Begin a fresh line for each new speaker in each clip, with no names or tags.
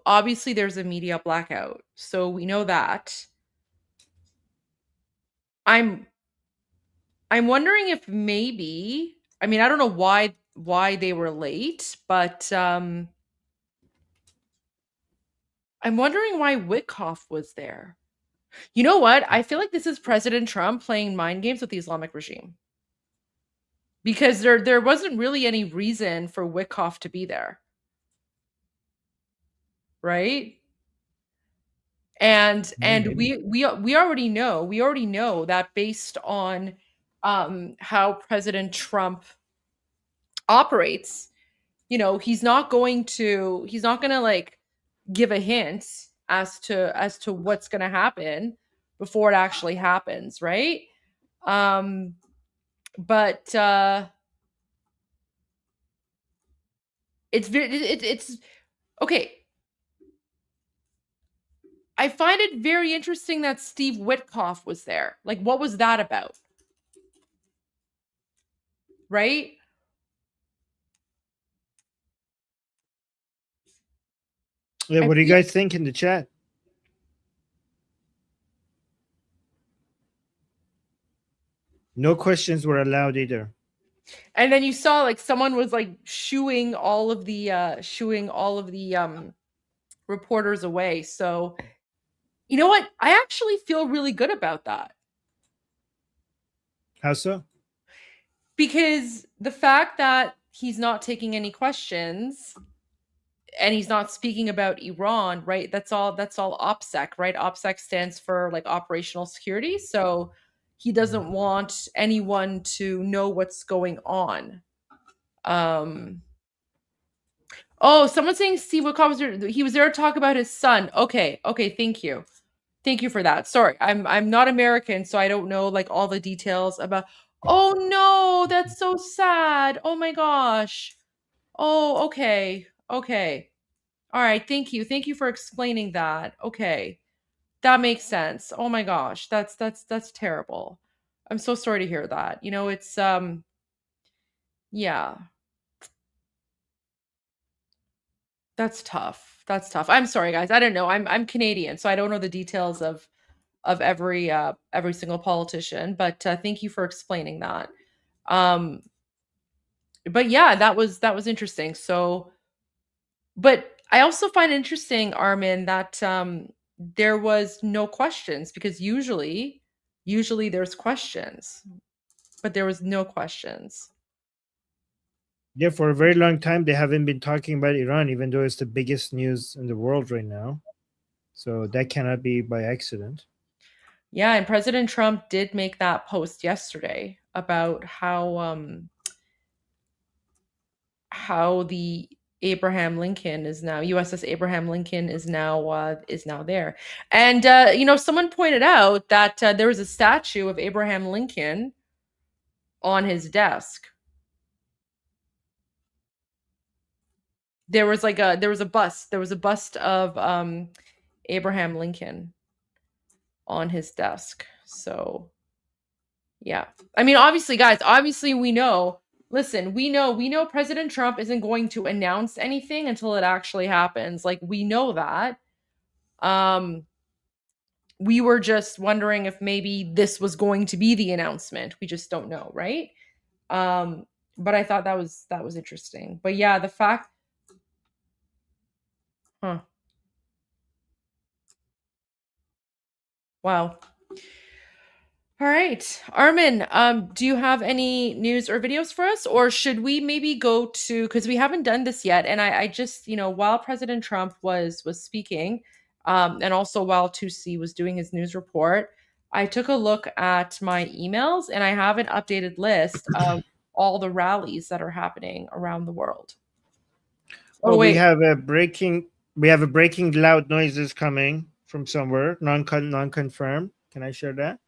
obviously there's a media blackout, so we know that. I'm wondering if maybe, I mean, I don't know why they were late, but I'm wondering why Witkoff was there. You know what? I feel like this is President Trump playing mind games with the Islamic regime. Because there wasn't really any reason for Witkoff to be there. Right? And we already know that based on how President Trump operates, he's not going to like give a hint as to what's going to happen before it actually happens, right? But it's okay. I find it very interesting that Steve Witkoff was there. Like, what was that about? Right?
Yeah, what do you guys think in the chat? No questions were allowed either.
And then you saw like someone was like shooing all of the reporters away. So you know what? I actually feel really good about that.
How so?
Because the fact that he's not taking any questions and he's not speaking about Iran, right? That's all OPSEC, right? OPSEC stands for like operational security. So he doesn't want anyone to know what's going on. Oh, someone's saying Steve Witkoff was there. He was there to talk about his son. Okay, thank you. Thank you for that. Sorry, I'm not American, so I don't know like all the details about. Oh no, that's so sad. Oh my gosh. Oh, okay. All right, thank you for explaining that. Okay. That makes sense. Oh my gosh, that's terrible. I'm so sorry to hear that. It's yeah. That's tough. I'm sorry, guys. I don't know. I'm Canadian, so I don't know the details of every single politician. But thank you for explaining that. But yeah, that was interesting. So, but I also find interesting, Armin, that there was no questions because usually there's questions, but there was no questions.
Yeah, for a very long time, they haven't been talking about Iran, even though it's the biggest news in the world right now. So that cannot be by accident.
Yeah, and President Trump did make that post yesterday about how the Abraham Lincoln is now USS Abraham Lincoln is now there. And someone pointed out that there was a statue of Abraham Lincoln on his desk. There was a bust of Abraham Lincoln on his desk. So yeah. I mean, obviously, guys, we know, listen, we know President Trump isn't going to announce anything until it actually happens. Like, we know that. We were just wondering if maybe this was going to be the announcement. We just don't know, right? But I thought that was interesting. But yeah, the fact Wow. All right. Armin, do you have any news or videos for us? Or should we maybe go to, because we haven't done this yet. And I just, while President Trump was speaking, and also while Tusi was doing his news report, I took a look at my emails and I have an updated list of all the rallies that are happening around the world.
Oh, wait. We have a breaking loud noises coming from somewhere, non-confirmed. Can I share that?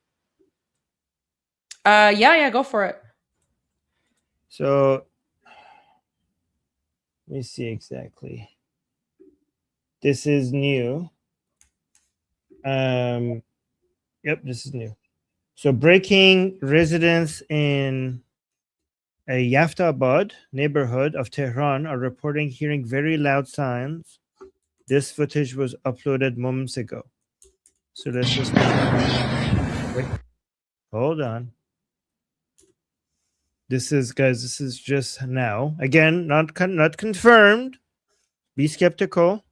Yeah, go for it.
So let me see exactly. This is new. Yep, this is new. So breaking: residents in a Yaftabad neighborhood of Tehran are reporting hearing very loud sounds This footage was uploaded moments ago. So let's just wait. Hold on. This is, guys, this is just now. Again, not confirmed. Be skeptical.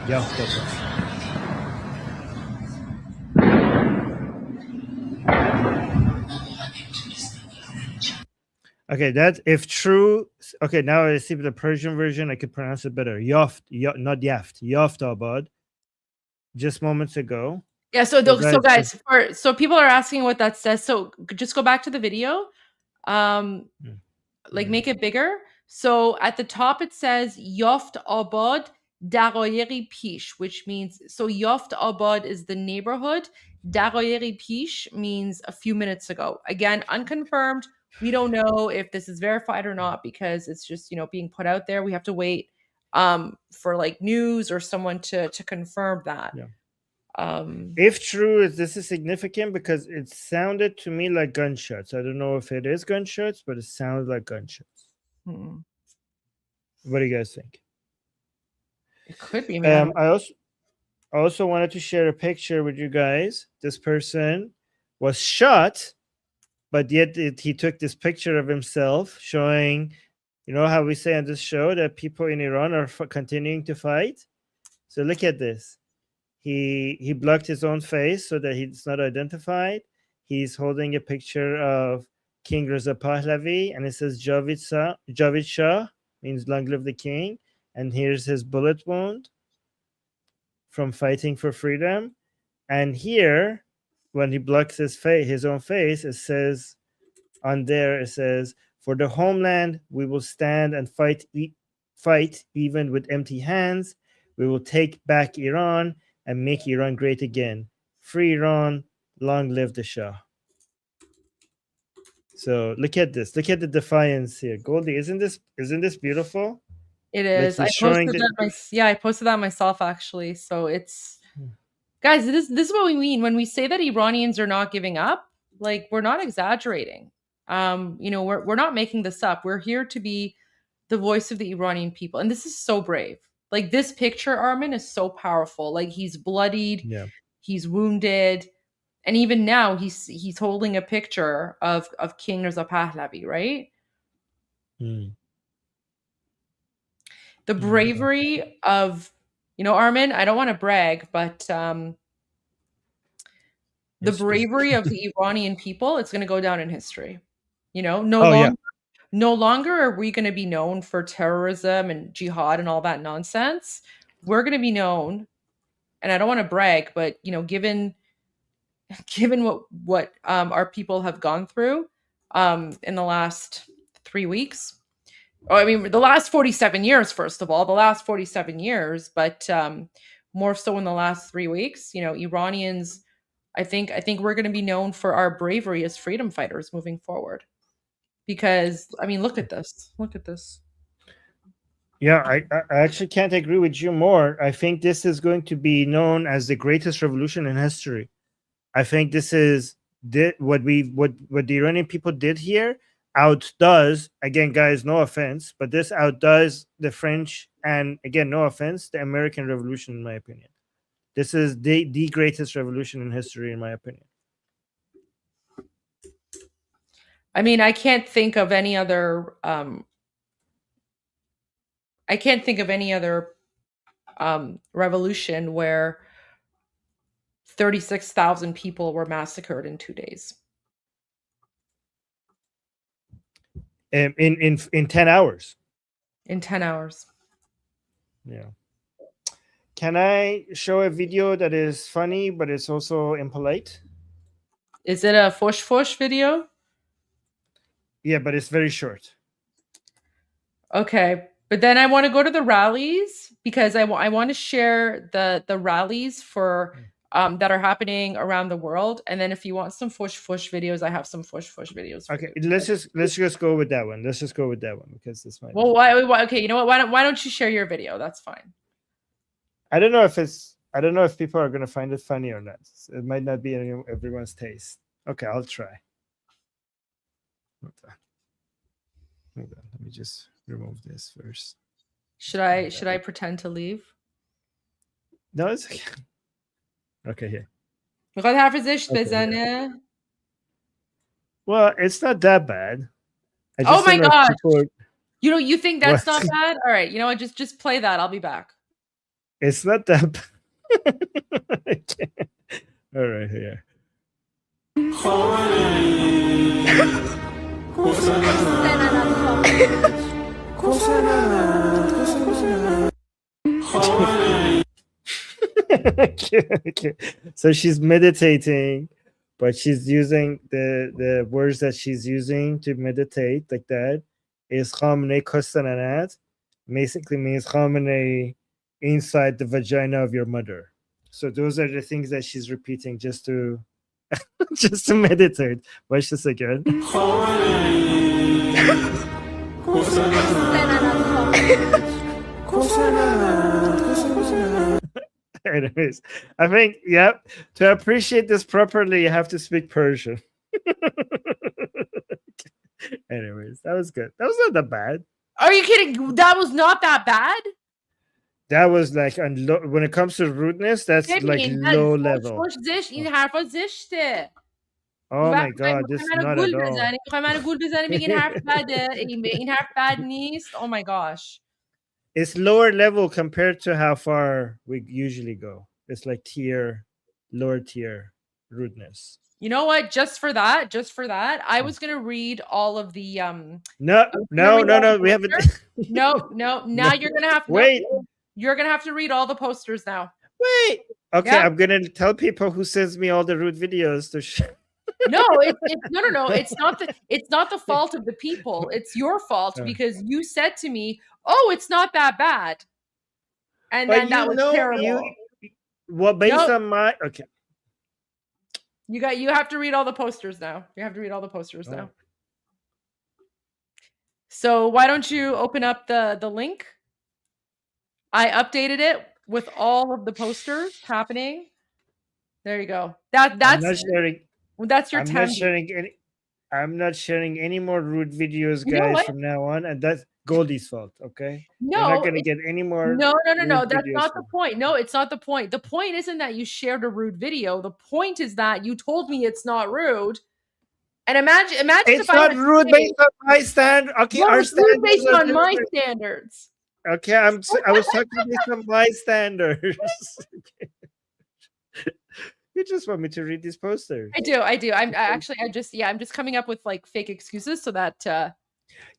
Yeah, okay, that if true. Okay, now I see the Persian version. I could pronounce it better. Not Yaft. Yaftabad. Just moments ago.
Yeah, so people are asking what that says. So just go back to the video. Like make it bigger. So at the top it says Yoft Abad Daqayeri Pish, which means so Yoft Abad is the neighborhood. Daqayeri Pish means a few minutes ago. Again, unconfirmed. We don't know if this is verified or not because it's just being put out there. We have to wait for like news or someone to confirm that.
Yeah. If true, this is significant because it sounded to me like gunshots. I don't know if it is gunshots, but it sounds like gunshots. What do you guys think?
It could be, man.
I also wanted to share a picture with you guys. This person was shot, but yet he took this picture of himself showing, how we say on this show that people in Iran are continuing to fight. So look at this. He blocked his own face so that he's not identified. He's holding a picture of King Reza Pahlavi, and it says Javid Shah, means long live the king. And here's his bullet wound from fighting for freedom. And here, when he blocks his own face, it says on there, it says, "For the homeland, we will stand and fight even with empty hands. We will take back Iran and make Iran great again. Free Iran, long live the Shah." So look at this. Look at the defiance here. Goldie, isn't this beautiful?
It is.
Like
I posted that myself actually. So it's guys, this is what we mean when we say that Iranians are not giving up. Like we're not exaggerating. We're not making this up. We're here to be the voice of the Iranian people. And this is so brave. Like this picture, Armin, is so powerful. Like he's bloodied, he's wounded, and even now he's holding a picture of King Reza Pahlavi, right? The bravery of, Armin, I don't want to brag, but the bravery of the Iranian people, it's going to go down in history. No longer are we going to be known for terrorism and jihad and all that nonsense. We're going to be known, and I don't want to brag, but given what our people have gone through in the last 3 weeks. I mean, the last 47 years, first of all, the last 47 years, but more so in the last 3 weeks, Iranians, I think we're going to be known for our bravery as freedom fighters moving forward. Because, I mean, look at this. Look at this.
Yeah, I actually can't agree with you more. I think this is going to be known as the greatest revolution in history. I think this is what the Iranian people did here outdoes, again, guys, no offense, but this outdoes the French and, again, no offense, the American Revolution, in my opinion. This is the greatest revolution in history, in my opinion.
I mean, I can't think of any other revolution where 36,000 people were massacred in 2 days.
In 10 hours.
In 10 hours.
Yeah. Can I show a video that is funny, but it's also impolite?
Is it a fosh video?
Yeah, but it's very short.
Okay. But then I want to go to the rallies because I want to share the rallies for that are happening around the world. And then if you want some fosh videos, I have some fosh videos. For
okay,
you.
let's just go with that one. Let's just go with that one because this might.
Well, why? Okay, you know what? Why don't you share your video? That's fine.
I don't know if it's. I don't know if people are gonna find it funny or not. It might not be everyone's taste. Okay, I'll try. Hold on. Hold on. Let me just remove this first.
Should I pretend to leave?
No, it's okay. Okay, here.
میخواد حرف زشت
Okay,
بزنه.
Well, it's not that bad. I
Oh
just
my
don't know if
gosh.
people.
You think that's
What?
not bad? All right, you know what? Just play that. I'll be back.
It's not that bad. I can't. All right, here. Okay. So she's meditating, but she's using the words that she's using to meditate like that is Khamenei Kostananat, basically means Khamenei inside the vagina of your mother. So those are the things that she's repeating just to just to meditate. Watch this again. Anyways, I think, yep, to appreciate this properly, you have to speak Persian. Anyways, that was good. That was not that bad.
Are you kidding? That was not that bad?
That was like, when it comes to rudeness, that's like low level.
این حرفا زشته.
Oh my God, this is not at all.
میخوای منو گول بزنی بگین حرف بده. این حرف بد نیست. Oh my gosh.
It's lower level compared to how far we usually go. It's like lower tier rudeness.
You know what? Just for that, I was gonna read all of the
No. We haven't.
No. Now you're gonna have to
wait.
You're gonna have to read all the posters now.
Wait. Okay,
yeah.
I'm gonna tell people who sends me all the rude videos to.
No, no. It's not the fault of the people. It's your fault because you said to me, "Oh, it's not that bad," and then that was terrible.
Based on my okay.
You have to read all the posters now. You have to read all the posters now. So why don't you open up the link? I updated it with all of the posters happening. There you go. That's
I'm not sharing.
That's your time.
I'm not sharing any more rude videos, guys, from now on, and that's Goldie's fault. Okay.
No,
you're not gonna get any more.
No. That's not the point. No, it's not the point. The point isn't that you shared a rude video. The point is that you told me it's not rude. And imagine
it's
if
not rude based on my standard. Okay,
well,
our
it's rude
standards
based on my standards.
Okay, I was talking based on my standards. You just want me to read these posters.
I do. I'm just coming up with like fake excuses so that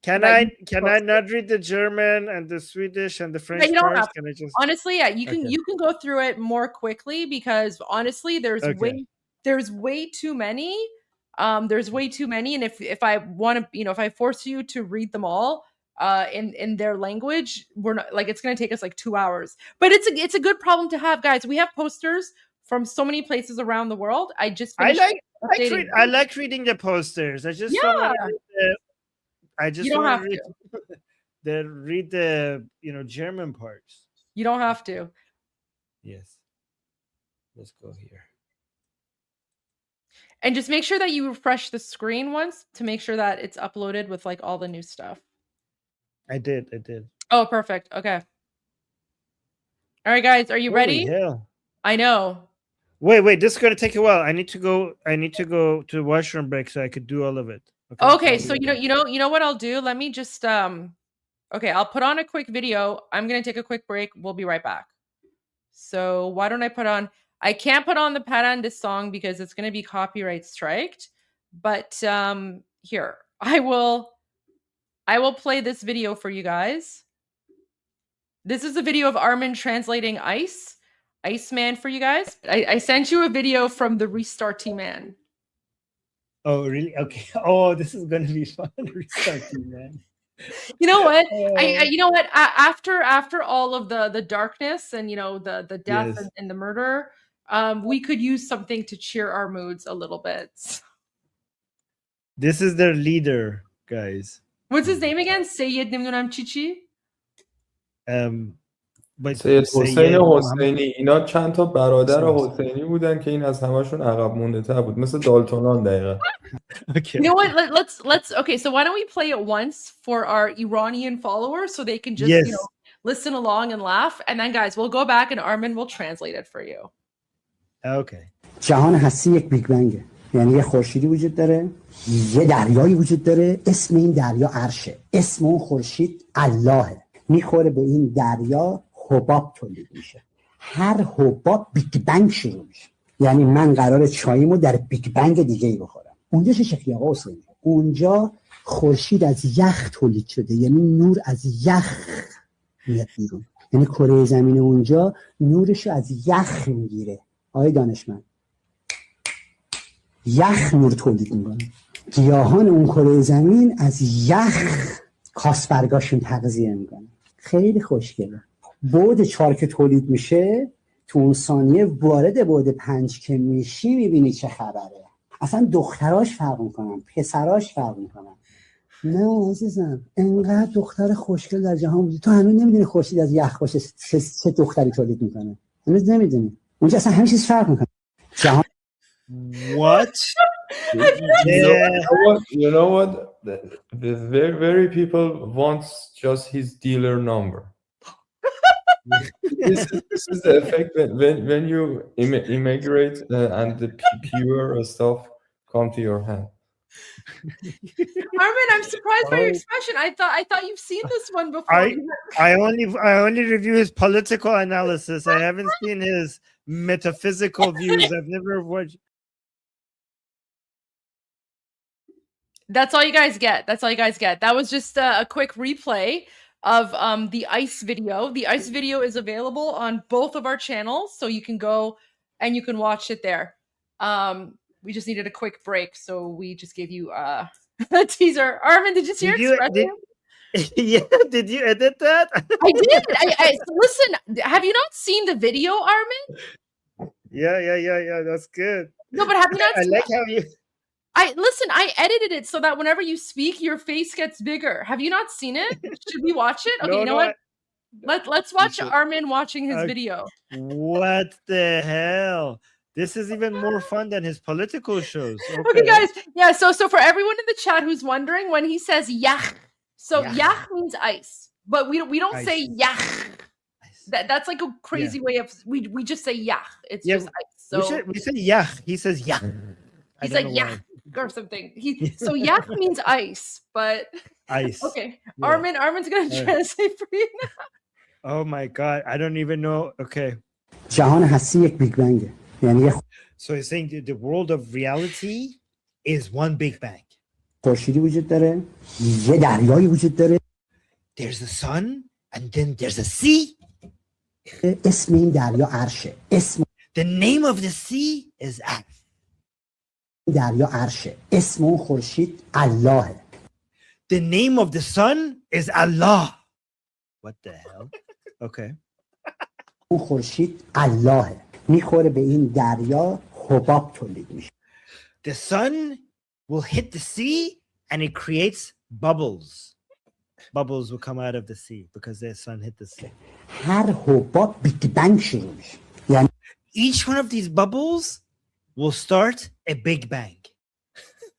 Can I not read the German and the Swedish and the French parts? Can I just
honestly, yeah, you can go through it more quickly because honestly there's way too many. There's way too many, and if I want to, if I force you to read them all in their language, we're not like it's going to take us like 2 hours. But it's a good problem to have, guys. We have posters from so many places around the world. I
like reading the posters. I just don't want to read I just want to read the German parts.
You don't have to.
Yes. Let's go here.
And just make sure that you refresh the screen once to make sure that it's uploaded with like all the new stuff.
I did.
Oh, perfect. Okay. All right, guys, are you ready?
Hell.
I know.
Wait, this is gonna take a while. I need to go to the washroom break so I could do all of it.
Okay, so you know what I'll do? Let me just okay, I'll put on a quick video. I'm gonna take a quick break. We'll be right back. So why don't I can't put on the Parande song because it's gonna be copyright striked. But here, I will play this video for you guys. This is a video of Armin translating Iceman for you guys. I sent you a video from the Restart Man.
Oh, really? Okay. Oh, this is gonna be fun. Restart Man.
You know what? You know what? After all of the darkness and the death and the murder, we could use something to cheer our moods a little bit.
This is their leader, guys.
What's his name again? Sayed Nimnunam Chichi.
but
سید حسین
Sayyid Muhammad.
حسینی اینا چند تا برادر
حسین.
حسینی بودن که این از همشون عقب مونده تر بود مثل دالتونان دقیقا.
Okay.
You know what? Let's okay. So why don't we play it once for our Iranian followers so they can just
Yes.
listen along and laugh, and then guys, we'll go back and Armin will translate it for you.
Okay.
جهان هستی یک بیگ بنگه، یعنی یه خورشیدی وجود داره، یه دریایی وجود داره، اسم این دریا عرشه، اسم اون خورشید اللهه. میخوره به این دریا، حباب تولید میشه. هر حباب بیگ بنگ شروع میشه. یعنی من قراره چاییمو در بیگ بنگ دیگه ای بخورم. اونجا چه شکلی آقا حسینی؟ اونجا خورشید از یخ تولید شده، یعنی نور از یخ میاد بیرون. یعنی کره زمین اونجا نورشو از یخ میگیره. آقای دانشمند، یخ نور تولید میکنه. گیاهان اون کره زمین از یخ کاسبرگاشون تغذیه میکنه. خیلی خوشگله. بعد 4 که تولید میشه، تو اون ثانیه وارد بعد 5 که میشی میبینی چه خبره. اصلا دختراش فرق میکنن، پسراش فرق میکنن. نه عزیزم، انقدر دختر خوشگل در جهان وجود. تو هنوز نمیدونی خورشید از یخ باشه چه دختری تولید میکنه. هنوز نمیدونی. اونجا اصلا همه چیز فرق میکنه. جهان
What?
You know what? The very people wants just his dealer number. This is the effect when you immigrate and the pure stuff come to your hand.
Armin, I'm surprised by your expression. I thought you've seen this one before.
I only review his political analysis. I haven't seen his metaphysical views. I've never watched.
That's all you guys get. That's all you guys get. That was just a quick replay of the ice video. The ice video is available on both of our channels, so you can go and you can watch it there. We just needed a quick break, so we just gave you a teaser. Armin, did you see your expression?
Yeah, did you edit that?
I did. I listen. Have you not seen the video, Armin?
Yeah. That's good.
No, but have you not?
I like how you.
I edited it so that whenever you speak, your face gets bigger. Have you not seen it? Should we watch it? Okay, you know what? Let's watch Armin watching his video.
What the hell? This is even more fun than his political shows.
Okay, guys. Yeah, so for everyone in the chat who's wondering, when he says yach, so yach means ice, but we don't say yach. That's like a crazy way of we just say yach. It's just ice. So
we say yach. He says yach.
He's like yach or something. So yach means ice, but
ice.
Okay, yeah. Armin's gonna translate for you now.
Oh my god, I don't even know. Okay.
جهان هستی یک بیگ بنگه. یعنی
So he's saying the world of reality is one big bang.
خورشیدی وجود داره، یه دریایی وجود داره.
There's the sun and then there's a sea.
اسم این دریا عرشه. اسم
The name of the sea is Arsh.
دریا عرشه. اسم اون خورشید اللهه.
The name of the sun is Allah. What the hell? Okay.
اون خورشید اللهه. میخوره به این دریا، حباب تولید میشه.
The sun will hit the sea and it creates bubbles. Bubbles will come out of the sea because the sun hit the sea.
هر حباب بیگ بنگ شروع میشه. یعنی
each one of these bubbles will start a big bang.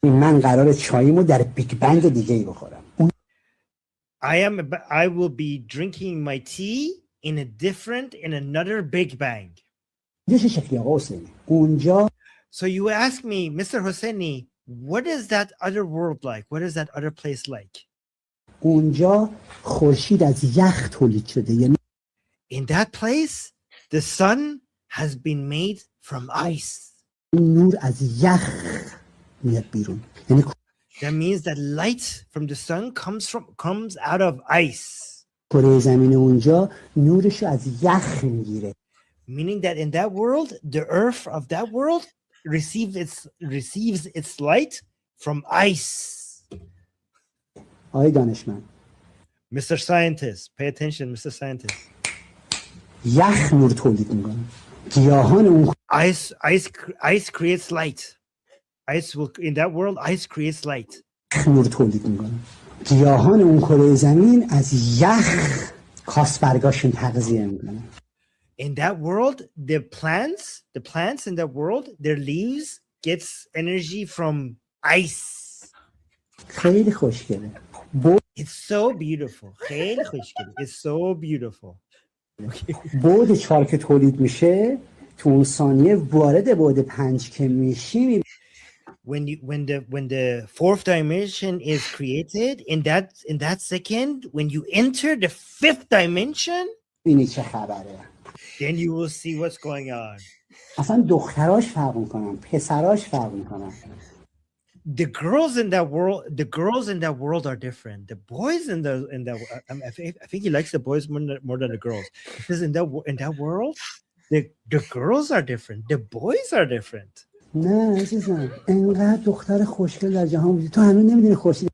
من قراره چاییمو در بیگ بنگ دیگه ای بخورم.
I will be drinking my tea in another big bang.
چه شکلی آقا حسینی؟ اونجا
So you ask me, Mr. Hosseini, what is that other world like? What is that other place like?
اونجا خورشید از یخ تولید شده. یعنی
in that place the sun has been made from ice.
نور از یخ میاد بیرون. یعنی
that means that light from the sun comes out of ice.
کره زمین اونجا نورش از یخ میگیره.
Meaning that in that world, the earth of that world receives its light from ice.
آقای دانشمند.
Mr. Scientist, pay attention, Mr. Scientist.
یخ نور تولید میکنه. گیاهان اون
ice creates light. In that world, ice creates light.
نور تولید میکنه. گیاهان اون کره زمین از یخ کاسبرگاشون تغذیه میکنن.
In that world, the plants in that world, their leaves gets energy from ice.
خیلی خوشگله.
It's so beautiful. خیلی خوشگله. It's so beautiful.
بعد 4 که تولید میشه تو اون ثانیه وارد بعد 5 که میشی
when the fourth dimension is created, in that second, when you enter the fifth dimension,
ببینی چه خبره.
then you will see what's going on.
اصلا دختراش فرق میکنن، پسراش فرق میکنن.
The girls in that world are different. The boys in that I think he likes the boys more than the girls, because in that world, the girls are different. The boys are different.
نه عزیزم، انقدر دختر خوشگل در جهان وجود، تو هنوز نمیدونی خورشید.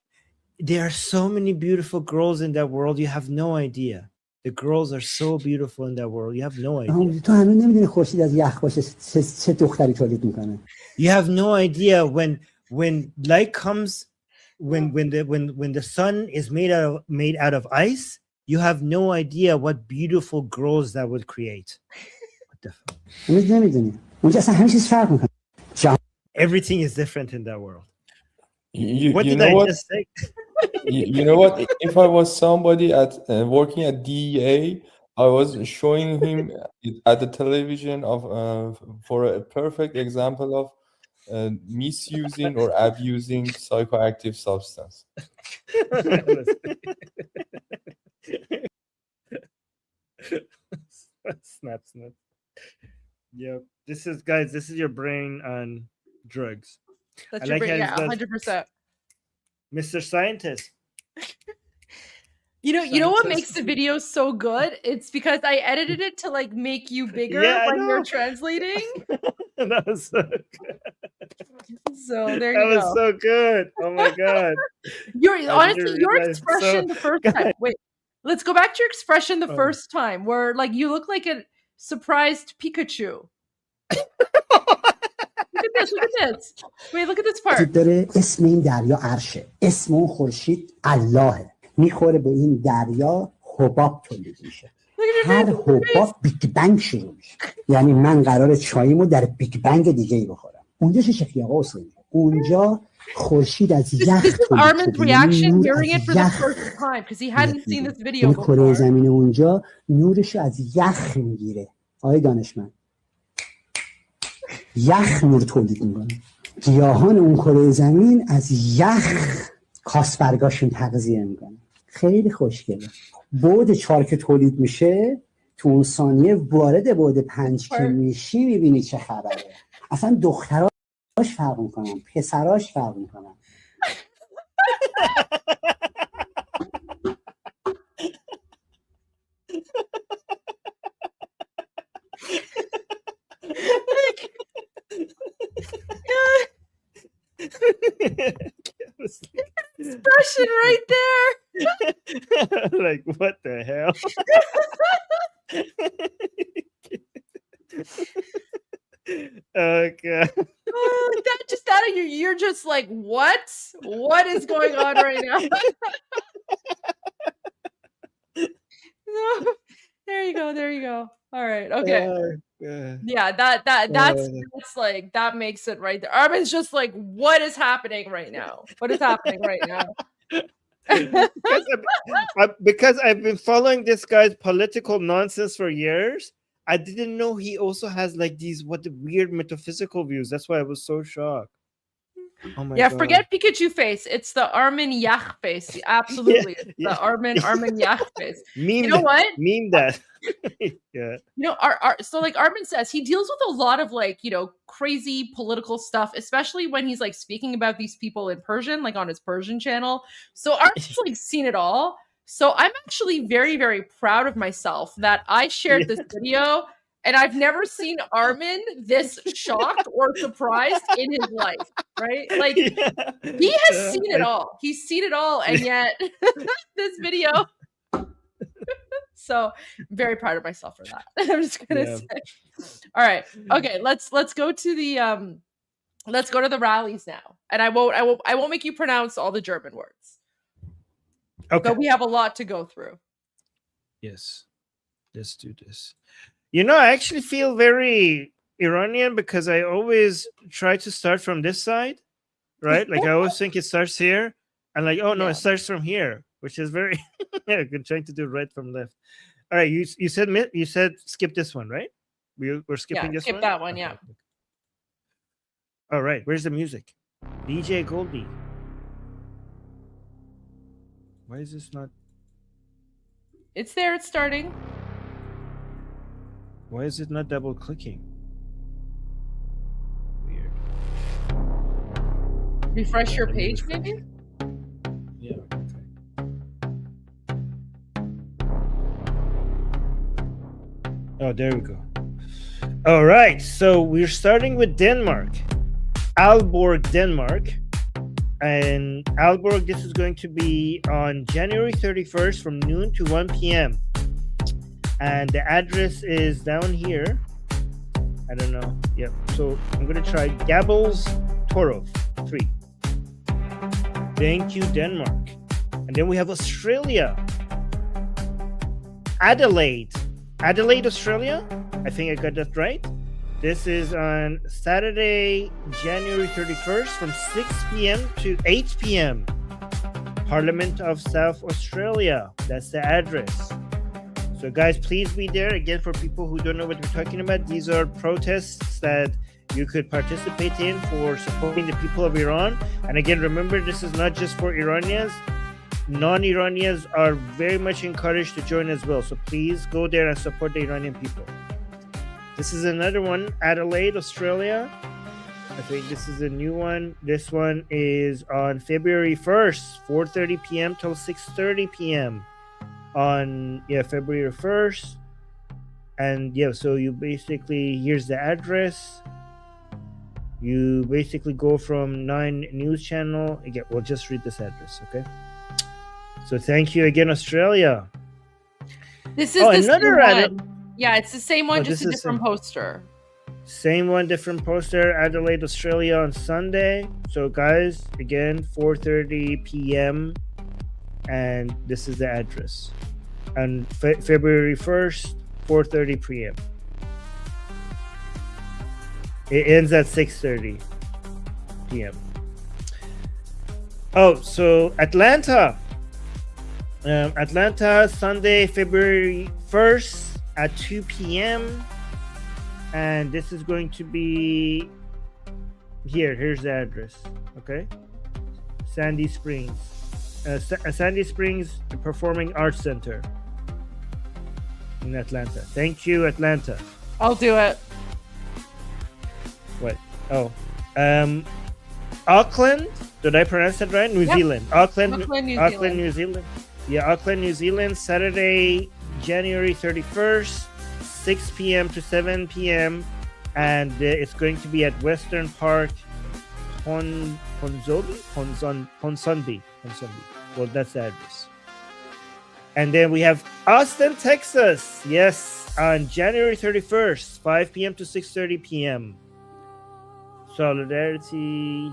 There are so many beautiful girls in that world. You have no idea. The girls are so beautiful in that world. You have no idea.
تو هنوز نمیدونی خورشید از یخ باشه چه دختری تولید میکنه.
You have no idea when light comes, when the sun is made out of ice. You have no idea what beautiful girls that would create. What the fuck?
هنوز نمیدونی. اونجا اصلا همه چیز فرق میکنه.
Everything is different in that world.
What did I just say? You know what? If I was somebody working at DEA, I was showing him at the television for a perfect example of misusing or abusing psychoactive substance.
Snap. Yep. This is your brain on drugs.
That's your brain, yeah, 100%.
Mr. Scientist.
You know what makes the video so good? It's because I edited it to like make you bigger when you're translating.
That was so good.
So there you go.
That was so good. Oh my god.
Honestly, your expression the first time. Wait, let's go back to your expression the first time, where like you look like a surprised Pikachu. Look at this. Wait, look at this part.
داره اسم این دریا عرشه. اسم اون خورشید اللهه. میخوره به این دریا حباب تولید میشه. هر حباب بیگ بنگ شروع میشه. یعنی من قراره چاییمو در بیگ بنگ دیگه ای بخورم. اونجا چه شکلی آقا حسین؟ اونجا خورشید از یخ
Armin's reaction hearing it for the first time because he hadn't seen this video before.
کره زمین اونجا نورش از یخ میگیره. آقای دانشمند، یخ نور تولید میکنه. گیاهان اون کره زمین از یخ کاسبرگاشون تغذیه میکنه. خیلی خوشگله. بعد 4 که تولید میشه تو اون ثانیه وارد بعد 5 که میشی میبینی چه خبره. اصلا دختراش فرق میکنن، پسراش فرق میکنن.
Expression right there.
Like what the hell? Okay.
That just out of you, you're just like, what is going on right now? No, there you go. All right, okay. Yeah, that's like, that makes it right there. Armin's just like, what is happening right now? What is happening right now?
Because I've been following this guy's political nonsense for years. I didn't know he also has like these weird metaphysical views. That's why I was so shocked. Oh my God.
Forget Pikachu face. It's the Armin Yach face. Absolutely. It's the Armin Yach face. You know what?
Meme that. Yeah.
You know, so like Armin says, he deals with a lot of like, you know, crazy political stuff, especially when he's like speaking about these people in Persian, like on his Persian channel. So Armin's like seen it all. So I'm actually very, very proud of myself that I shared this video, and I've never seen Armin this shocked or surprised in his life, right? Like he has seen it all. He's seen it all, and yet this video. So I'm very proud of myself for that. I'm just gonna say. All right. Okay, let's go to the rallies now. And I won't make you pronounce all the German words.
Okay.
But we have a lot to go through.
Yes. Let's do this. I actually feel very Iranian because I always try to start from this side, right? Like I always think it starts here, and like, oh no, it starts from here, which is very I'm trying to do right from left. All right, you said skip this one, right? We're skipping this
skip
one.
That one, yeah.
All right, where's the music? DJ Goldie. Why is this not?
It's there. It's starting.
Why is it not double clicking? Weird.
Refresh your page, maybe?
Yeah. Oh, there we go. All right. So we're starting with Denmark. Aalborg, Denmark. And Aalborg, this is going to be on January 31st from noon to 1 p.m. And the address is down here. I don't know. Yep. So I'm going to try Gables Torov 3. Thank you, Denmark. And then we have Australia. Adelaide, Australia. I think I got that right. This is on Saturday, January 31st from 6 p.m. to 8 p.m. Parliament of South Australia. That's the address. So guys, please be there. Again, for people who don't know what we're talking about, these are protests that you could participate in for supporting the people of Iran. And again, remember, this is not just for Iranians. Non-Iranians are very much encouraged to join as well. So please go there and support the Iranian people. This is another one, Adelaide, Australia. I think this is a new one. This one is on February 1st, 4:30 p.m. till 6:30 p.m. on February 1st. And so you basically, here's the address. You basically go from 9 news channel. Again, we'll just read this address, okay? So thank you again, Australia.
This is another one. Yeah, it's the same one, just a different poster.
Same one, different poster. Adelaide, Australia on Sunday. So guys, again, 4:30 p.m. and this is the address. And February 1st, 4:30 p.m. It ends at 6:30 p.m. Oh, so Atlanta. Atlanta, Sunday, February 1st at 2 p.m. And this is going to be here's the address. Okay, Sandy Springs, Sandy Springs Performing Arts Center in Atlanta. Thank you, Atlanta.
I'll do it.
What? Oh, Auckland. Did I pronounce that right? New Zealand. Auckland, New Zealand. Yeah, Auckland, New Zealand. Saturday, January 31st. 6 p.m. to 7 p.m. and it's going to be at Western Park, Ponsonby. Well, that's the address. And then we have Austin, Texas. Yes, on January 31st, 5 p.m. to 6:30 p.m. Solidarity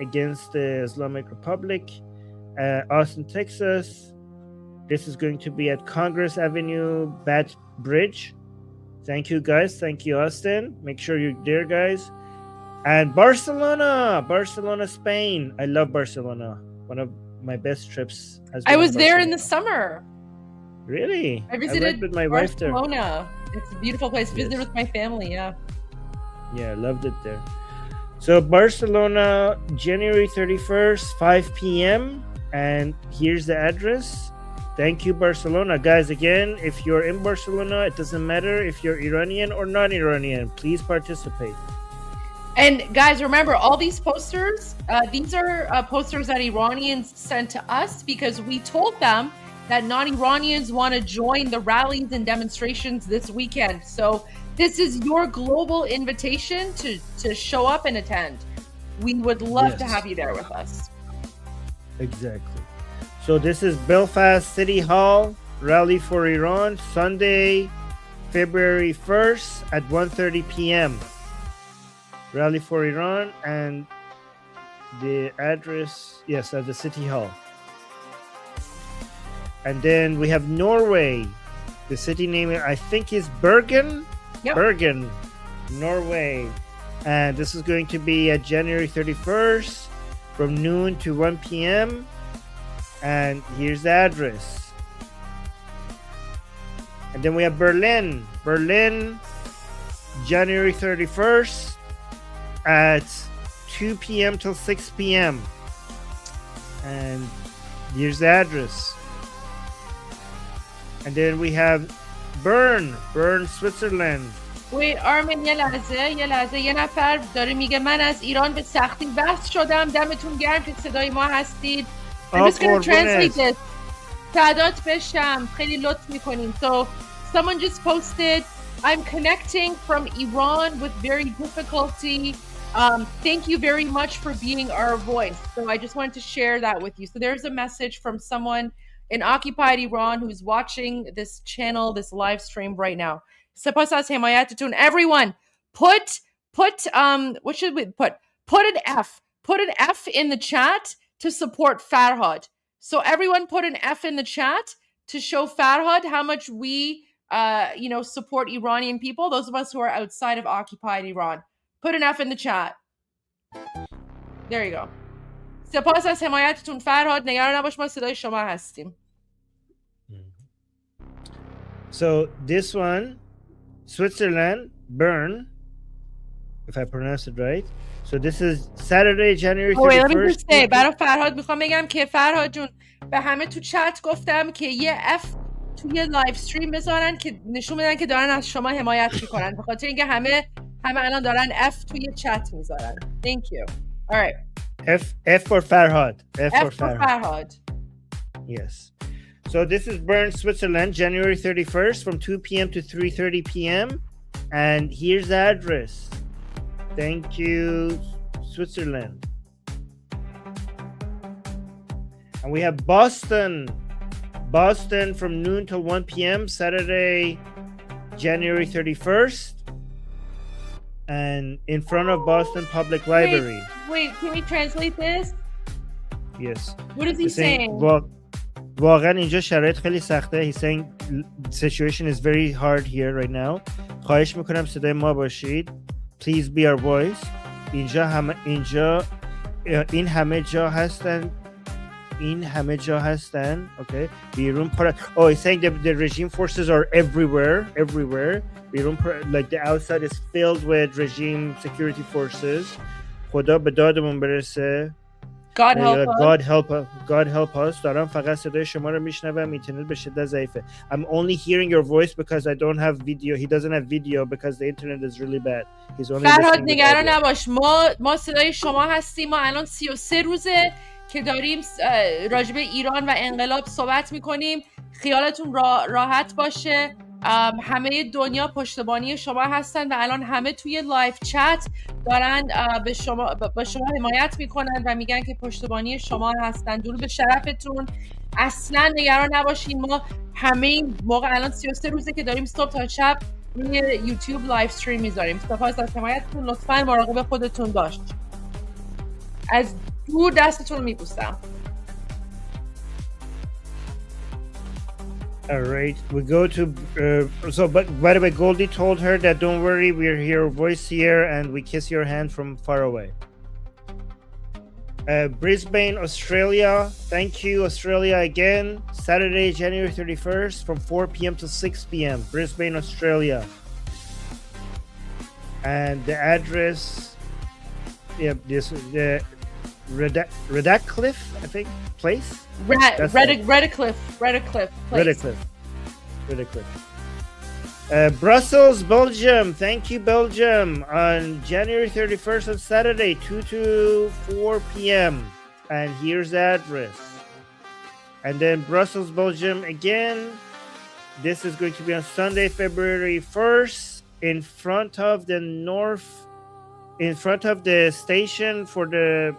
against the Islamic Republic. Austin, Texas. This is going to be at Congress Avenue, Bat Bridge. Thank you, guys. Thank you, Austin. Make sure you're there, guys. And Barcelona, Spain. I love Barcelona. One of my best trips.
I was there in the summer.
Really?
I visited
with my wife there.
Barcelona. It's a beautiful place.
Yes.
Visited with my family. Yeah.
Yeah, I loved it there. So Barcelona, January 31st, 5 p.m. And here's the address. Thank you, Barcelona. Guys, again, if you're in Barcelona, it doesn't matter if you're Iranian or non-Iranian. Please participate.
And guys, remember, all these posters, these are posters that Iranians sent to us because we told them that non-Iranians want to join the rallies and demonstrations this weekend. So this is your global invitation to show up and attend. We would love to have you there with us.
Exactly. So this is Belfast City Hall, Rally for Iran, Sunday, February 1st at 1:30 p.m. Rally for Iran, and the address, yes, at the City Hall. And then we have Norway, The city name, I think, is Bergen.
Yep.
Bergen, Norway. And this is going to be at January 31st from noon to 1 p.m. And here's the address. And then we have Berlin. Berlin, January 31st at 2 p.m. till 6 p.m. And here's the address. And then we have Bern, Switzerland.
Wait, Armin, یه لحظه یه نفر داره میگه من از ایران به سختی بحث شدم. دمتون گرم که صدای ما هستید. I'm just going to translate this. سعادت بشم. خیلی لطف میکنین. So, someone just posted, I'm connecting from Iran with very difficulty. Thank you very much for being our voice. So I just wanted to share that with you. So there's a message from someone in occupied Iran who's watching this channel, this live stream right now. سپاس از حمایتتون. Everyone, put what should we put? Put an F in the chat to support Farhad. So everyone put an F in the chat to show Farhad how much we support Iranian people, those of us who are outside of occupied Iran. Put an F in the chat. There you go. سپاس از حمایتتون فرهاد. نگران نباش، ما صدای شما هستیم.
So this one, Switzerland, Bern, if I pronounce it right. So this is Saturday, January 31st.
Let me just say, برای فرهاد میخوام بگم که فرهاد جون به همه تو چت گفتم که یه F توی لایو استریم بذارن که نشون بدن که دارن از شما حمایت میکنن، به خاطر اینکه همه الان دارن F توی چت میذارن. Thank you. All right.
F for Farhad.
F for Farhad.
Yes. So this is Bern, Switzerland, January 31st from 2 p.m. to 3:30 p.m. And here's the address. Thank you, Switzerland. And we have Boston from noon till 1 p.m. Saturday, January 31st. And in front of Boston Public Library.
Wait, can we translate this?
Yes.
What is he saying?
واقعا اینجا شرایط خیلی سخته. He's saying the situation is very hard here right now. خواهش میکنم صدای ما باشید. Please be our voice. این همه جا هستن. Okay. بیرون Oh, he's saying that the regime forces are everywhere. بیرون like the outside is filled with regime security forces. خدا به دادمون برسه.
God
help us. دارم فقط صدای شما رو میشنوم. اینترنت به شدت ضعیفه. I'm only hearing your voice because I don't have video. He doesn't have video because the internet is really bad. He's only
فرهاد نگران نباش. ما صدای شما هستیم. ما الان 33 روزه که داریم راجب ایران و انقلاب صحبت میکنیم. خیالتون راحت باشه. همه دنیا پشتیبانی شما هستن و الان همه توی لایو چت دارن با شما حمایت میکنن و میگن که پشتیبانی شما هستن. درود به شرفتون. اصلا نگران نباشین. ما همه این موقع الان 33 روزه که داریم صبح تا شب روی یوتیوب لایو استریم میذاریم. سپاس از حمایتتون. لطفاً مراقب خودتون باش. از دور دستتون رو میبوسم.
All right, we go to but by the way, Goldie told her that don't worry, we're here, voice here, and we kiss your hand from far away. Brisbane, Australia. Thank you, Australia, again. Saturday, January 31st from 4 p.m. to 6 p.m. Brisbane, Australia. And the address, this is the Redcliffe, I think, place.
Redcliffe place.
Redcliffe. Brussels, Belgium. Thank you, Belgium. On January 31st on Saturday, 2 to 4 p.m. And here's the address. And then Brussels, Belgium again. This is going to be on Sunday, February 1st, in front of the station for the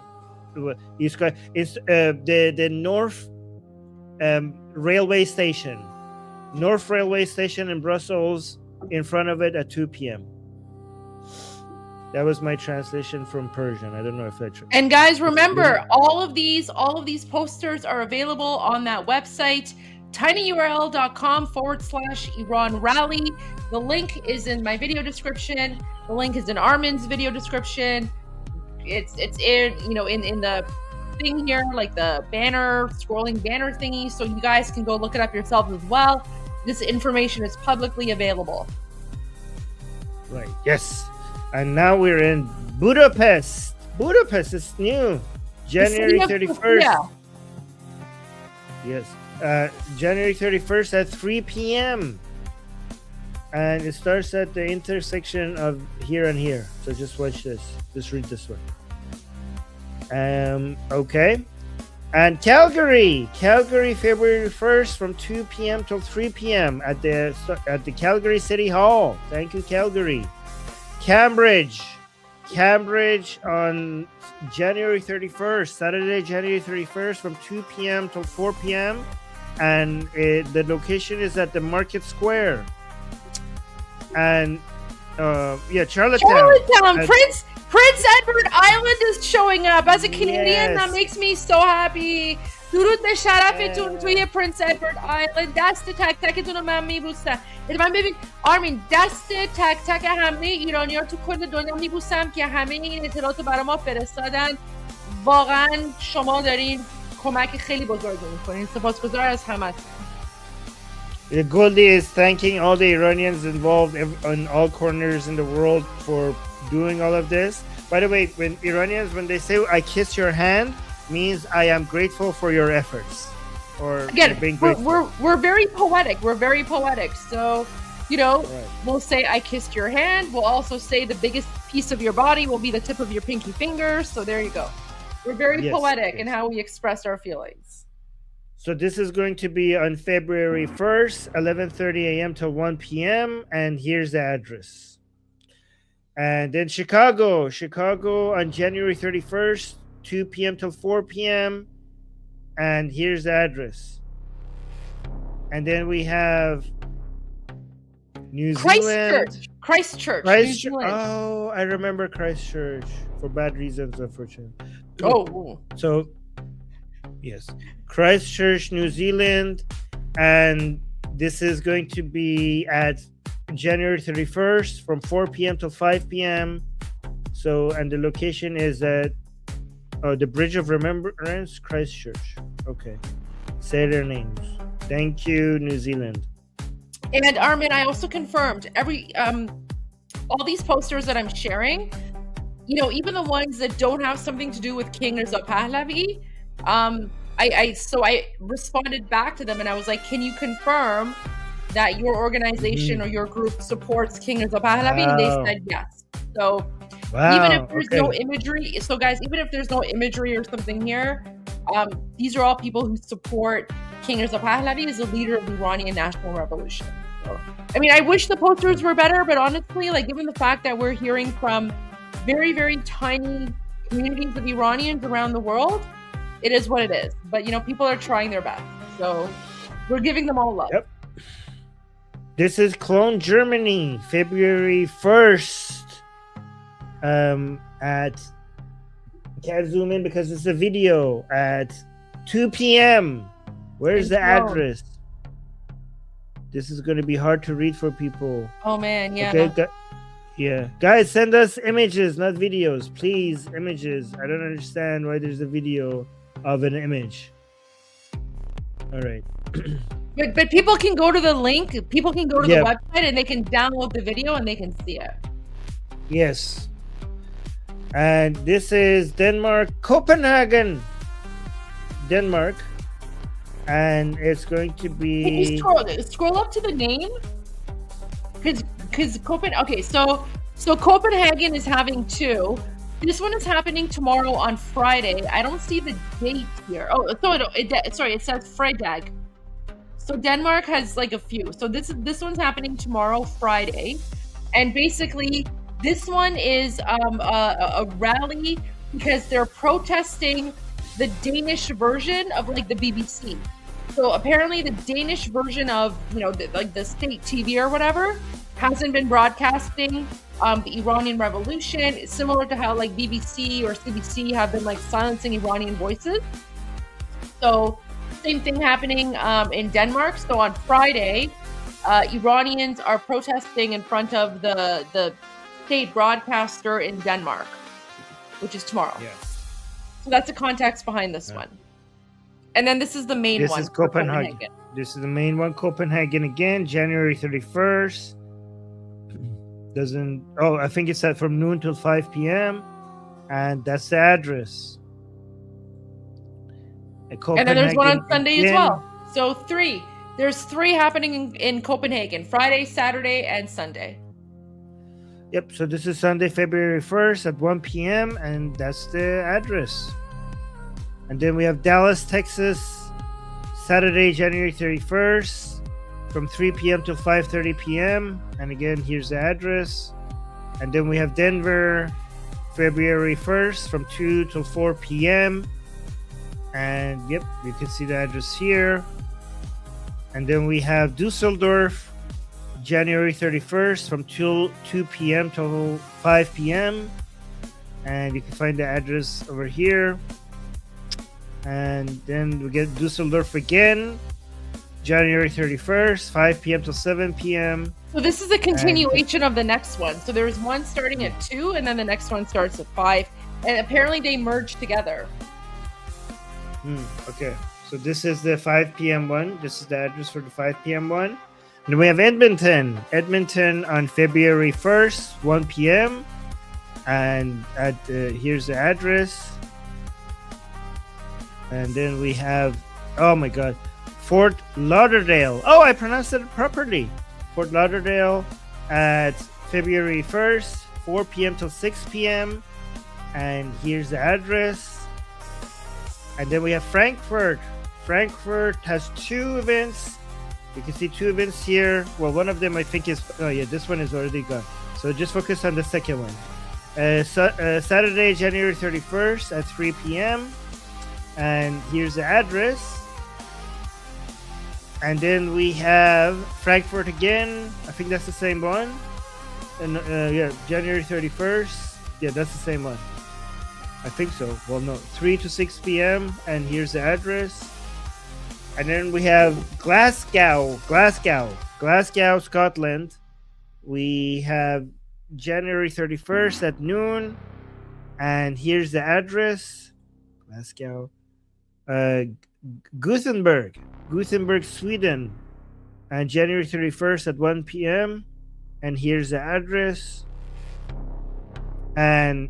North Railway Station. North Railway Station in Brussels, in front of it at 2 p.m. That was my translation from Persian. I don't know if that's true.
And guys, remember, all of these posters are available on that website, tinyurl.com/Iran rally. The link is in my video description. The link is in Armin's video description. It's in, in the thing here, like the banner, scrolling banner thingy. So you guys can go look it up yourselves as well. This information is publicly available.
Right. Yes. And now we're in Budapest. Budapest is new. January 31st.
Yeah.
Yes. January 31st at 3 p.m. And it starts at the intersection of here and here. So just watch this. Just read this one. Okay. And Calgary, February 1st from 2 p.m. till 3 p.m. at the Calgary City Hall. Thank you, Calgary. Cambridge on January 31st, Saturday, January 31st from 2 p.m. till 4 p.m. And the location is at the Market Square. And Charlottetown.
Prince Edward Island is showing up. As a Canadian, that makes me so happy. درود به شرفتون توی پرنس ادوارد آیلند. دست تک تکتون رو من میبوسم. من ببین آرمین، دست تک تک همه ایرانی ها تو کل دنیا میبوسم که همه این اطلاعات رو برای ما فرستادن. واقعا شما دارین کمک خیلی بزرگی میکنین. سپاسگزار از همه.
Goldie is thanking all the Iranians involved in all corners in the world for doing all of this. By the way, when they say I kiss your hand, means I am grateful for your efforts. Or
again,
being grateful.
We're very poetic. So, We'll say I kissed your hand. We'll also say the biggest piece of your body will be the tip of your pinky finger. So there you go. We're very poetic in how we express our feelings.
So this is going to be on February 1st, 11:30 a.m. till 1 p.m. And here's the address. And then Chicago on January 31st, 2 p.m. till 4 p.m. And here's the address. And then we have New Zealand.
Christchurch. New Zealand.
Oh, I remember Christchurch for bad reasons, unfortunately.
Oh.
So, yes. Christchurch, New Zealand. And this is going to be at January 31st from 4 p.m. till 5 p.m. So, and the location is at the Bridge of Remembrance, Christchurch. Okay. Say their names. Thank you, New Zealand.
And Armin, I also confirmed all these posters that I'm sharing, even the ones that don't have something to do with King Reza Pahlavi, I responded back to them and I was like, can you confirm that your organization or your group supports King Reza Pahlavi? And they said yes. So even if there's no imagery, so guys, even if there's no imagery or something here, these are all people who support King Reza Pahlavi as a leader of the Iranian National Revolution. So, I mean, I wish the posters were better, but honestly, given the fact that we're hearing from very, very tiny communities of Iranians around the world, it is what it is. But, people are trying their best. So we're giving them all love.
Yep. This is Cologne, Germany, February 1st. Can't zoom in because it's a video at 2 p.m. Where's the address? This is going to be hard to read for people.
Oh man, yeah.
Okay, guys, send us images, not videos, please. Images. I don't understand why there's a video of an image. All right.
But people can go to the link. People can go to the website and they can download the video and they can see it.
Yes. And this is Denmark, Copenhagen, Denmark. And it's going to be...
Can you scroll up to the name? Because Copenhagen... Okay, so Copenhagen is having two. This one is happening tomorrow on Friday. I don't see the date here. Oh, so it says Fredag. So Denmark has a few. So this one's happening tomorrow, Friday. And basically, this one is a rally because they're protesting the Danish version of the BBC. So apparently the Danish version of the state TV or whatever hasn't been broadcasting the Iranian Revolution. It's similar to how BBC or CBC have been silencing Iranian voices. So same thing happening in Denmark. So on Friday, Iranians are protesting in front of the state broadcaster in Denmark, which is tomorrow.
Yeah.
So that's the context behind this one. And then this is the main one.
This is Copenhagen. This is the main one. Copenhagen again, January 31st. I think it's set from noon till 5 p.m. And that's the address.
And then there's one on Sunday as well. So three. There's three happening in Copenhagen, Friday, Saturday, and Sunday.
Yep, so this is Sunday, February 1st at 1 p.m. and that's the address. And then we have Dallas, Texas, Saturday, January 31st from 3 p.m. till 5:30 p.m. And again, here's the address. And then we have Denver, February 1st from 2 till 4 p.m. And yep, you can see the address here. And then we have Dusseldorf, January 31st from 2 p.m. till 5 p.m. And you can find the address over here. And then we get Dusseldorf again, January 31st, 5 p.m. till 7 p.m.
So this is a continuation of the next one. So there's one starting at 2 and then the next one starts at 5. And apparently they merge together.
Okay. So this is the 5 p.m. one. This is the address for the 5 p.m. one. And we have Edmonton. Edmonton on February 1st, 1 p.m. And here's the address. And then we have, oh my God, Fort Lauderdale. Oh, I pronounced it properly. Fort Lauderdale at February 1st, 4 p.m. till 6 p.m. And here's the address. And then we have Frankfurt. Frankfurt has 2 events. You can see 2 events here. Well, one of them I think is, oh yeah, this one is already gone. So just focus on the second one. Saturday, January 31st at 3 p.m. And here's the address. And then we have Frankfurt again. I think that's the same one. And yeah, January 31st. Yeah, that's the same one. I think so. Well, no, 3 to 6 p.m. And here's the address. And then we have Glasgow, Scotland. We have January 31st at noon. And here's the address. Glasgow. Gothenburg, Sweden. And January 31st at 1 p.m. And here's the address. And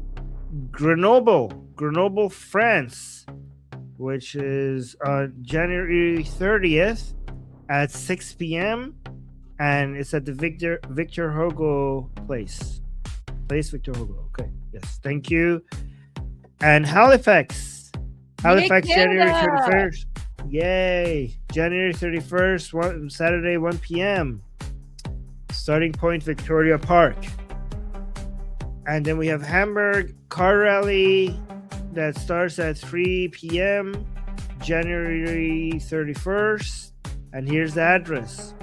Grenoble, France, which is on January 30th at 6 p.m. And it's at the Victor Hugo place. Victor Hugo. Okay. Yes. Thank you. And Halifax, January 31st. Yay. January 31st, Saturday, 1 p.m. Starting point, Victoria Park. And then we have Hamburg Car Rally that starts at 3 p.m. January 31st. And here's the address.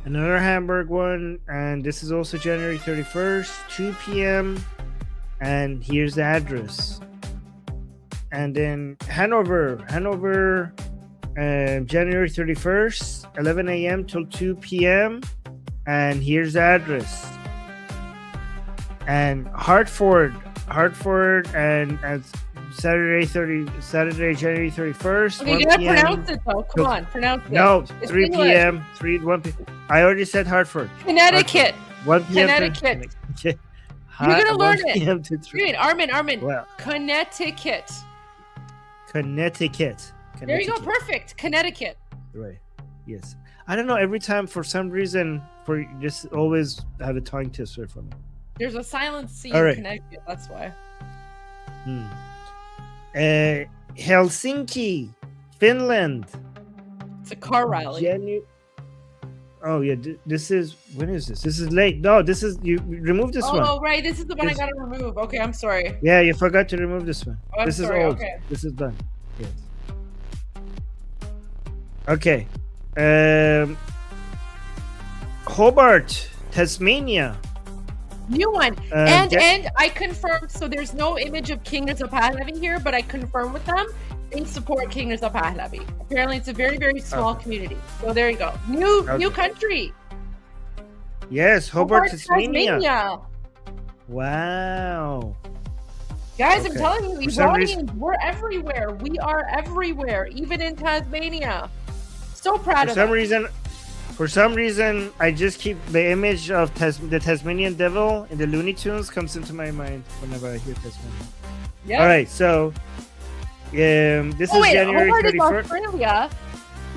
Another Hamburg one. And this is also January 31st, 2 p.m. And here's the address. And then Hanover, January 31st, 11 a.m. till 2 p.m. And here's the address. And Hartford, and Saturday, January 31st.
Okay, you gotta pronounce it though. Come on, pronounce it.
No, 3 p.m. 1 p.m. I already said Hartford.
Connecticut.
Hartford. 1 p.m.
Connecticut. You're gonna learn it. Read, Armin.
Well,
Connecticut. There you go. Perfect. Connecticut.
Right. Yes. I don't know. Every time, for some reason, just always have a tongue twister for me.
There's a silent C in Connecticut. That's why.
Helsinki, Finland.
It's a car rally.
Oh yeah, this is, when is this? This is late. No, this is, you remove this one.
Oh right, this is the one I gotta remove. Okay, I'm sorry.
Yeah, you forgot to remove this one.
Oh,
this
sorry.
is old.
Okay.
This is done. Yes. Okay. Hobart, Tasmania.
New one. And I confirmed, so there's no image of King Reza Pahlavi here, but I confirmed with them they support King Reza Pahlavi. Apparently it's a very, very small community. So there you go. New country.
Yes, Hobart, Tasmania. Wow.
Guys, I'm telling you, Iranians, we're everywhere. We are everywhere, even in Tasmania. So proud of them.
For some reason, I just keep the image of the Tasmanian devil in the Looney Tunes comes into my mind whenever I hear Tasmania. Yep. All right, so this is January 31st.
Hobart is Australia.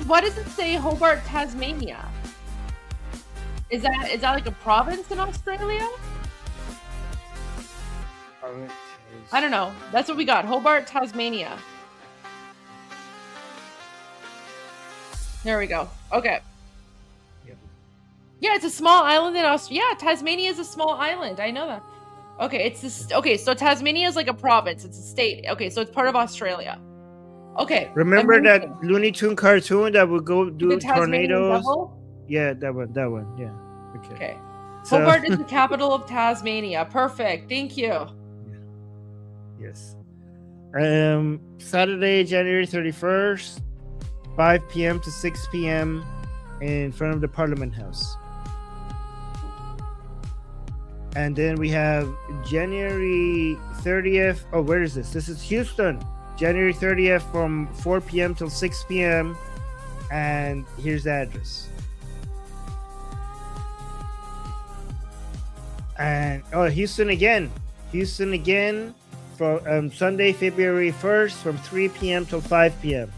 Why does it say Hobart, Tasmania? Is that like a province in Australia? I don't know. That's what we got. Hobart, Tasmania. There we go. Okay. Yeah, it's a small island in Australia. Yeah, Tasmania is a small island. I know that. Okay, it's this. Okay, so Tasmania is like a province. It's a state. Okay, so it's part of Australia. Okay.
Remember that Looney Tune cartoon that would go do tornadoes? Yeah, that one. Yeah.
Okay. So, Hobart is the capital of Tasmania. Perfect. Thank you.
Yes. Saturday, January 31st, 5 p.m. to 6 p.m. in front of the Parliament House. And then we have January 30th. Oh, where is this? This is Houston. January 30th from 4 p.m. till 6 p.m. And here's the address. And Houston again from Sunday, February 1st from 3 p.m. till 5 p.m.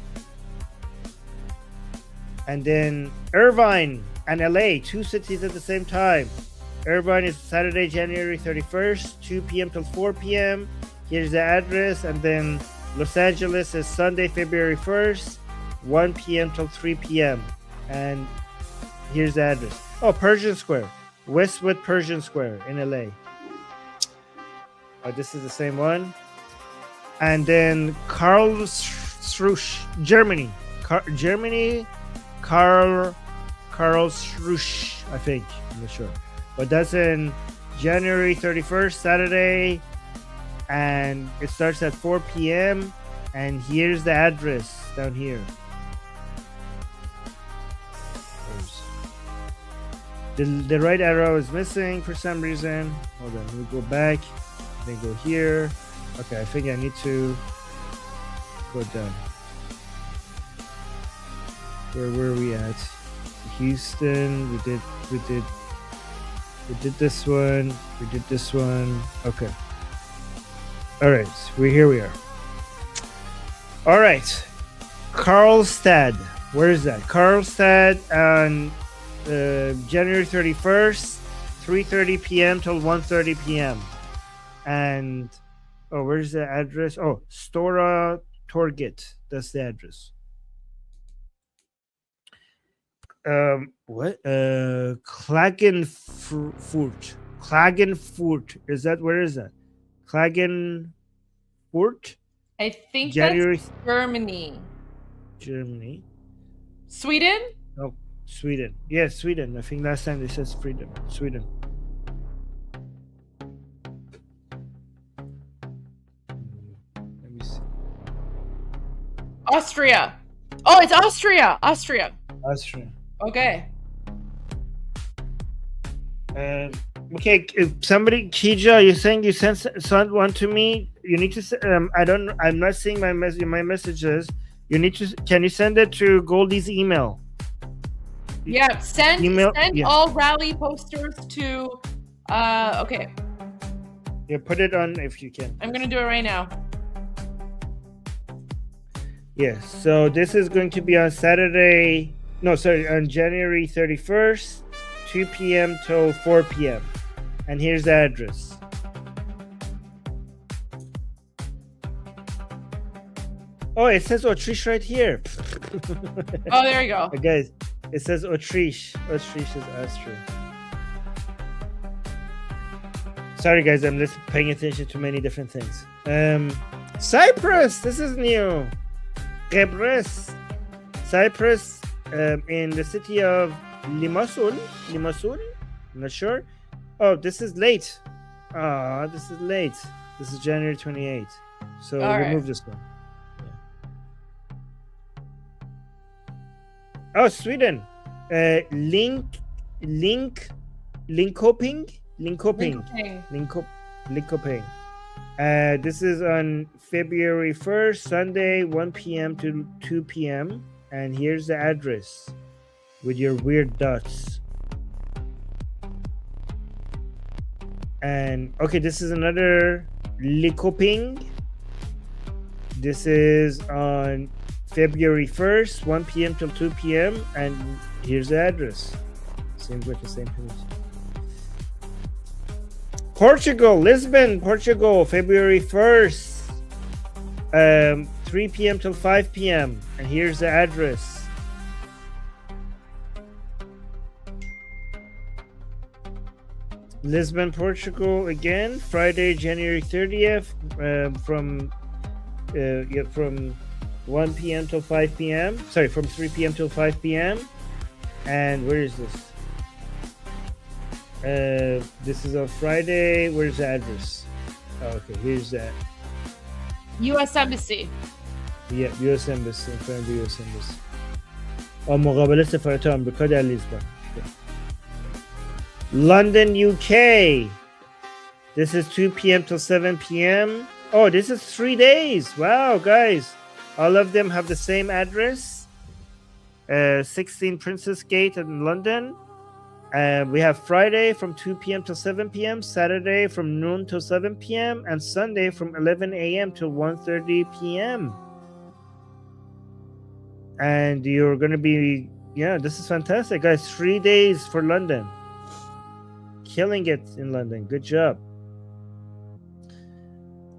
And then Irvine and LA, two cities at the same time. Irvine is Saturday, January 31st, 2 p.m. till 4 p.m. Here's the address. And then Los Angeles is Sunday, February 1st, 1 p.m. till 3 p.m. And here's the address. Oh, Persian Square. Westwood Persian Square in LA. This is the same one. And then Karlsruhe, Germany. Karlsruhe, I think. I'm not sure. But that's in January 31st, Saturday. And it starts at 4 p.m. And here's the address down here. The right arrow is missing for some reason. Hold on, let me go back. Then go here. Okay, I think I need to go down. Where were we at? Houston. We did this one. We did this one. Okay. All right. Here we are. All right. Carlstad. Where is that? Carlstad on January 31st, 3:30 p.m. till 1:30 p.m. And where's the address? Oh, Stora Torget. That's the address. What? Klagenfurt. Is that, where is that? Klagenfurt?
I think January, that's
Germany.
Sweden?
No, Sweden. Yeah, Sweden. I think last time they said Sweden. Let me see.
Austria. Oh, it's Austria. Okay.
Okay, if somebody, Kija, you're saying you sent one to me. You need to. I'm not seeing my messages. You need to. Can you send it to Goldie's email?
Yeah, send all rally posters to. Okay.
Yeah, put it on if you can.
I'm gonna do it right now.
Yes. So this is going to be on Saturday. No, sorry, on January 31st, 2 p.m. till 4 p.m. And here's the address. Oh, it says Autriche right here.
Oh, there you go.
Guys, it says Autriche. Autriche is Austria. Sorry, guys, I'm just paying attention to many different things. Cyprus, this is new. Cyprus, in the city of Limassol, I'm not sure. Oh, this is late. This is late. This is January 28th. So remove this one. Yeah. Oh, Sweden. Linkoping. This is on February 1st, Sunday, 1 p.m. to 2 p.m. And here's the address with your weird dots. And okay, this is another Likoping. This is on February 1st, 1 p.m. till 2 p.m. And here's the address. Seems like the same place. Portugal, Lisbon, Portugal, February 1st, 3 p.m. till 5 p.m. And here's the address. Lisbon, Portugal, again, Friday, January 30th, from 1 p.m. till 5 p.m. Sorry, from 3 p.m. till 5 p.m. And where is this? This is on Friday. Where's the address? Oh, okay, here's that.
U.S. Embassy.
Yeah, U.S. Embassy. In front of the U.S. Embassy. مقابل سفارت آمریکا در لیسبون. London, UK. This is 2 p.m. till 7 p.m. Oh, this is 3 days. Wow, guys. All of them have the same address. 16 Princess Gate in London. We have Friday from 2 p.m. till 7 p.m. Saturday from noon till 7 p.m. And Sunday from 11 a.m. till 1:30 p.m. And you're going to be... Yeah, this is fantastic, guys. 3 days for London. Killing it in London. Good job.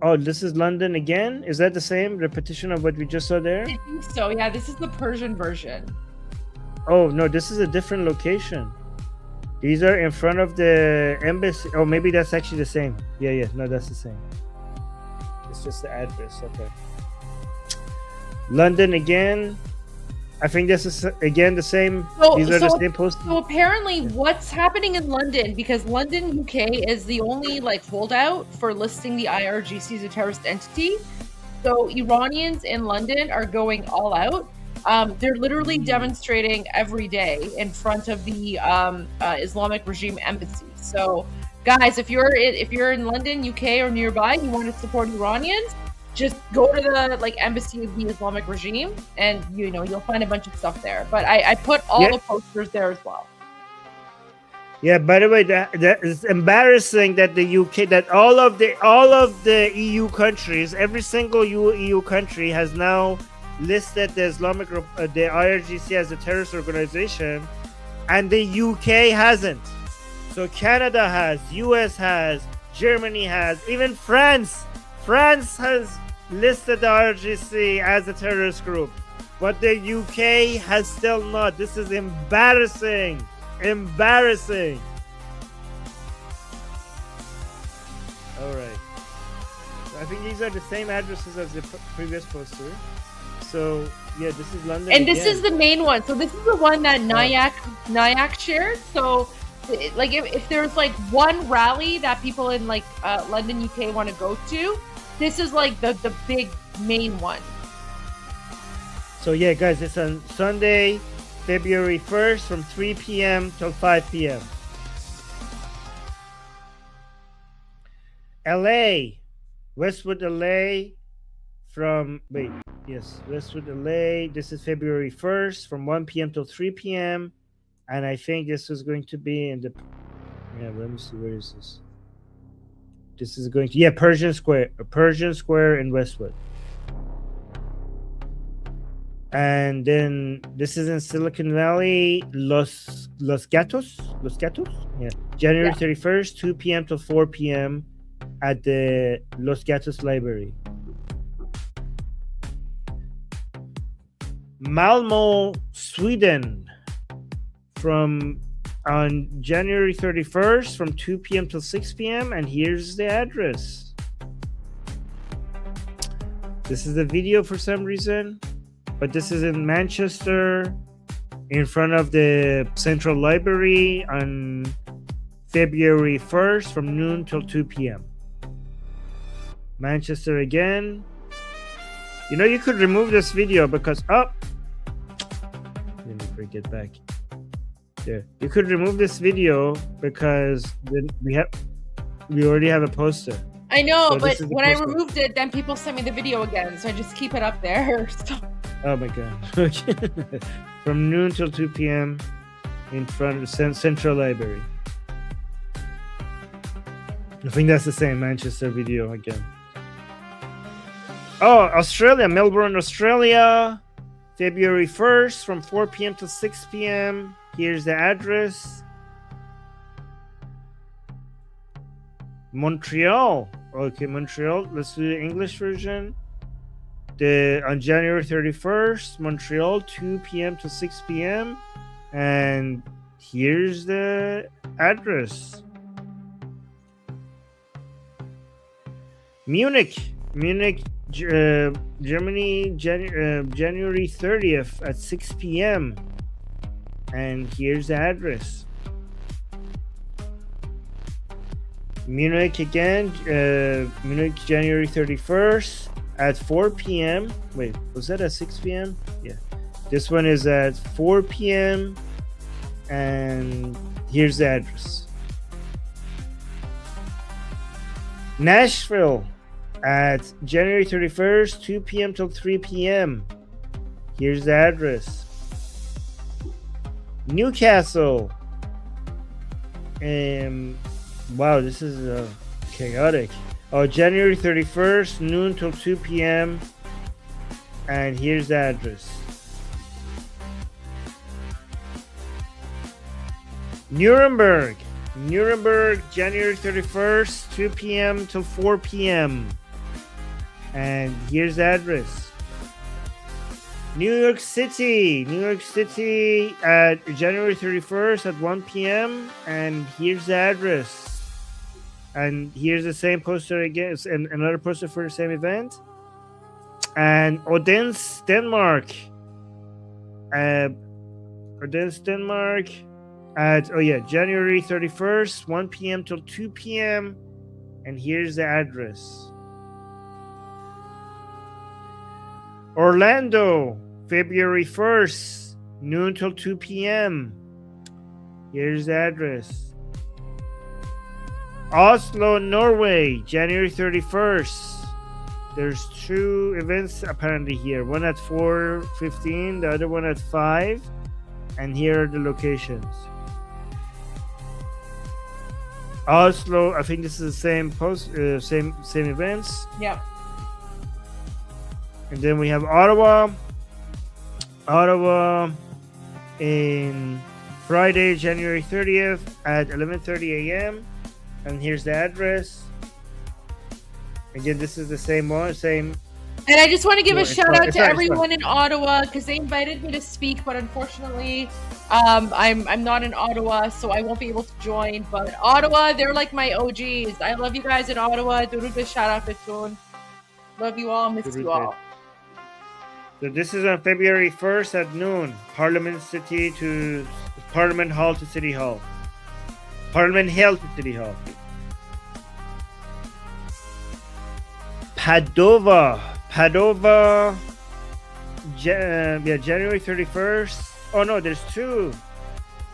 Oh, this is London again. Is that the same repetition of what we just saw there?
I think so. Yeah, this is the Persian version.
Oh, no, this is a different location. These are in front of the embassy. Oh, maybe that's actually the same. Yeah. No, that's the same. It's just the address. Okay. London again. I think this is again the same. These are the same posts.
So apparently, what's happening in London, because London, UK is the only holdout for listing the IRGC as a terrorist entity. So Iranians in London are going all out. They're literally demonstrating every day in front of the Islamic regime embassy. So, guys, if you're in London, UK, or nearby, you want to support Iranians, just go to the embassy of the Islamic regime, and you'll find a bunch of stuff there. But I put all the posters there as well.
Yeah. By the way, that is embarrassing that the UK, that all of the EU countries, every single EU country has now listed the the IRGC as a terrorist organization, and the UK hasn't. So Canada has, US has, Germany has, even France has listed the IRGC as a terrorist group, but the UK has still not. This is embarrassing. All right. So I think these are the same addresses as the previous poster. So yeah, this is London.
And this is the main one. So this is the one that Nyack shared. So if there's one rally that people in London, UK want to go to, this is the big main one.
So yeah, guys, it's on Sunday, February 1st from 3 p.m. till 5 p.m. LA, Westwood, LA, Westwood, LA. This is February 1st from 1 p.m. till 3 p.m. And I think this is going to be in the... Yeah, let me see. Where is this? This is going to... Yeah, Persian Square in Westwood. And then this is in Silicon Valley, Los Gatos? Yeah. January 31st, 2 p.m. till 4 p.m. at the Los Gatos Library. Malmö, Sweden, on January 31st from 2 p.m. till 6 p.m. And here's the address. This is the video for some reason, but this is in Manchester, in front of the Central Library on February 1st from noon till 2 p.m. Manchester again. You know, you could remove this video because let me bring it back. There. You could remove this video because then we already have a poster.
I know,
So
but
this is the
when I
poster.
removed it, then people sent me the video again, so I just keep it up there. So-
Oh my god. Okay. From noon till 2 p.m. in front of Central Library. I think that's the same Manchester video again. Oh, Australia, Melbourne, Australia. February 1st from 4 p.m. to 6 p.m. Here's the address. Montreal. Okay, Montreal. Let's do the English version. On January 31st, Montreal, 2 p.m. to 6 p.m. And here's the address. Munich, Germany, January 30th at 6 p.m. And here's the address. Munich again, Munich, January 31st at 4 p.m. Wait, was that at 6 p.m.? Yeah. This one is at 4 p.m. And here's the address. Nashville at January 31st, 2 p.m. till 3 p.m. Here's the address. Newcastle. Wow, this is chaotic. Oh, January 31st, noon till 2 p.m. And here's the address. Nuremberg, January 31st, 2 p.m. till 4 p.m. And here's the address. New York City at January 31st at 1 p.m. And here's the address. And here's the same poster again. It's another poster for the same event. And Odense, Denmark. At January 31st, 1 p.m. till 2 p.m. And here's the address. Orlando, February 1st, noon till 2 p.m. Here's the address. Oslo, Norway, January 31st. There's two events apparently here. One at 4:15, the other one at 5. And here are the locations. Oslo, I think this is the same same events.
yeah.
And then we have Ottawa in Friday, January 30th at 11:30 a.m. And here's the address. Again, this is the same one, same.
And I just want to give a
It's
shout
fine,
out
it's
to
fine, it's
everyone in Ottawa because they invited me to speak, but unfortunately, I'm not in Ottawa, so I won't be able to join. But Ottawa, they're like my OGs. I love you guys in Ottawa. Durude shout out to Tune. Love you all. Miss you all.
So this is on February 1st at noon. Parliament Hall to City Hall. Parliament Hill to City Hall. Padova, January 31st. Oh no, there's two.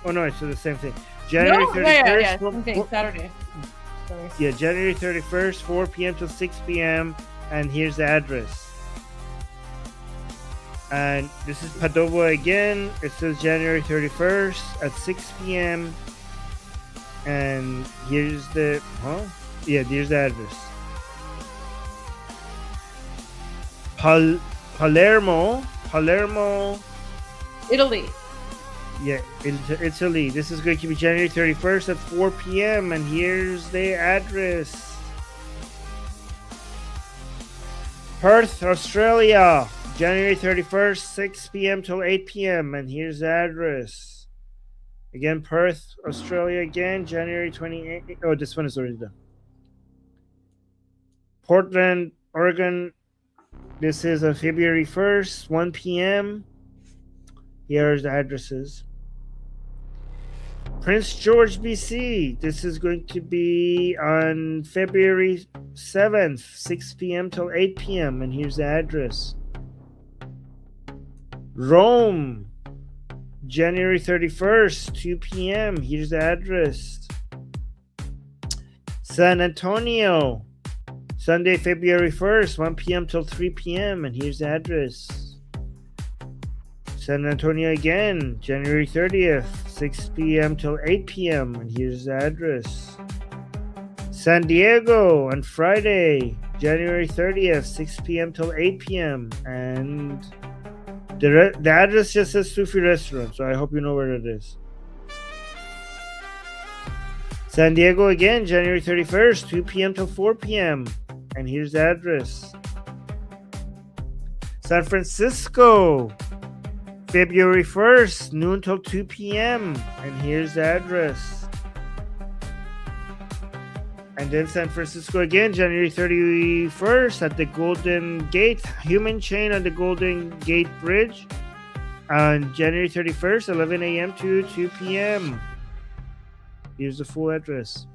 Oh no, it's the same thing. January 31st.
Yeah, same thing, Saturday. Sorry.
Yeah, January 31st, 4 p.m. to 6 p.m. And here's the address. And this is Padova again. It says January 31st at 6 p.m. And here's the here's the address. Palermo,
Italy.
yeah, Italy. This is going to be January 31st at 4 p.m. And here's the address. Perth, Australia, January 31st, 6 p.m. till 8 p.m. And here's the address. Again, Perth, Australia again, January 28th. Oh, this one is already done. Portland, Oregon. This is on February 1st, 1 p.m. Here's the addresses. Prince George, BC. This is going to be on February 7th, 6 p.m. till 8 p.m. And here's the address. Rome, January 31st, 2 p.m. Here's the address. San Antonio, Sunday, February 1st, 1 p.m. till 3 p.m. And here's the address. San Antonio again, January 30th, 6 p.m. till 8 p.m. And here's the address. San Diego on Friday, January 30th, 6 p.m. till 8 p.m. And the address just says Sufi Restaurant, so I hope you know where it is. San Diego again, January 31st, 2 p.m. till 4 p.m. And here's the address. San Francisco, February 1st, noon till 2 p.m. And here's the address. And then San Francisco again, January 31st at the Golden Gate, Human Chain on the Golden Gate Bridge. On January 31st, 11 a.m. to 2 p.m. Here's the full address.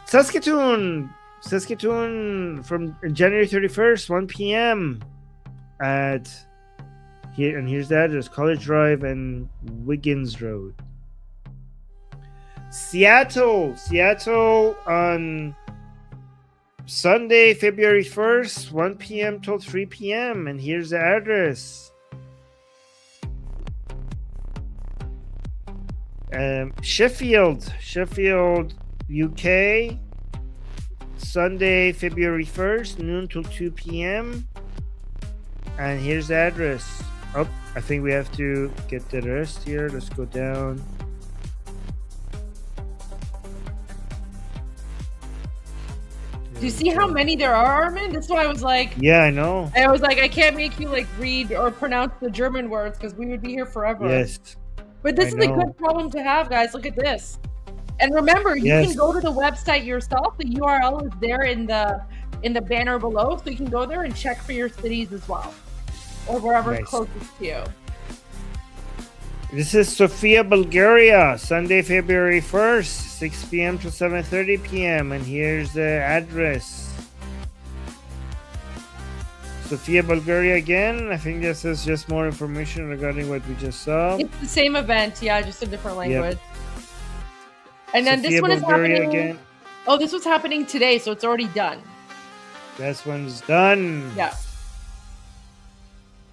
Saskatoon from January 31st, 1 p.m. at here, and here's the address: College Drive and Wiggins Road. Seattle on Sunday, February 1st, 1 p.m. till 3 p.m. And here's the address. Sheffield, UK, Sunday, February 1st, noon till 2 p.m. And here's the address. Oh, I think we have to get the rest here. Let's go down.
Do you see how many there are, Armin? That's why I was like...
Yeah, I know.
I was like, I can't make you like read or pronounce the German words because we would be here forever.
Yes.
But this is a good problem to have, guys. Look at this. And remember, you can go to the website yourself. The URL is there in the banner below, so you can go there and check for your cities as well, or wherever's closest to you.
This is Sofia, Bulgaria, Sunday, February 1st, 6 p.m. to 7:30 p.m. And here's the address. Sofia, Bulgaria again. I think this is just more information regarding what we just saw.
It's the same event, yeah, just a different language. Yep. And then
Sofia,
this one is
Bulgaria
happening again. Oh, this was happening today, so it's already done.
This one's done.
Yeah.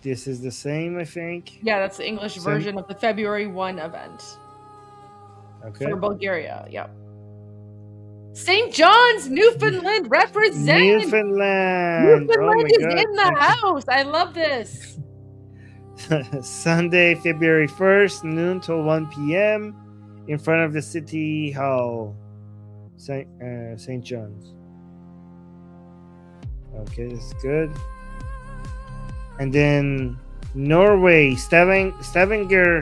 This is the same, I think.
Yeah, that's the English version of the February 1 event.
Okay.
For Bulgaria, yeah. St. John's, Newfoundland represent.
Newfoundland
is in the house. I love this.
Sunday, February 1st, noon till 1 p.m. in front of the City Hall, St. John's. Okay, that's good. And then Norway, Stavanger,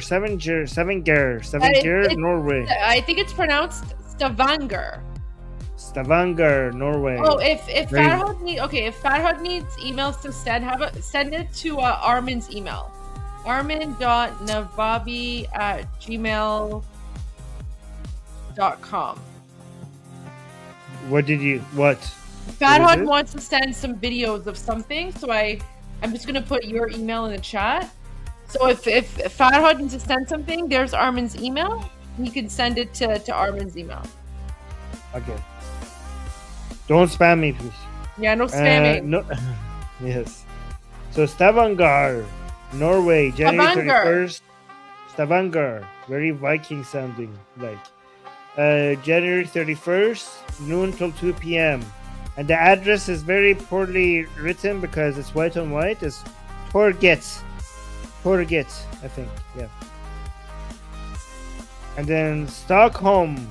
Norway.
I think it's pronounced Stavanger.
Stavanger, Norway.
Oh, if Farhad needs emails to send it to Armin's email. armin.navabi@gmail.com.
What?
Farhad wants to send some videos of something, so I'm just gonna put your email in the chat. So if Farhad needs to send something, there's Armin's email. You can send it to Armin's email.
Okay. Don't spam me, please.
Yeah, no spamming.
No. Yes. So Stavanger, Norway, January 31st. Stavanger, very Viking sounding like. January 31st, noon till 2 p.m. And the address is very poorly written because it's white on white. It's Torget, I think. Yeah. And then Stockholm,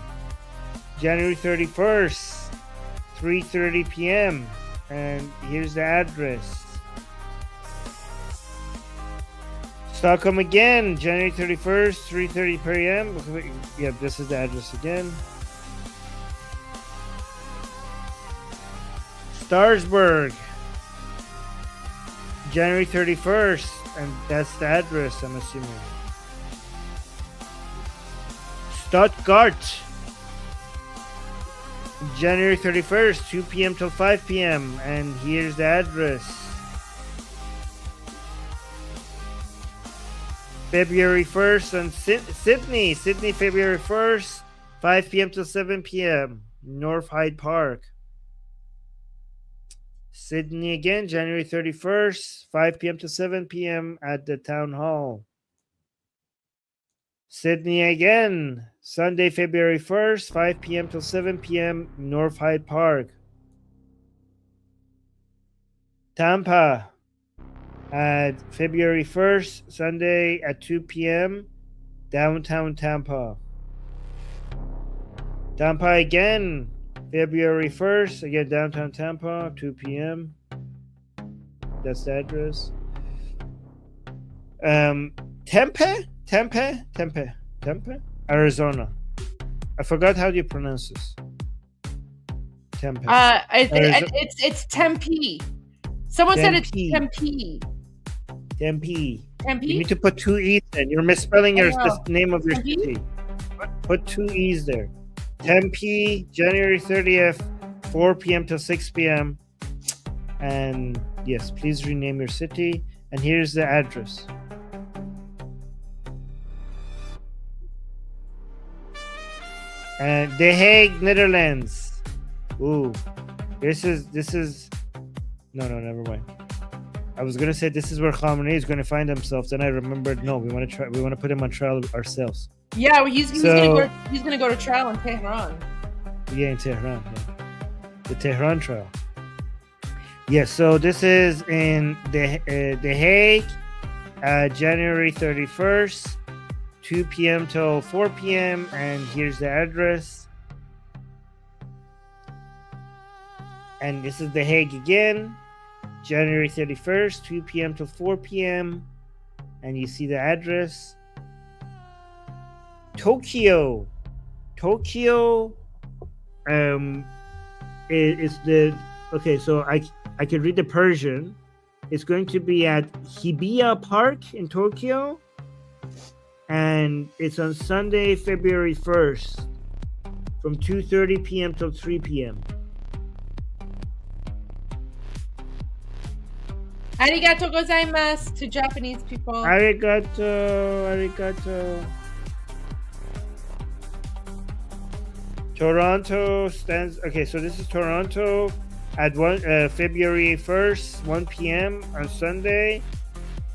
January 31st, 3:30 p.m. And here's the address. Stockholm again, January 31st, 3:30 p.m. Yeah, this is the address again. Starsburg, January 31st, and that's the address, I'm assuming. Stuttgart, January 31st, 2 p.m. till 5 p.m. And here's the address. February 1st on Sydney, February 1st, 5 p.m. till 7 p.m. North Hyde Park. Sydney again, January 31st, 5 p.m. to 7 p.m. at the Town Hall. Sydney again, Sunday, February 1st, 5 p.m. till 7 p.m. North Hyde Park. Tampa, at February 1st, Sunday at 2 p.m. downtown Tampa. Tampa again, February 1st, again downtown Tampa, 2 p.m. That's the address. Tempe, Arizona. I forgot how do you pronounce this. Tempe.
It's Tempe. Someone said it's Tempe.
Tempe.
Tempe.
You need to put 2 E's in. You're misspelling the name of your city. Put 2 E's there. Tempe, January 30th, 4 p.m. till 6 p.m. And yes, please rename your city. And here's the address. And The Hague, Netherlands. Ooh, this is. No, never mind. I was gonna say this is where Khamenei is gonna find himself. Then I remembered. No, we want to put him on trial ourselves.
Yeah, he's gonna go to trial in Tehran.
Yeah, in Tehran. Yeah. The Tehran trial. Yes, so this is in the Hague, January 31st, 2 p.m. till 4 p.m. And here's the address. And this is the Hague again, January 31st, 2 p.m. till 4 p.m. And you see the address. Tokyo is the okay, so I can read the Persian. It's going to be at Hibiya Park in Tokyo, and it's on Sunday, February 1st from 2:30 p.m. till 3 p.m.
Arigato gozaimasu to Japanese people.
Arigato. Toronto stands. Okay, so this is Toronto at February 1st, 1 p.m. on Sunday,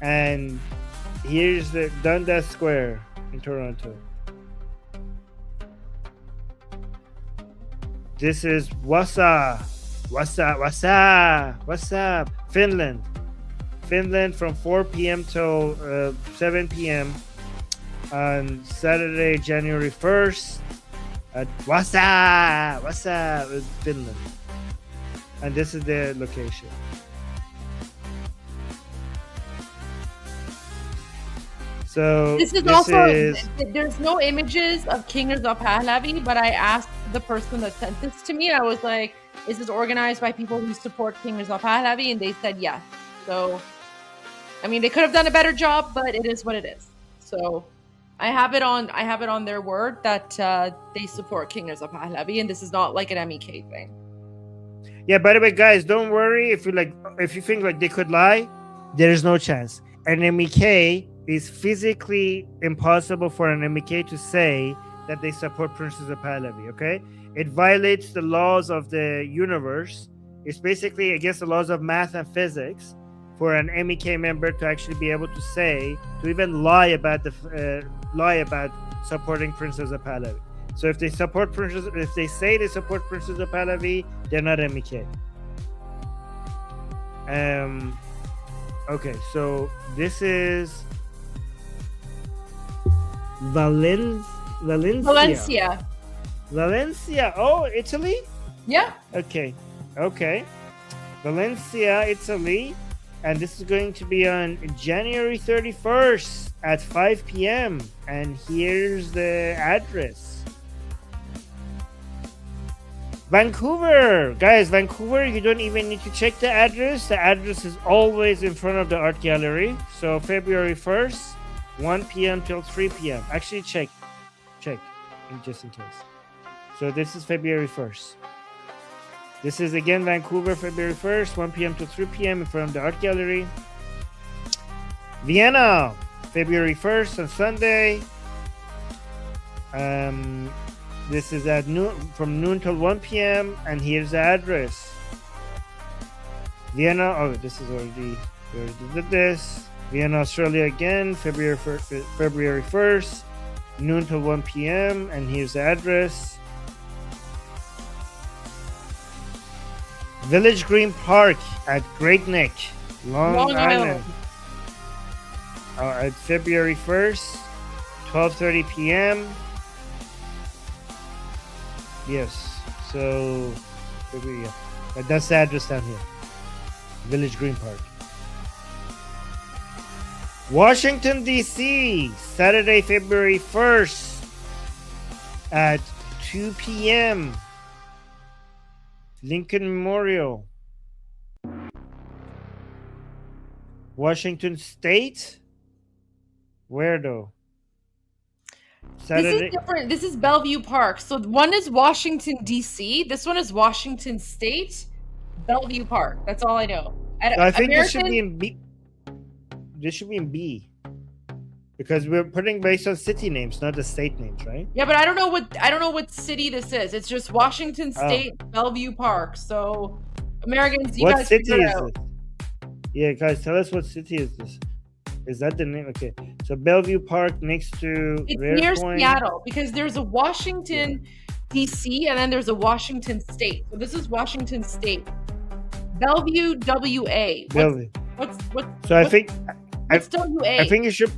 and here's the Dundas Square in Toronto. This is what's up, Finland from 4 p.m. till 7 p.m. on Saturday, January 1st. What's up with Finland, and this is the location. So
this is there's no images of King Reza Pahlavi, but I asked the person that sent this to me. I was like, is this organized by people who support King Reza Pahlavi? And they said yes. So I mean, they could have done a better job, but it is what it is. So I have it on their word that they support King Reza Pahlavi, and this is not like an MEK thing.
Yeah, by the way, guys, don't worry if you think like they could lie. There is no chance. An MEK is physically impossible for an MEK to say that they support Princess Pahlavi. Okay, it violates the laws of the universe. It's basically against the laws of math and physics for an MEK member to actually be able to say, to even lie about supporting Princess Pahlavi. So if they say they support Princess Pahlavi, they're not MEK. Okay, so this is Valencia. Oh, Italy?
Yeah.
Okay. Valencia, Italy. And this is going to be on January 31st at 5 p.m. And here's the address. Vancouver. Guys, Vancouver, you don't even need to check the address. The address is always in front of the art gallery. So February 1st, 1 p.m. till 3 p.m. Actually, check. just in case. So this is February 1st. This is again Vancouver, February 1st, 1 p.m. to 3 p.m. in front of the art gallery. Vienna, February 1st on Sunday. This is at noon, from noon till 1 p.m. and here's the address. Vienna. Oh, this is already. We already did this. Vienna, Australia again, February 1st, noon till 1 p.m. and here's the address. Village Green Park at Great Neck, Long Island. At February 1st, 12:30 p.m. Yes, so that's the address down here. Village Green Park. Washington, D.C., Saturday, February 1st at 2 p.m. Lincoln Memorial. Washington State. Where though? Saturday.
This is different. This is Bellevue Park. So one is Washington, D.C. This one is Washington State, Bellevue Park. That's all I know.
I think this should be in B. This should be in B. Because we're putting based on city names, not the state names, right?
Yeah, but I don't know what city this is. It's just Washington State, Bellevue Park. So Americans, you
what
guys
city
figure
is
it out.
this? Yeah, guys, tell us what city is this. Is that the name? Okay, so Bellevue Park next to
It's
Rare
near
Point.
Seattle because there's a Washington D.C. and then there's a Washington State. So this is Washington State, Bellevue, W.A.
Bellevue.
I
think
what's W.A.
I think you should.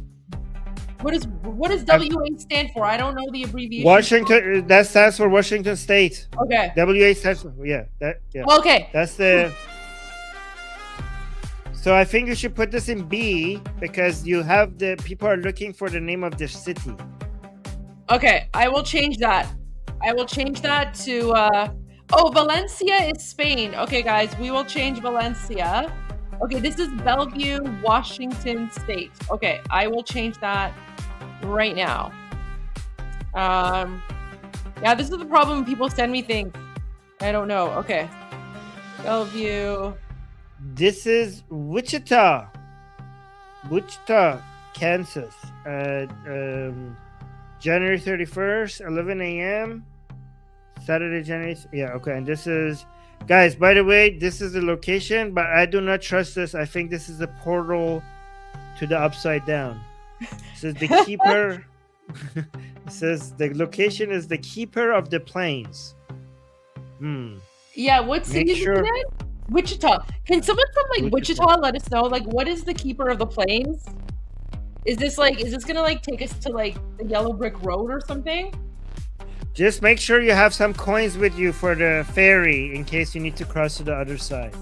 What does W.A. stand for? I don't know the abbreviation.
Washington. That stands for Washington State.
Okay.
W.A. stands for yeah.
Okay.
That's the. So I think you should put this in B because you have the people are looking for the name of the city.
Okay, I will change that. I will change that to Valencia is Spain. Okay, guys, we will change Valencia. Okay, this is Bellevue, Washington State. Okay, I will change that right now. Yeah, this is the problem when people send me things. I don't know. Okay. Bellevue.
This is Wichita, Kansas. January 31st, 11 a.m. Saturday, January. Yeah, okay. And this is, guys, by the way, this is the location, but I do not trust this. I think this is a portal to the upside down. It says the keeper. It says the location is the keeper of the plains.
Yeah, what city is it? Wichita. Can someone from Wichita let us know, what is the keeper of the plains? Is this gonna take us to the Yellow Brick Road or something?
Just make sure you have some coins with you for the ferry in case you need to cross to the other side.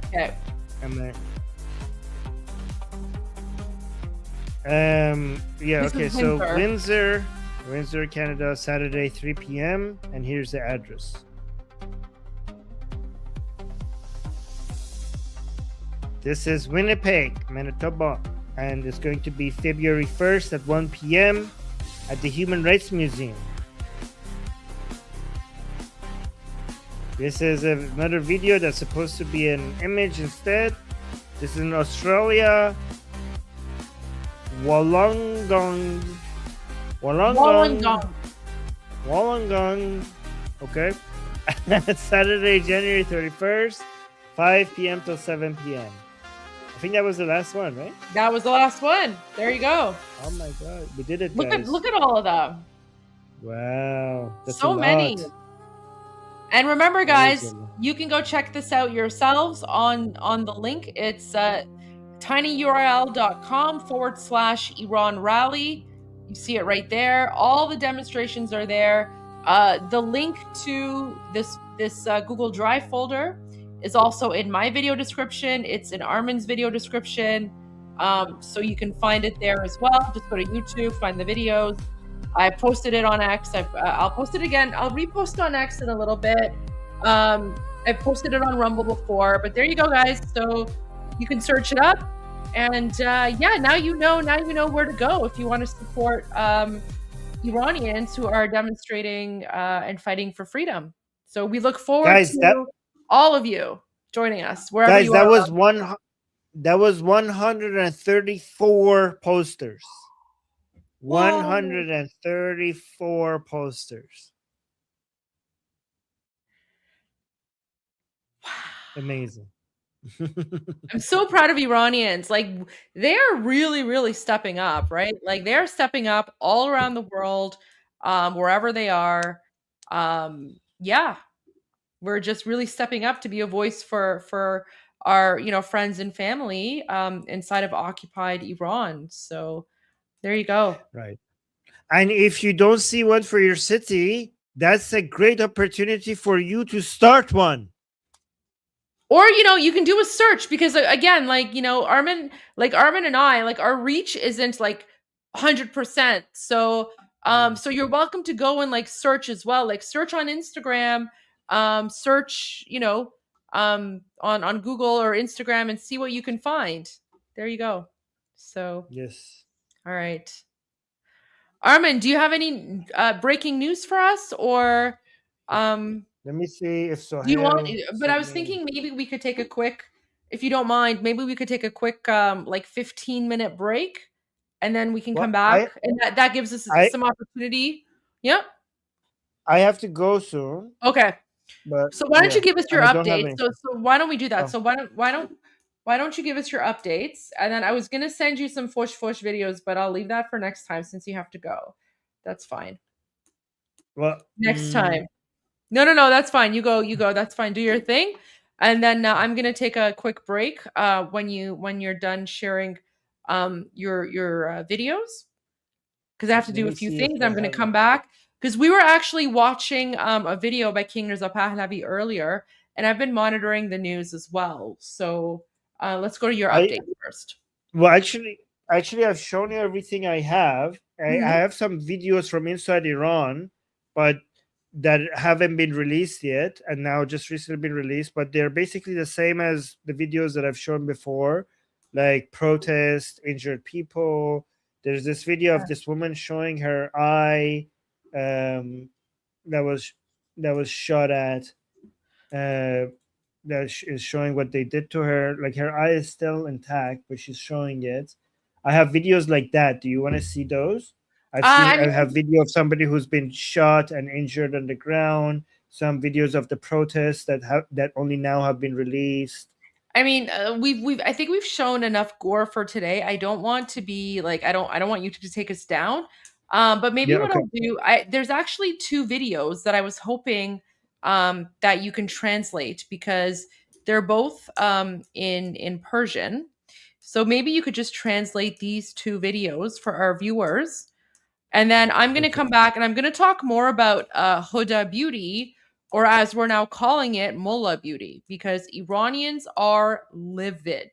Okay.
Yeah,
This
okay,
is
so Windsor, Canada, Saturday, 3 p.m. And here's the address. This is Winnipeg, Manitoba. And it's going to be February 1st at 1 p.m. at the Human Rights Museum. This is another video that's supposed to be an image instead. This is in Australia. Wollongong. Okay. Saturday, January 31st, 5 p.m. till 7 p.m. I think that was the last one, right?
That was the last one. There you go.
Oh my god, we did it,
Look
guys.
at all of them.
Wow, that's
so
a lot.
many. And remember, guys, you can go check this out yourselves on the link. It's tinyurl.com/Iran Rally. You see it right there. All the demonstrations are there. The link to this Google Drive folder is also in my video description. It's in Armin's video description. So you can find it there as well. Just go to YouTube, find the videos. I posted it on X. I'll post it again. I'll repost on X in a little bit. I've posted it on Rumble before, but there you go, guys. So you can search it up And yeah, now you know where to go if you want to support Iranians who are demonstrating and fighting for freedom. So we look forward
Guys,
to all of you joining us wherever
guys,
you
that
are.
was that was 134 posters. 134 posters. Amazing.
I'm so proud of Iranians. Like, they're really, really stepping up, right? Like, they're stepping up all around the world, wherever they are. Yeah, we're just really stepping up to be a voice for our, friends and family inside of occupied Iran. So there you go.
Right. And if you don't see one for your city, that's a great opportunity for you to start one.
Or, you can do a search because again, Armin and I, like, our reach isn't like 100%. So, so you're welcome to go and like search as well, like search on Instagram, search, on Google or Instagram and see what you can find. There you go. So,
yes.
All right. Armin, do you have any breaking news for us or,
let me see if so.
do you want? But I was thinking maybe we could take a quick, if you don't mind, maybe we could take a quick, like 15-minute break, and then we can come back, and that gives us some opportunity. Yep.
I have to go soon.
Okay.
But
so why don't you give us your updates? So why don't we do that?
Oh.
So why don't you give us your updates? And then I was gonna send you some Fosh videos, but I'll leave that for next time since you have to go. That's fine.
Well,
next time. No, that's fine. You go. That's fine. Do your thing. And then I'm going to take a quick break when you're done sharing your videos, because I have to do a few things. I'm going to come back because we were actually watching a video by King Reza Pahlavi earlier, and I've been monitoring the news as well. So let's go to your update first.
Well, actually, I've shown you everything I have. I have some videos from inside Iran, but that haven't been released yet, and now just recently been released, but they're basically the same as the videos that I've shown before, like protest, injured people. There's this video of this woman showing her eye that was shot at, that is showing what they did to her. Like, her eye is still intact, but she's showing it. I have videos like that. Do you want to see those? I have video of somebody who's been shot and injured on the ground. Some videos of the protests that only now have been released.
I mean, I think we've shown enough gore for today. I don't want to be like, I don't want you to take us down. But maybe I'll do, there's actually 2 videos that I was hoping that you can translate, because they're both in Persian. So maybe you could just translate these 2 videos for our viewers. And then I'm going to come back and I'm going to talk more about Huda Beauty, or as we're now calling it, Mullah Beauty, because Iranians are livid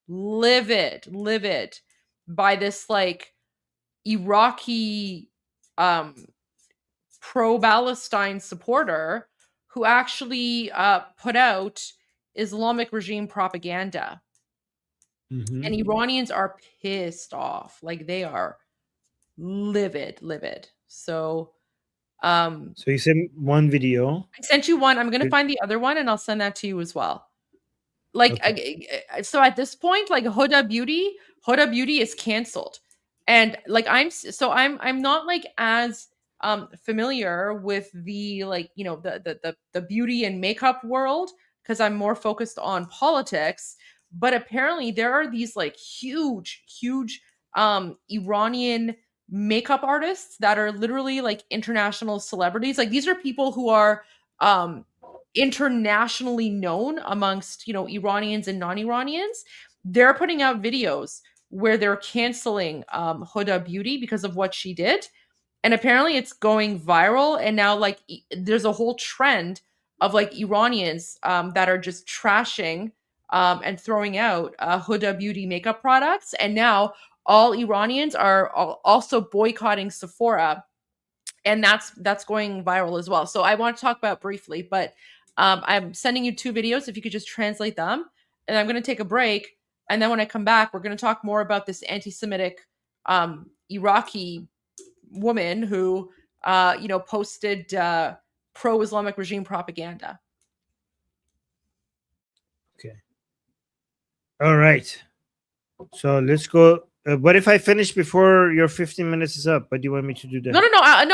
by this like Iraqi pro-Palestine supporter who actually put out Islamic regime propaganda. And Iranians are pissed off. Like, they are livid. So
you sent one video.
I sent you one. I'm gonna find the other one and I'll send that to you as well. Like, so at this point, like, Huda Beauty is canceled, and like I'm not like as familiar with the, like, the beauty and makeup world, because I'm more focused on politics. But apparently there are these like huge Iranian makeup artists that are literally like international celebrities. Like, these are people who are internationally known amongst, Iranians and non-Iranians. They're putting out videos where they're canceling Huda Beauty because of what she did. And apparently it's going viral. And now, like, there's a whole trend of like Iranians that are just trashing and throwing out Huda Beauty makeup products. And now all Iranians are also boycotting Sephora, and that's going viral as well. So I want to talk about briefly, but I'm sending you 2 videos if you could just translate them, and I'm going to take a break, And then when I come back, we're going to talk more about this anti-Semitic Iraqi woman who, posted pro-Islamic regime propaganda.
Okay. All right. So let's go. What if I finish before your 15 minutes is up? What do you want me to do then?
No.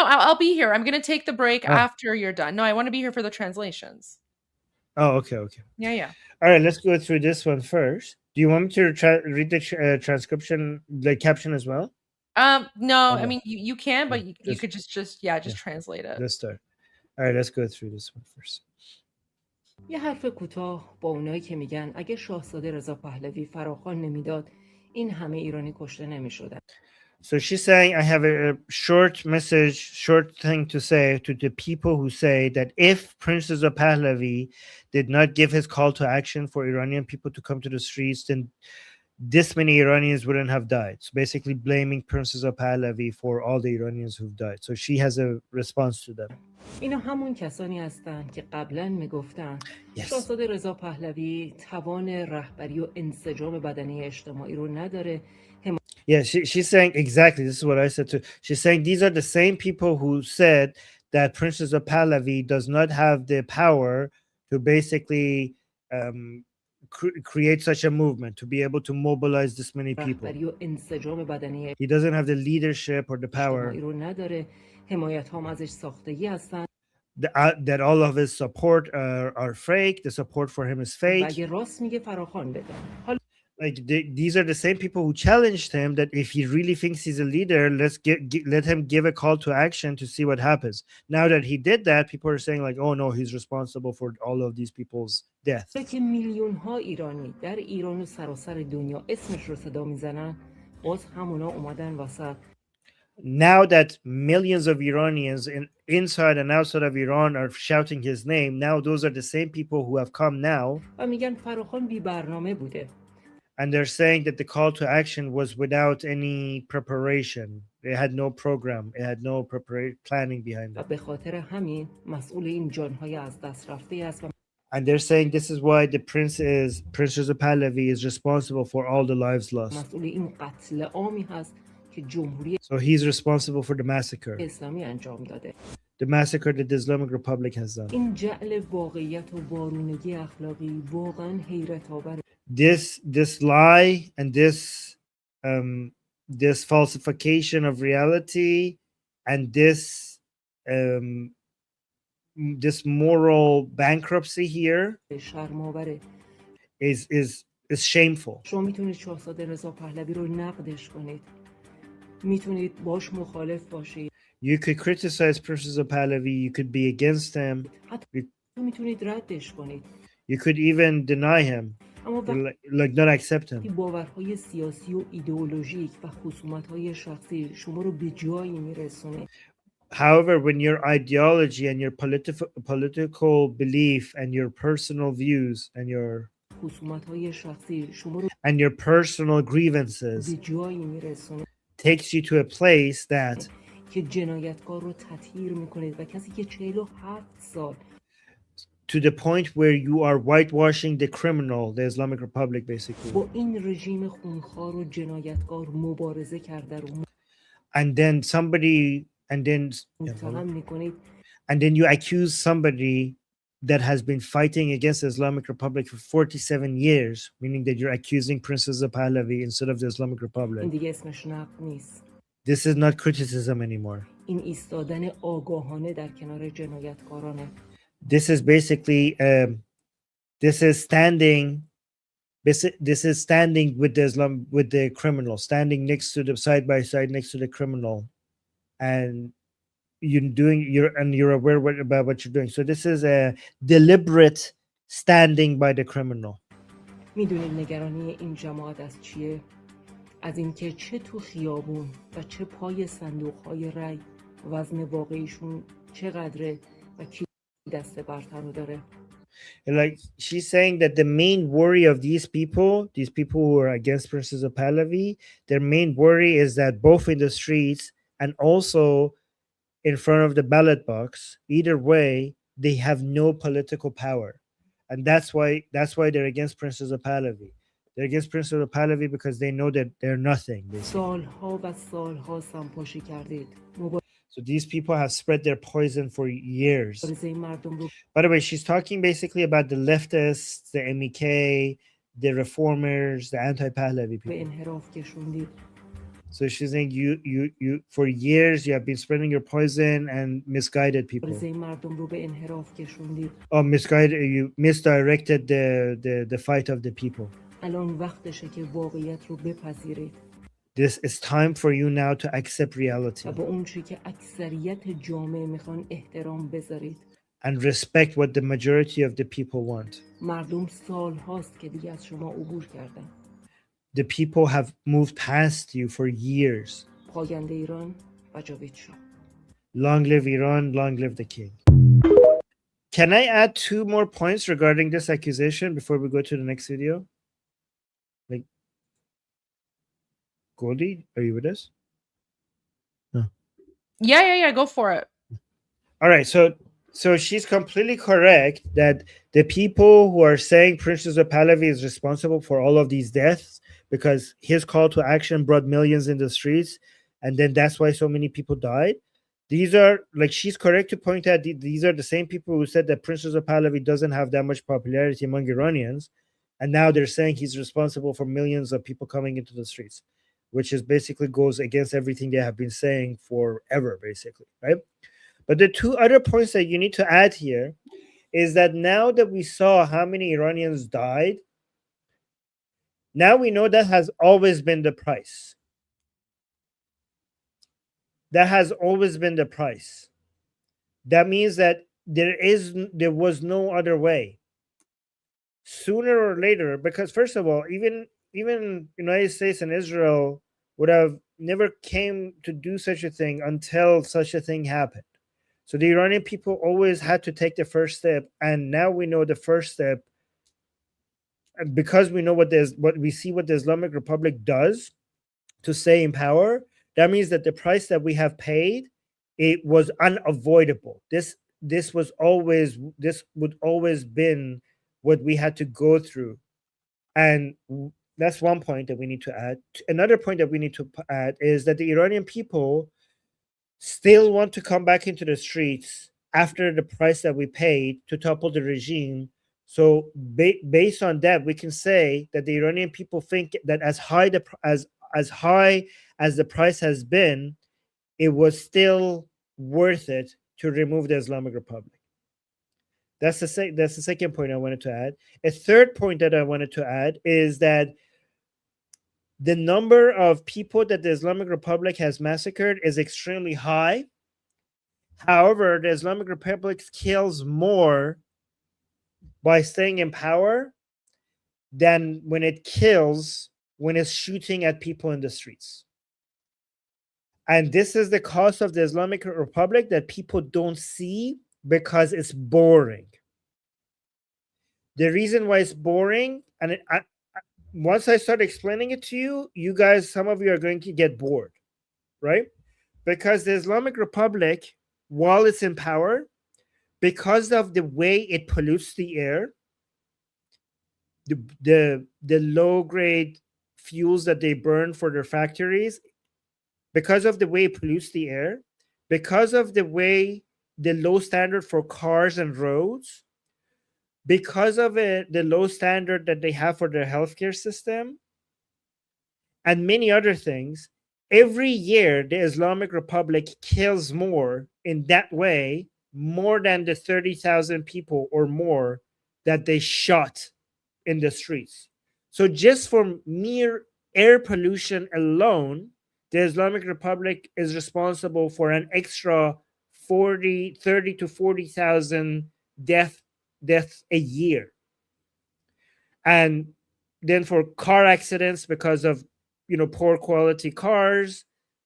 I'll be here. I'm going to take the break after you're done. No, I want to be here for the translations.
Oh, okay.
Yeah.
All right, let's go through this one first. Do you want me to read the transcription, the caption as well?
No,
okay.
I mean you can, but you could just translate it.
Let's start. All right, let's go through this one first.
یه حرف کوتاه با اونایی که میگن اگه شاهزاده رضا پهلوی فراخوان نمیداد این همه ایرانی کشته نمیشدن.
So she's saying, I have a short thing to say to the people who say that if Prince Reza Pahlavi did not give his call to action for Iranian people to come to the streets, then this many Iranians wouldn't have died. So basically blaming Prince Reza Pahlavi for all the Iranians who've died. So she has a response to them.
اینا همون کسانی هستند که قبلا میگفتن شاهزاده رضا پهلوی توان رهبری و انسجام بدنی اجتماعی رو نداره.
Yeah, she's saying exactly. This is what I said too. She's saying these are the same people who said that Prince Reza Pahlavi does not have the power to basically create such a movement, to be able to mobilize this many people. He doesn't have the leadership or the power. That all of his support are fake. The support for him is fake. Like these are the same people who challenged him that if he really thinks he's a leader, let him give a call to action to see what happens. Now that he did that, people are saying like, oh no, he's responsible for all of these people's death.
میلیون‌ها ایرانی در ایران و سراسر دنیا اسمش رو صدا میزنن، باز همونا اومدن وسط.
Now that millions of Iranians inside and outside of Iran are shouting his name, now those are the same people who have come now.
و میگن فراخوان بی برنامه بوده.
And they're saying that the call to action was without any preparation. It had no program. It had no planning behind it. And they're saying this is why the Prince Reza Pahlavi is responsible for all the lives lost. So he's responsible for the massacre. The massacre that the Islamic Republic has done. This lie and this falsification of reality and this moral bankruptcy here is shameful.
شما میتونید شاهزاده رضا پهلوی رو نقدش کنید. میتونید باش مخالف باشید.
You could criticize Prince Reza Pahlavi, you could be against him.
میتونید ردش کنید.
You could even deny him. Like not accept him.
باورهای سیاسی و ایدئولوژیک و خصومت‌های شخصی شما رو به جایی میرسونه.
However, when your ideology and your political belief and your personal views and your personal grievances takes you to a place that
که جنایتکار رو تطهیر میکنید و کسی که 47 سال
to the point where you are whitewashing the criminal, the Islamic Republic, basically.
با این رژیم خونخوار و جنایتکار مبارزه کرده رو
and then you accuse somebody that has been fighting against the Islamic Republic for 47 years, meaning that you're accusing Prince Reza Pahlavi instead of the Islamic Republic.
این دیگه اسمش نقد نیست.
This is not criticism anymore.
این ایستادن آگاهانه در کنار جنایتکارانه.
This is basically this is standing with the criminal, standing next to the side by side next to the criminal, and you're aware about what you're doing. So this is a deliberate standing by the criminal.
میدونید نگرانی این جماعت از چیه؟ از اینکه چه تو خیابون و چه پای صندوق‌های رای وزن واقعیشون چقدره و کی دست برتر رو داره.
Like she's saying that the main worry of these people who are against Prince Reza Pahlavi, their main worry is that both in the streets and also in front of the ballot box, either way, they have no political power. And that's why they're against Prince Reza Pahlavi. They're against Prince of Pahlavi because they know that they're nothing, basically.
سالها و سالها سمپاشی کردید.
So these people have spread their poison for years.
مبارزه مردم رو
By the way, she's talking basically about the leftists, the MEK, the reformers, the anti-Pahlavi
به
people.
انحراف کشوندید.
So she's saying you for years you have been spreading your poison and misguided people.
مبارزه مردم رو به انحراف کشوندید.
Oh, you misdirected the fight of the people.
الان وقتشه که واقعیت رو بپذیرید.
This is time for you now to accept reality
و به اون چی که اکثریت جامعه میخوان احترام بذارید.
and respect what the majority of the people want.
مردم سال هاست که دیگه از شما عبور کردن.
The people have moved past you for years.
پاینده ایران و جاوید شاه.
Long live Iran, long live the king. Can I add 2 more points regarding this accusation before we go to the next video? Like, Goldie, are you with us? No.
Yeah, go for it.
All right, so she's completely correct that the people who are saying Princess of Pahlavi is responsible for all of these deaths because his call to action brought millions in the streets, and then that's why so many people died. These are, like, she's correct to point out these are the same people who said that Princess of Pahlavi doesn't have that much popularity among Iranians, and now they're saying he's responsible for millions of people coming into the streets, which is basically goes against everything they have been saying forever, basically, right? But the 2 other points that you need to add here is that now that we saw how many Iranians died, now we know that has always been the price. That has always been the price. That means that there was no other way. Sooner or later, because first of all, even United States and Israel would have never came to do such a thing until such a thing happened. So the Iranian people always had to take the first step, and now we know the first step. And because we know what we see what the Islamic Republic does to stay in power, that means that the price that we have paid, it was unavoidable. This would always been what we had to go through, and that's one point that we need to add. Another point that we need to add is that the Iranian people still want to come back into the streets after the price that we paid to topple the regime. So based on that, we can say that the Iranian people think that as high as the price has been, it was still worth it to remove the Islamic Republic. That's the second point I wanted to add. A third point that I wanted to add is that the number of people that the Islamic Republic has massacred is extremely high. However, the Islamic Republic kills more by staying in power than when it kills when it's shooting at people in the streets. And this is the cost of the Islamic Republic that people don't see because it's boring. The reason why it's boring, and once I start explaining it to you, you guys, some of you are going to get bored, right? Because the Islamic Republic, while it's in power, because of the way it pollutes the air, the low-grade fuels that they burn for their factories, because of the way it pollutes the air, because of the way the low standard for cars and roads, because of the low standard that they have for their healthcare system, and many other things, every year the Islamic Republic kills more in that way, more than the 30,000 people or more that they shot in the streets. So just for mere air pollution alone, the Islamic Republic is responsible for an extra 30 to 40,000 deaths a year. And then for car accidents, because of poor quality cars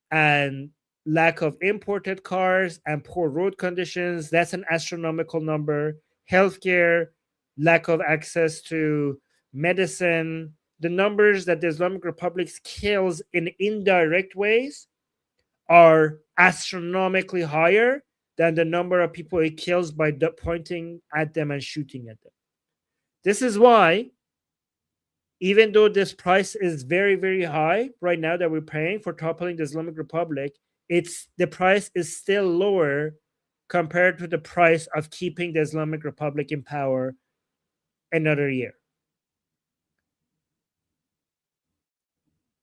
and lack of imported cars and poor road conditions, that's an astronomical number. Healthcare, lack of access to medicine, the numbers that the Islamic Republic kills in indirect ways are astronomically higher than the number of people it kills by pointing at them and shooting at them. This is why even though this price is very, very high right now that we're paying for toppling the Islamic Republic, the price is still lower compared to the price of keeping the Islamic Republic in power another year.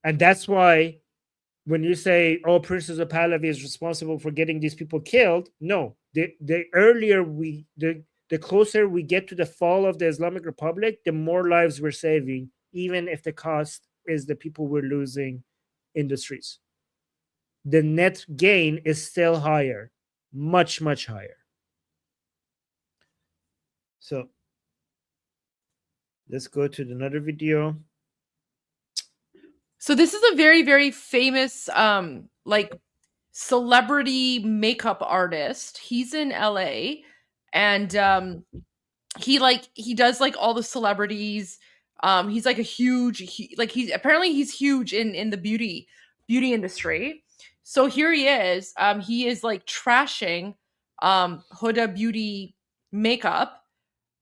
And that's why when you say, oh, Princess of Pahlavi is responsible for getting these people killed, no. The earlier the closer we get to the fall of the Islamic Republic, the more lives we're saving, even if the cost is the people we're losing in the streets. The net gain is still higher, much, much higher. So let's go to another video.
So this is a very, very famous like celebrity makeup artist. He's in LA, and he does like all the celebrities. He's like a huge he's huge in the beauty industry. So here he is. He is like trashing Huda Beauty makeup.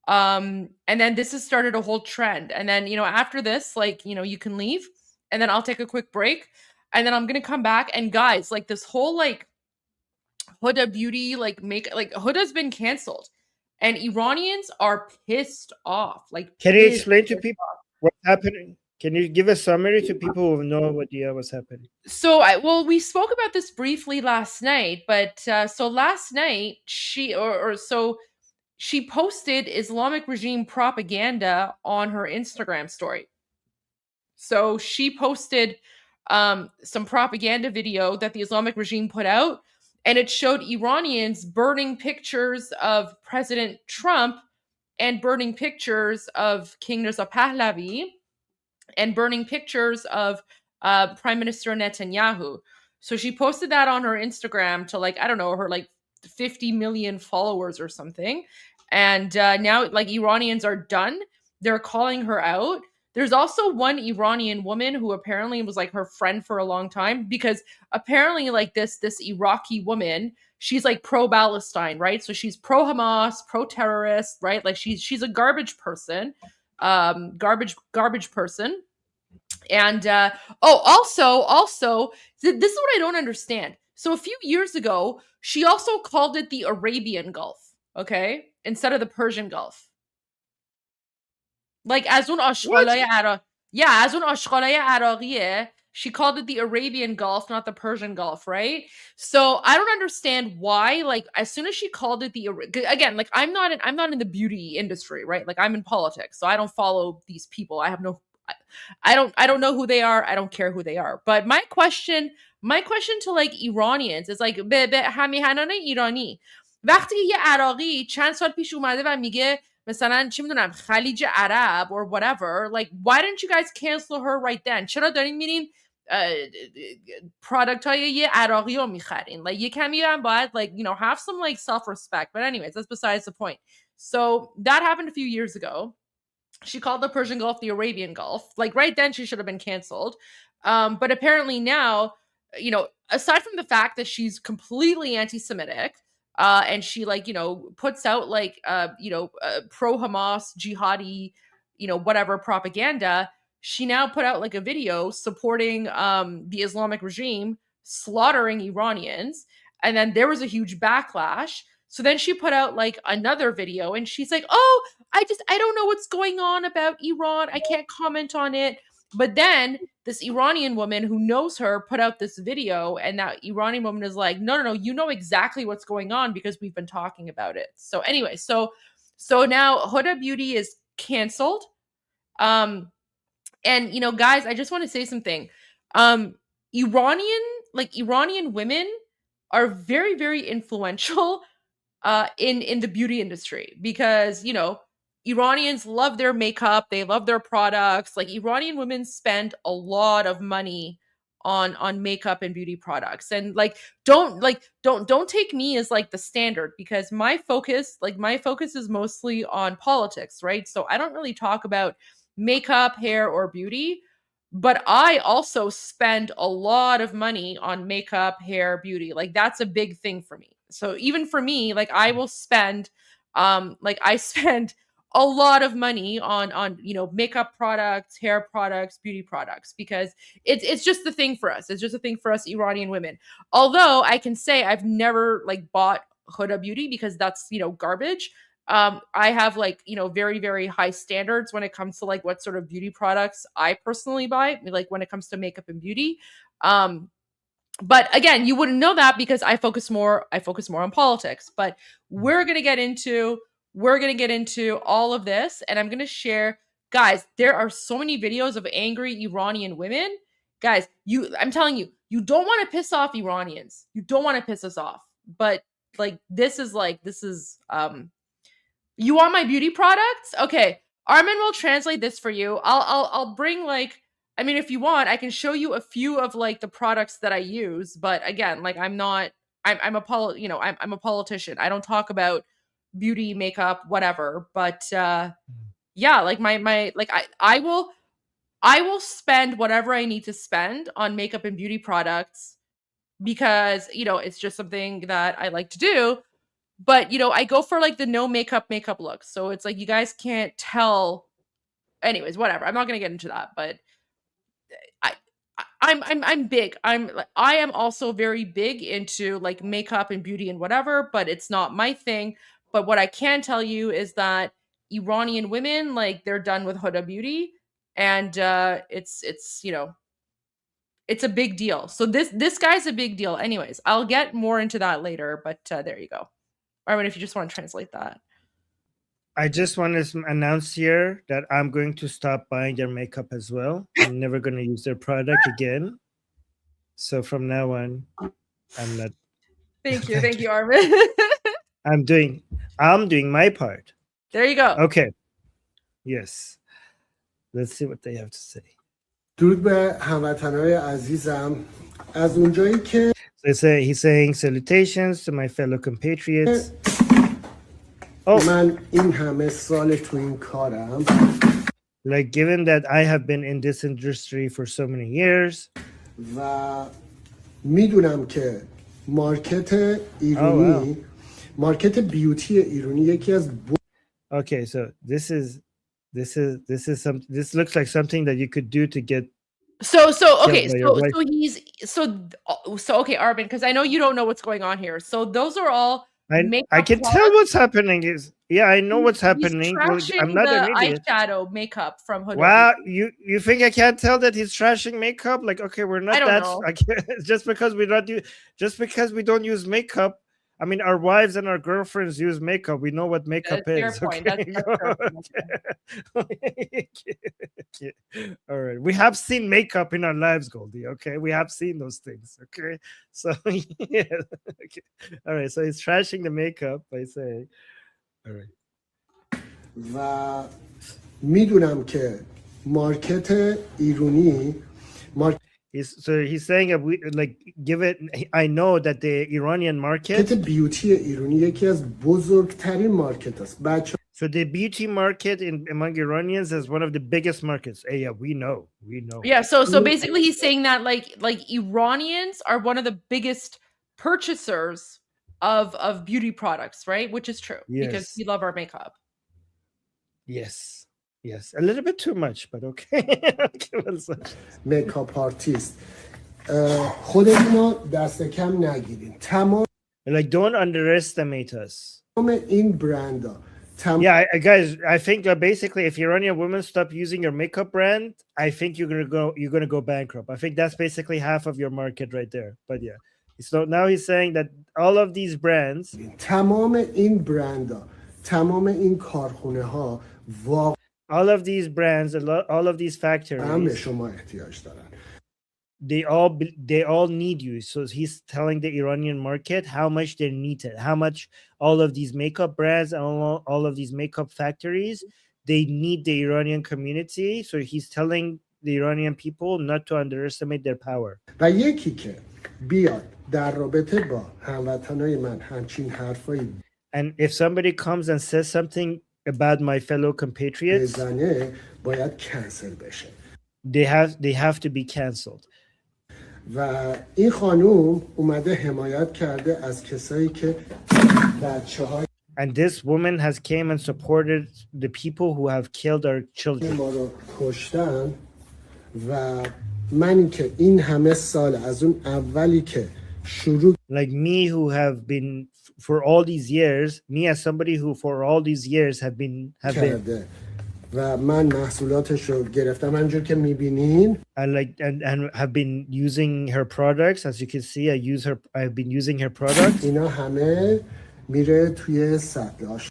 And then this has started a whole trend. And then, after this, you can leave, and then I'll take a quick break, and then I'm gonna come back. And guys, like this whole like Huda Beauty Huda's been canceled, and Iranians are pissed off.
Can you explain to people what's happening? Can you give a summary to people who have no idea what's happening?
So we spoke about this briefly last night, but so last night she posted Islamic regime propaganda on her Instagram story. So she posted some propaganda video that the Islamic regime put out, and it showed Iranians burning pictures of President Trump and burning pictures of King Reza Pahlavi and burning pictures of Prime Minister Netanyahu. So she posted that on her Instagram to her 50 million followers or something. And now Iranians are done. They're calling her out. There's also one Iranian woman who apparently was her friend for a long time, because apparently this Iraqi woman, she's pro-Palestine, right? So she's pro-Hamas, pro-terrorist, right? She's a garbage person, garbage person. And also, this is what I don't understand. So a few years ago, she also called it the Arabian Gulf, okay, instead of the Persian Gulf. As un ashghalay Iraqiyeh, she called it the Arabian Gulf, not the Persian Gulf, right? So I don't understand why. As soon as she called it again, I'm not in the beauty industry, right? I'm in politics, so I don't follow these people. I don't know who they are. I don't care who they are. But my question to Iranians is به همیهنان ایرانی، وقتی یه عراقی چند سال پیش اومده و میگه مثلا چی میدونم خلیج عرب or whatever, why didn't you guys cancel her right then? چرا دارین میرین product های یه عراقی رو میخرین؟ یه کمی هم باید have some self respect. But anyways, that's besides the point. So that happened a few years ago. She called the Persian Gulf the Arabian Gulf. Right then she should have been canceled. But apparently now, aside from the fact that she's completely anti-Semitic, and she puts out pro-Hamas, jihadi, whatever propaganda, she now put out a video supporting the Islamic regime slaughtering Iranians. And then there was a huge backlash. So then she put out another video, and she's like, oh, I don't know what's going on about Iran. I can't comment on it. But then this Iranian woman who knows her put out this video, and that Iranian woman is like, no, you know exactly what's going on because we've been talking about it. So anyway, so now Huda Beauty is canceled. And guys, I just want to say something. Iranian women are very, very influential in the beauty industry, because Iranians love their makeup, they love their products. Iranian women spend a lot of money on makeup and beauty products. And don't take me as the standard, because my focus is mostly on politics, right? So I don't really talk about makeup, hair, or beauty. But I also spend a lot of money on makeup, hair, beauty. That's a big thing for me. So even for me, I will spend I spend a lot of money on you know, makeup products, hair products, beauty products, because it's just the thing for us. It's just a thing for us Iranian women. Although I can say I've never like bought Huda Beauty because that's, you know, garbage. I have like, you know, very, very high standards when it comes to like what sort of beauty products I personally buy, like when it comes to makeup and beauty. But again, you wouldn't know that because I focus more on politics. But we're going to get into all of this, and I'm going to share, guys, there are so many videos of angry Iranian women. Guys, I'm telling you, you don't want to piss off Iranians. You don't want to piss us off. But this is you want my beauty products? Okay. Armin will translate this for you. I'll bring like, I mean, if you want, I can show you a few of like the products that I use, but again, like I'm a politician. I don't talk about beauty, makeup, whatever. But yeah, like my like I will spend whatever I need to spend on makeup and beauty products because, you know, it's just something that I like to do. But, you know, I go for like the no makeup look. So it's like you guys can't tell. Anyways, whatever. I'm not going to get into that, but I'm big. I am also very big into like makeup and beauty and whatever, but it's not my thing. But what I can tell you is that Iranian women, like, they're done with Huda Beauty, and it's you know, it's a big deal. So this guy's a big deal. Anyways, I'll get more into that later, but there you go. Armin, if you just want to translate that.
I just want to announce here that I'm going to stop buying their makeup as well. I'm never going to use their product again. So from now on, I'm not.
Thank you, Armin.
I'm doing my part.
There you go.
Okay. Yes. Let's see what they have to say.
درود به هموطنهای عزیزم از اونجایی که
he's saying salutations to my fellow compatriots.
من این همه سال تو این کارم.
Like, given that I have been in this industry for so many years.
و میدونم که مارکت ایرانی مارکت بیوتی ایرانی یکی از
Okay, so this looks like something that you could do to get
okay, Armin, because I know you don't know what's going on here. So those are all
I can tell what's happening is I know what's happening. I'm not an idiot.
Eyeshadow makeup from Huda.
Wow, you think I can't tell that he's trashing makeup? Like, okay, we're not that just because we don't use makeup. I mean, our wives and our girlfriends use makeup. We know what makeup is.
Okay?
Okay. All right. We have seen makeup in our lives, Goldie. Okay. We have seen those things. Okay. So, yeah. Okay. All right. So he's trashing the makeup by saying, all right.
و میدونم که مارکت ایرانی
he's saying I know that the Iranian market
بیوتی ایرانی یکی از بزرگترین مارکت است.
So the beauty market among Iranians is one of the biggest markets. Yeah, we know.
Yeah, so basically he's saying that like Iranians are one of the biggest purchasers of beauty products, right? Which is true because we love our makeup.
Yes, a little bit too much, but okay.
Makeup artist. خودتون دست کم نگیرین. تمام
Like, don't underestimate us.
این برندها.
Yeah, guys, I think basically if Iranian women stop using your makeup brand, I think you're gonna go bankrupt. I think that's basically half of your market right there. But yeah. So now he's saying that all of these brands,
تمام این برندها، تمام این کارخونه ها
all of these brands, all of these factories, they all need you. So he's telling the Iranian market how much they need it, how much all of these makeup brands and all of these makeup factories, they need the Iranian community. So he's telling the Iranian people not to underestimate their power.
و یکی که بیاد در رابطه با هموطنای من همچین حرفایی
And if somebody comes and says something about my fellow compatriots,
باید کنسل بشه.
They have to be canceled.
و این خانوم اومده حمایت کرده از کسایی که بچه‌های
And this woman has came and supported the people who have killed our children.
ما رو کشتن و منی که این همه سال از اون اولی که شروع
Like me, who have been for all these years, me as somebody who for all these years have been
کرده و من محصولاتش رو گرفتم همونجور که میبینین
and have been using her products. As you can see, I've been using her products.
اینا همه میره توی سطل آش.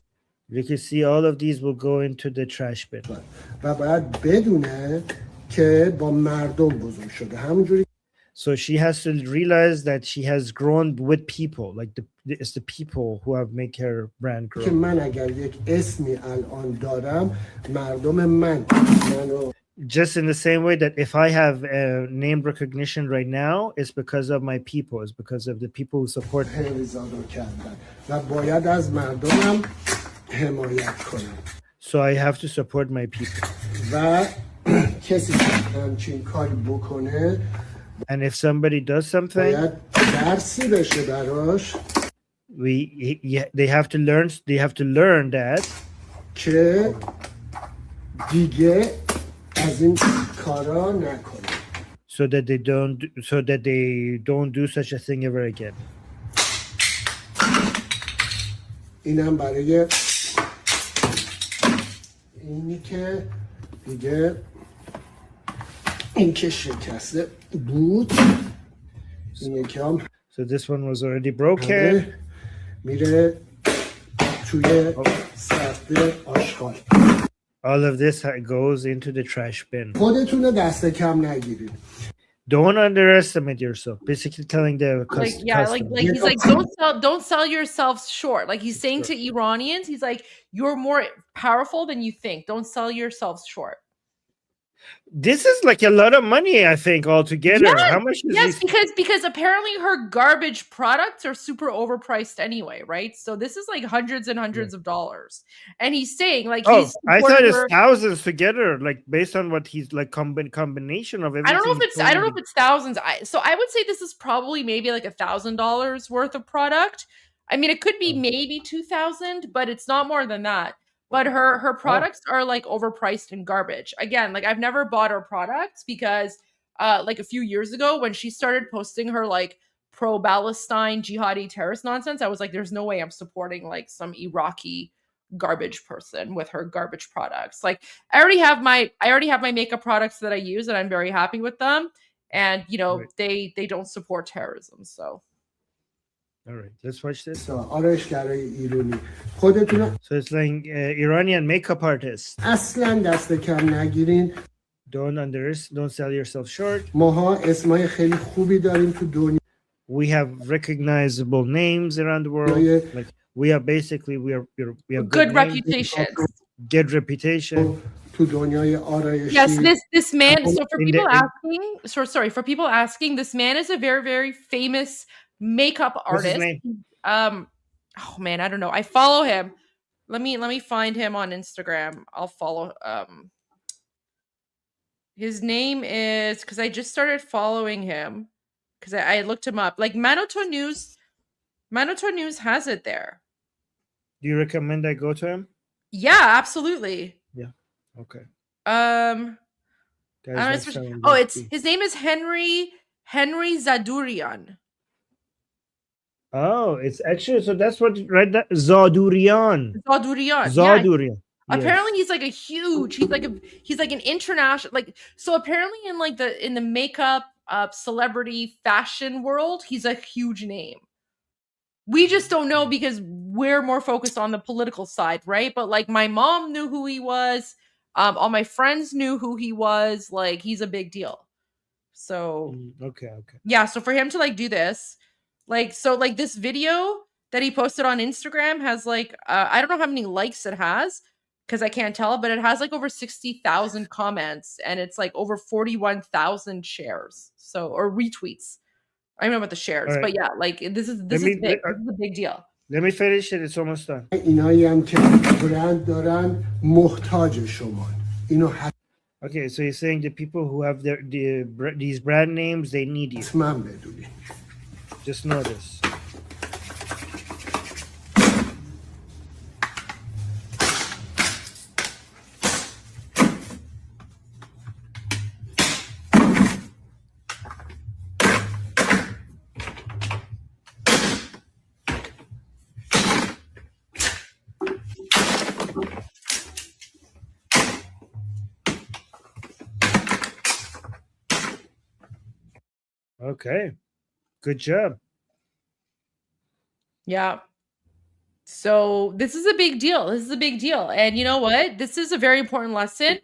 You can see all of these will go into the trash bin.
و باید بدونه که با مردم بزرگ شده همونجوری.
So she has to realize that she has grown with people. Like it's the people who have make her brand grow.
که من اگر یک اسمی الان دارم مردم منو
Just in the same way that if I have name recognition right now, it's because of my people. It's because of the people who support me.
و باید از مردمم حمایت کنم.
So I have to support my people.
و کسی که همچین کاری بکنه
And if somebody does something,
باید درسی بشه براش
they have to learn that
که دیگه از این کارا نکنه.
so that they don't do such a thing ever again.
اینم برای اینی که دیگه این که شکسته بود این یکی هم
So this one was already broken.
میره توی سطل آشغال.
All of this goes into the trash bin.
خودتون رو دست کم نگیرید.
Don't underestimate yourself. Basically telling the
he's like don't sell yourselves short. Like he's saying to Iranians, he's like, you're more powerful than you think. Don't sell yourselves short.
This is like a lot of money, I think, altogether.
Yes,
how much is
this? Because apparently her garbage products are super overpriced anyway, right? So this is like hundreds and hundreds of dollars. And he's saying like
I thought it's thousands together, like based on what he's like combination of everything.
I don't know if it's thousands. So I would say this is probably maybe like $1,000 worth of product. I mean, it could be maybe 2,000, but it's not more than that. But her products are like overpriced and garbage. Again, like I've never bought her products because like a few years ago when she started posting her like pro-Palestine jihadi terrorist nonsense, I was like, there's no way I'm supporting like some Iraqi garbage person with her garbage products. Like I already have my makeup products that I use and I'm very happy with them. And you know, they don't support terrorism. So
all right, let's watch this.
آرایشگرای ایرانی خودتون
So it's like Iranian makeup artists.
اصلا دست کم نگیرین.
Don't sell yourself short.
ماها اسمای خیلی خوبی داریم تو دنیا.
We have recognizable names around the world. Like we have
good reputation.
Good reputation.
تو دنیای آرایشی.
Yes, this man. So for people asking, this man is a very, very famous makeup artist.
What's his name?
Oh man, I don't know. I follow him. Let me find him on Instagram. I'll follow his name is because I just started following him because I looked him up. Like Monotone News has it there.
Do you recommend I go to him?
Yeah, absolutely.
Yeah. Okay.
His name is Henry Zadurian.
Oh, it's actually so that's what right that Zadurian.
Yeah. Apparently he's like he's like an international so apparently in the makeup celebrity fashion world, he's a huge name. We just don't know because we're more focused on the political side, right? But like my mom knew who he was. All my friends knew who he was. Like he's a big deal. So
okay.
Yeah, so for him to like do this, like this video that he posted on Instagram has like I don't know how many likes it has because I can't tell, but it has like over 60,000 comments and it's like over 41,000 shares. So or retweets. I don't know about the shares, but yeah, like this is big. This is a big deal.
Let me finish it. It's almost done.
اینایی هم که برند دارن محتاج شما. اینو
Okay, so you're saying the people who have these brand names, they need you.
حتما بدونید.
Just know this. Okay. Good job.
Yeah. So this is a big deal. This is a big deal. And you know what? This is a very important lesson.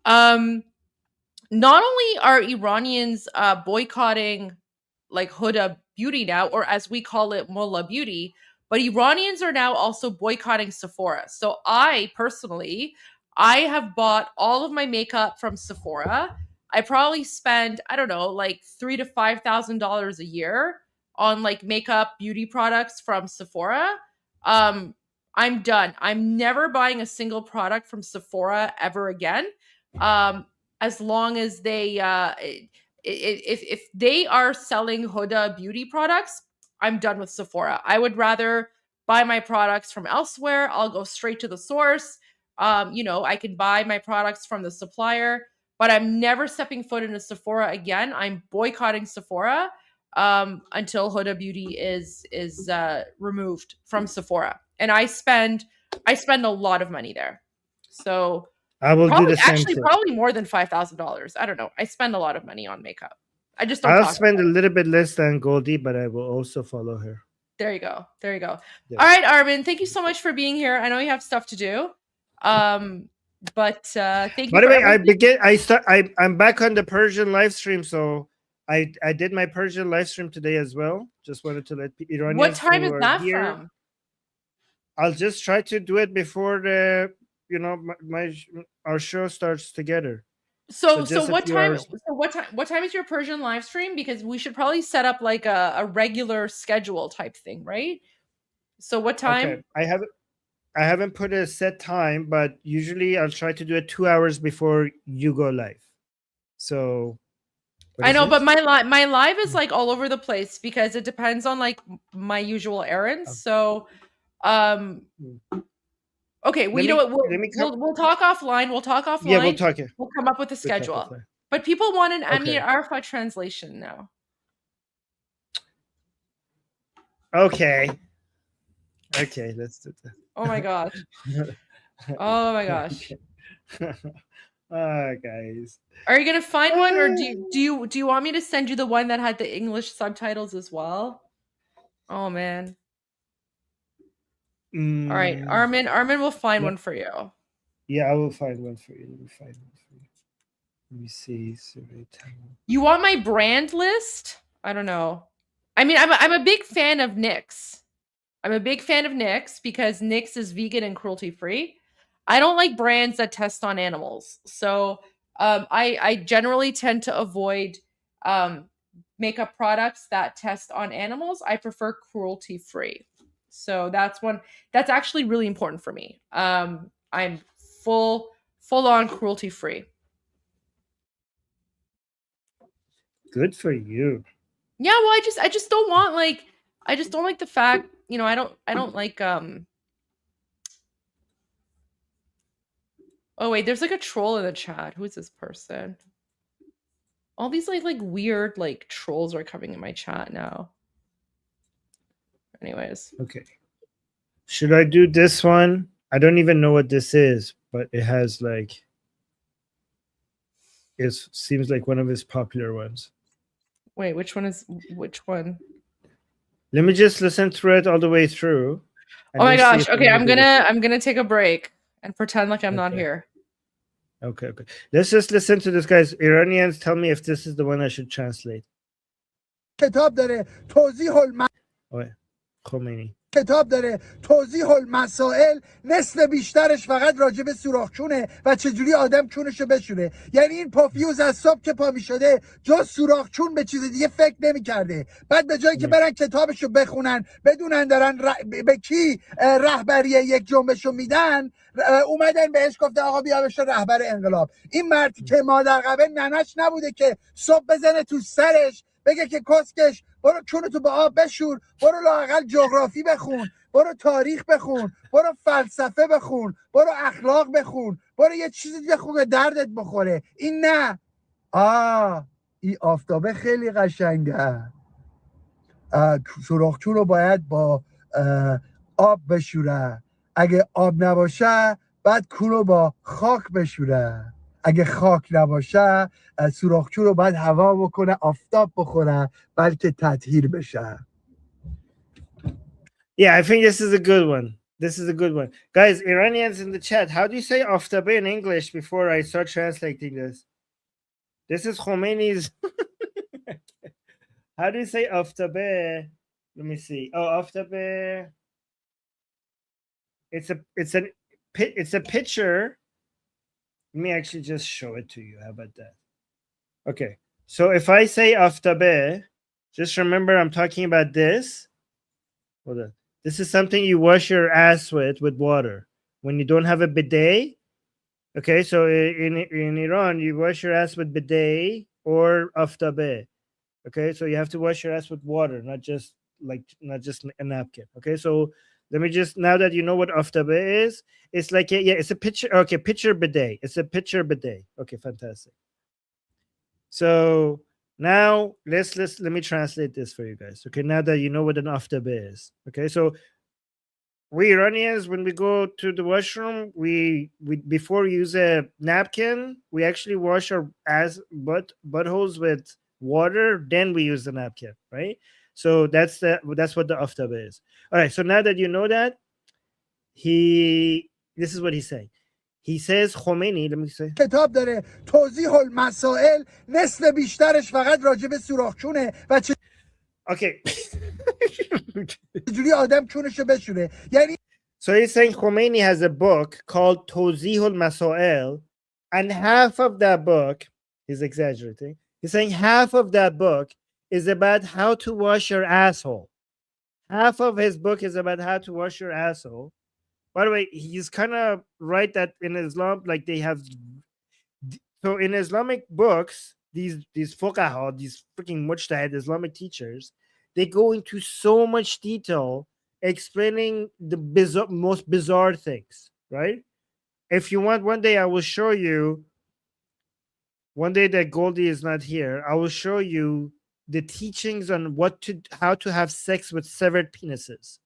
Not only are Iranians boycotting like Huda Beauty now, or as we call it, Mullah Beauty, but Iranians are now also boycotting Sephora. So I personally, I have bought all of my makeup from Sephora. I probably spend, I don't know, like $3,000 to $5,000 a year on like makeup beauty products from Sephora. I'm done. I'm never buying a single product from Sephora ever again. As long as they if they are selling Huda Beauty products, I'm done with Sephora. I would rather buy my products from elsewhere. I'll go straight to the source. I can buy my products from the supplier, but I'm never stepping foot in a Sephora again. I'm boycotting Sephora until Huda Beauty is removed from Sephora. And I spend a lot of money there. So
I will do the same thing.
Probably more than $5,000. I don't know. I spend a lot of money on makeup. I just don't.
I'll spend a little bit less than Goldie, but I will also follow her.
There you go. There you go. Yeah. All right, Armin. Thank you so much for being here. I know you have stuff to do. But thank you.
By the way, I'm back on the Persian live stream, so I did my Persian live stream today as well. Just wanted to let Iranians.
What time is that from?
I'll just try to do it before the our show starts together.
So what time? So what time is your Persian live stream? Because we should probably set up like a regular schedule type thing, right? So what time?
Okay. I haven't put a set time, but usually I'll try to do it 2 hours before you go live. So
I know, but my live is like all over the place because it depends on like my usual errands. So okay, well, you know what? We'll talk offline. We'll talk offline.
Yeah, we'll talk.
We'll come up with a schedule. But people want an Amir Arafat translation now.
Okay, let's do that.
Oh my gosh. Oh my gosh.
Guys.
Are you gonna find one, or do you want me to send you the one that had the English subtitles as well? Oh man. All right, Armin will find one for you.
Yeah, I will find one for you. Let me see.
You want my brand list? I don't know. I mean, I'm a big fan of NYX. I'm a big fan of NYX because NYX is vegan and cruelty free. I don't like brands that test on animals, so I generally tend to avoid makeup products that test on animals. I prefer cruelty free. So that's actually really important for me. I'm full on cruelty free.
Good for you.
Yeah, well, I just don't want like the fact, I don't like Oh wait, there's like a troll in the chat. Who is this person? All these like weird like trolls are coming in my chat now. Anyways.
Okay. Should I do this one? I don't even know what this is, but it has like it seems like one of his popular ones.
Wait, which one?
Let me just listen through it all the way through.
Oh my gosh. Okay, I'm gonna take a break and pretend like I'm not here.
Okay. Let's just listen to this, guys. Iranians, tell me if this is the one I should translate.
کتاب داره
Khomeini.
کتاب داره توضیح المسائل، نصف بیشترش فقط راجع به سوراخچونه و چجوری آدم چونشو بشوره. یعنی این پافیوز از صبح که پا میشده جز سوراخچون به چیز دیگه فکر نمیکرده. بعد به جایی که برن کتابشو بخونن بدونن دارن به کی رهبری یک جنبشو میدن، اومدن بهش گفته آقا بیا بشه رهبر انقلاب. این مرد که مادر قبل ننش نبوده که صبح بزنه تو سرش بگه که کسکش برو چونتو با آب بشور، برو لااقل جغرافی بخون، برو تاریخ بخون، برو فلسفه بخون، برو اخلاق بخون، برو یه چیزی بخون که دردت بخوره. این نه. این آفتابه خیلی قشنگه. سوراخچون رو باید با آب بشوره. اگه آب نباشه بعد کون رو با خاک بشوره. اگه خاک نباشه سوراخچو رو باید هوا بکنه، آفتاب بخوره، بلکه تطهیر بشه.
Yeah, I think this is a good one. This is a good one. Guys, Iranians in the chat, how do you say aftabe in English before I start translating this? This is Khomeini's. How do you say aftabe? Let me see. Oh, aftabe. It's a picture. Let me actually just show it to you. How about that? Okay. So if I say aftabe, just remember I'm talking about this. Hold on. This is something you wash your ass with water when you don't have a bidet. Okay, so in Iran, you wash your ass with bidet or aftabe. Okay, so you have to wash your ass with water, not just a napkin. Okay, so let me just, now that you know what aftabe is, it's like it's a pitcher. Okay, pitcher bidet. It's a pitcher bidet. Okay, fantastic. So now let me translate this for you guys. Okay, now that you know what an aftabe is. Okay, so we Iranians, when we go to the washroom, we before we use a napkin, we actually wash our buttholes with water. Then we use the napkin, right? So that's what the aftabe is. All right. So now that you know that, this is what he's saying. He says Khomeini, let me say.
کتاب داره توضیح المسائل، نصف بیشترش فقط راجع به سوراخچونه و
Okay.
چجوری آدم چونشو بشوره. یعنی
So he's saying Khomeini has a book called Tawzih al-Masail, and half of that book, he's exaggerating, he's saying half of that book is about how to wash your asshole. Half of his book is about how to wash your asshole. By the way, he's kind of right that in Islam, like they have, so in Islamic books, these fuqaha, these freaking mujtahid Islamic teachers, they go into so much detail explaining the most bizarre things, right? If you want, one day I will show you, one day that Goldie is not here, I will show you the teachings on how to have sex with severed penises.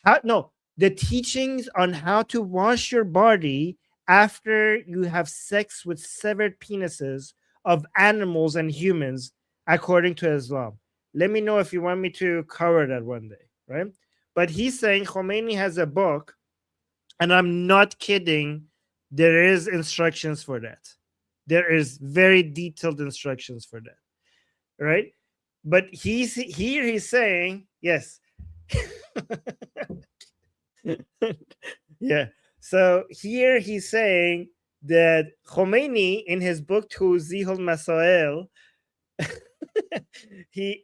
The teachings on how to wash your body after you have sex with severed penises of animals and humans according to Islam. Let me know if you want me to cover that one day, right? But he's saying Khomeini has a book, and I'm not kidding. There is instructions for that. There is very detailed instructions for that, right? But he's saying, yes. Yeah. So here he's saying that Khomeini in his book Tawzih al-Masail,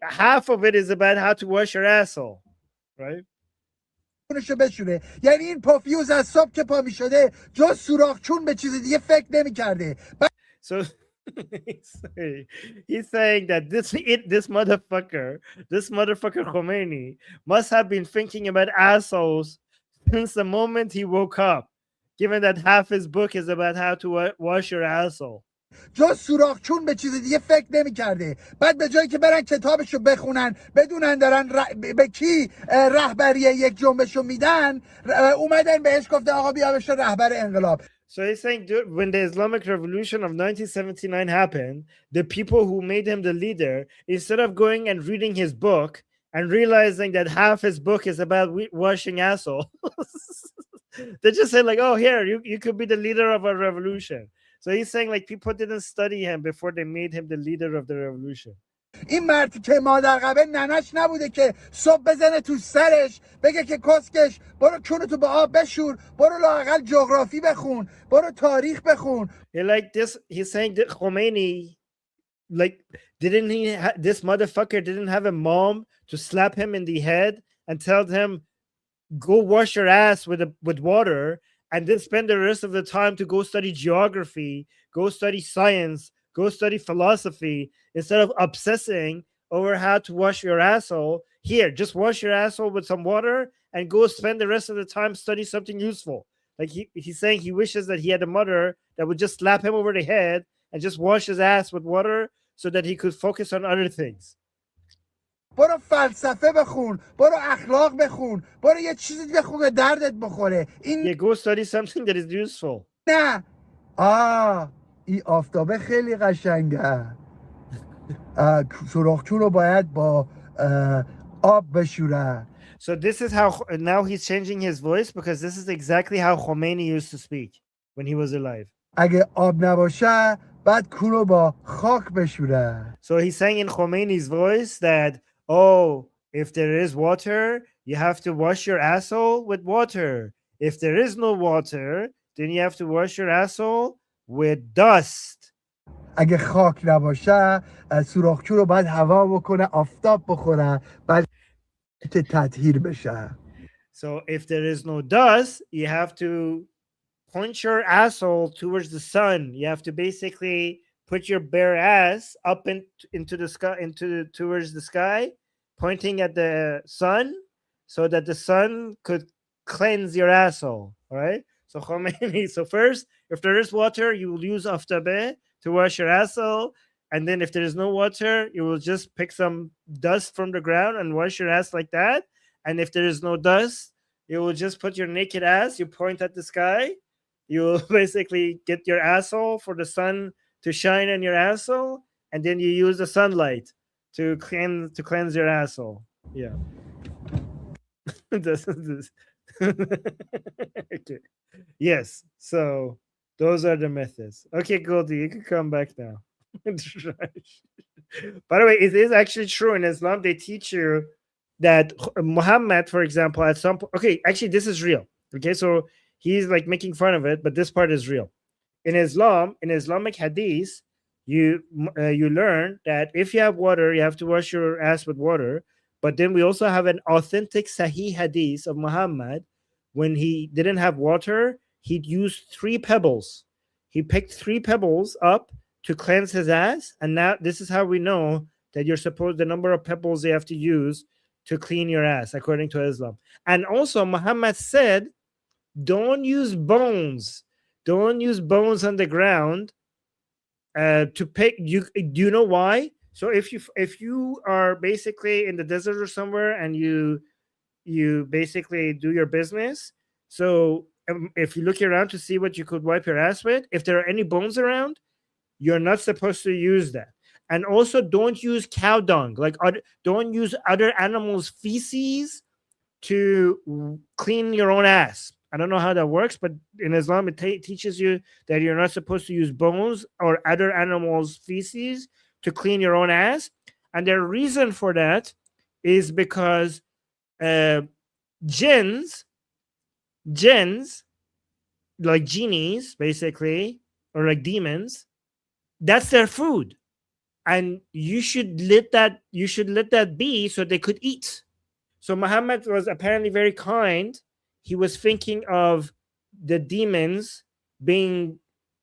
half of it is about how to wash your asshole, right?
بشوره. یعنی این پافیوز از صبح که پا میشده جز سوراخچون به چیز دیگه فکر نمی‌کرده.
So he's saying that this motherfucker Khomeini must have been thinking about assholes since the moment he woke up, given that half his book is about how to wash your asshole.
جز سوراخچون به چیز دیگه فکر نمی‌کرده. بعد به جایی که برن کتابشو بخونن بدونن دارن به کی رهبری یک جنبشو میدن، اومدن بهش گفته آقا بیا بشه رهبر انقلاب.
So he's saying when the Islamic Revolution of 1979 happened, the people who made him the leader, instead of going and reading his book and realizing that half his book is about washing assholes, they just said like, oh, here, you could be the leader of a revolution. So he's saying like people didn't study him before they made him the leader of the revolution.
این مرد که مادر قبل ننش نبوده که صبح بزنه تو سرش بگه که کسکش برو چونتو با آب بشور، برو لااقل جغرافی بخون، برو تاریخ بخون.
He's saying that Khomeini, like, this motherfucker didn't have a mom to slap him in the head and tell him, go wash your ass with water, and then spend the rest of the time to go study geography, go study science, go study philosophy, instead of obsessing over how to wash your asshole. Here, just wash your asshole with some water and go spend the rest of the time study something useful. Like he's saying he wishes that he had a mother that would just slap him over the head and just wash his ass with water so that he could focus on other things.
برو فلسفه بخون، برو اخلاق بخون، برو یه چیزی بخون که دردت بخوره.
Yeah, go study something that is useful.
نه. این آفتابه خیلی قشنگه سوراخچون رو باید با آب بشوره.
So this is how now he's changing his voice because this is exactly how Khomeini used to speak when he was alive.
اگه آب نباشه بعد کون رو با خاک بشوره.
So he's saying in Khomeini's voice that, oh, if there is water, you have to wash your asshole with water. If there is no water, then you have to wash your asshole with dust.
اگه خاک نباشه سوراخچون رو باید هوا بکنه آفتاب بخوره بعد تطهیر بشه.
So if there is no dust, you have to point your asshole towards the sun. You have to basically put your bare ass up into the sky, towards the sky, pointing at the sun, so that the sun could cleanse your asshole. All right. So Khomeini. So first, if there is water, you will use aftabe to wash your asshole, and then if there is no water, you will just pick some dust from the ground and wash your ass like that. And if there is no dust, you will just put your naked ass. You point at the sky. You will basically get your asshole for the sun to shine on your asshole, and then you use the sunlight to cleanse your asshole. Yeah. this. Okay. Yes. So those are the methods. Okay, Goldie, you can come back now. By the way, it is actually true in Islam. They teach you that Muhammad, for example, at some point. Okay, actually, this is real. Okay, so he's like making fun of it, but this part is real. In Islam, in Islamic hadith, you learn that if you have water, you have to wash your ass with water. But then we also have an authentic Sahih hadith of Muhammad. When he didn't have water, he'd use 3 pebbles. He picked 3 pebbles up to cleanse his ass. And now this is how we know that you're supposed, the number of pebbles you have to use to clean your ass, according to Islam. And also Muhammad said, don't use bones. Don't use bones on the ground to pick. Do you know why? So if you are basically in the desert or somewhere and you basically do your business, so if you look around to see what you could wipe your ass with, if there are any bones around, you're not supposed to use that. And also don't use cow dung. Like don't use other animals' feces to clean your own ass. I don't know how that works, but in Islam, it teaches you that you're not supposed to use bones or other animals' feces to clean your own ass. And the reason for that is because jinns, like genies, basically, or like demons, that's their food. And you should let that be so they could eat. So Muhammad was apparently very kind. He was thinking of the demons being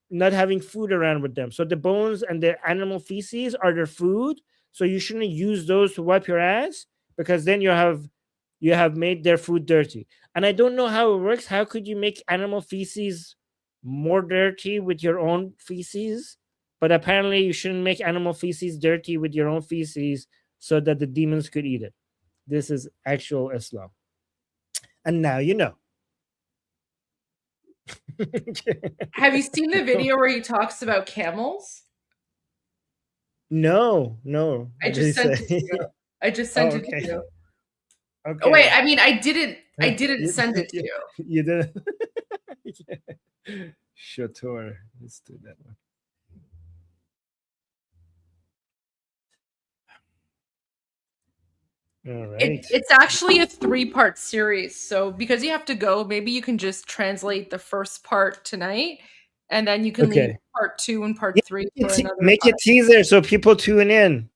not having food around with them. So the bones and the animal feces are their food. So you shouldn't use those to wipe your ass, because then you have made their food dirty. And I don't know how it works. How could you make animal feces more dirty with your own feces? But apparently you shouldn't make animal feces dirty with your own feces so that the demons could eat it. This is actual Islam. And now you know.
Have you seen the video where he talks about camels?
No.
I just sent it to you. I just sent it to you.
Okay.
Oh wait, I mean, I didn't send it to you.
You didn't. Shator. Let's do that one. All right.
It's actually a 3-part series. So because you have to go, maybe you can just translate the first part tonight, and then you can leave part 2 and part 3 for another
make it teaser so people tune in.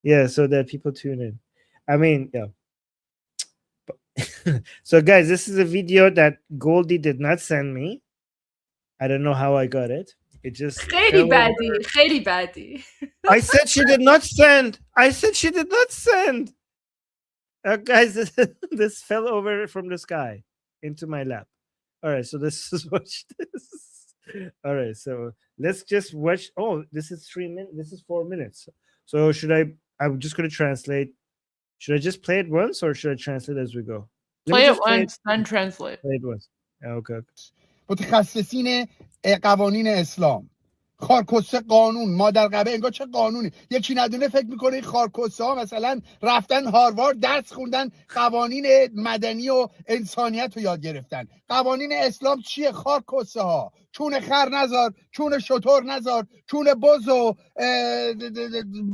Yeah, so that people tune in. I mean, yeah. So guys, this is a video that Goldie did not send me. I don't know how I got it. It just
Kheli badi.
I said she did not send. Guys, this fell over from the sky into my lap. All right, so let's just watch this. All right, so let's just watch. Oh, this is 3 minutes. This is 4 minutes. So I'm just going to translate. Should I just play it once, or should I translate as we go?
Play it once, then translate.
Play it once. Okay.
متخصصین قوانین اسلام خارکسته قانون مادر قبه انگار چه قانونی. یکی ندونه فکر میکنه این خارکسته ها مثلا رفتن هاروارد درس خوندن قوانین مدنی و انسانیت رو یاد گرفتن. قوانین اسلام چیه؟ خارکسته ها. چون خر نزار، چون شتر نزار، چون بز و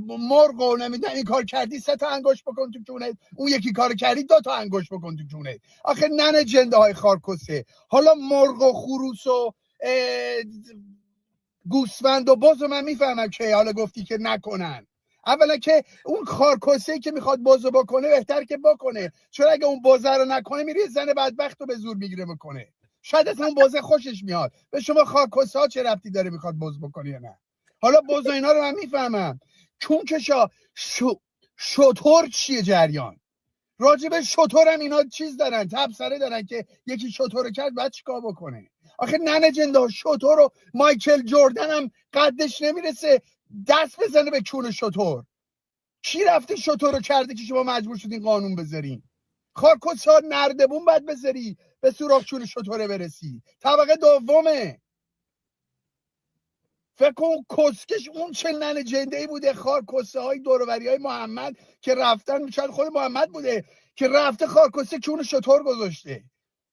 مرغ و نمیدونم این کار کردی 3 تا انگشت بکن تو چونت، اون یکی کار کردی 2 تا انگشت بکن تو چونت. آخه ننه جنده های خارکسته. حالا مرغ و خروس و گوسفند و بز من میفهمم که حالا گفتی که نکنن. اولا که اون خارکسته که میخواد بزو بکنه بهتر که بکنه، چون اگه اون بزه رو نکنه میره زن بدبخت رو به زور میگیره میکنه. شاید از اون بزه خوشش میاد. به شما خارکسته ها چه ربطی داره میخواد بز بکنه یا نه؟ حالا بز و اینا رو من میفهمم. چون که شتر چیه جریان؟ راجب شتر هم اینا چیز دارن، تبصره دارن که یکی شتر رو کرد بعد چیکار بکنه. آخه ننه جنده شتر رو مایکل جردن هم قدش نمیرسه دست بزنه به چون شتر. کی رفته شتر رو کرده که شما مجبور شدین قانون بذارین؟ خارکسته ها نردبون باید بذاری به سوراخ چون شتره برسی. طبقه دومه. فکر کن کسکش اون چه ننه جنده ای بوده. خارکسته های دوروبری های محمد که رفتن، شاید خود محمد بوده که رفته خارکسته چون شتر گذاشته.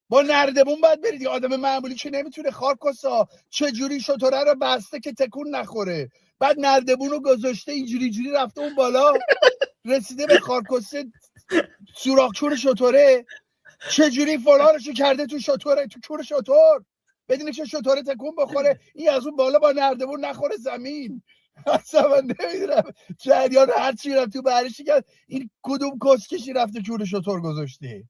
با نردبون باید برید. آدم معمولی که نمیتونه. خارکسته ها چجوری شتره رو بسته که تکون نخوره، بعد نردبون رو گذاشته اینجوری رفته اون بالا رسیده به خارکسته سوراخ چون شتره. چجوری فلانشو کرده تو شتره، تو چون شتر، بدونی که شتره تکون بخوره این از اون بالا با نردبون نخوره زمین. اصلا من نمیدونم جریان هر چی رفت تو برشی کرد این کدوم کسکشی رفته چون شتر گذاشته.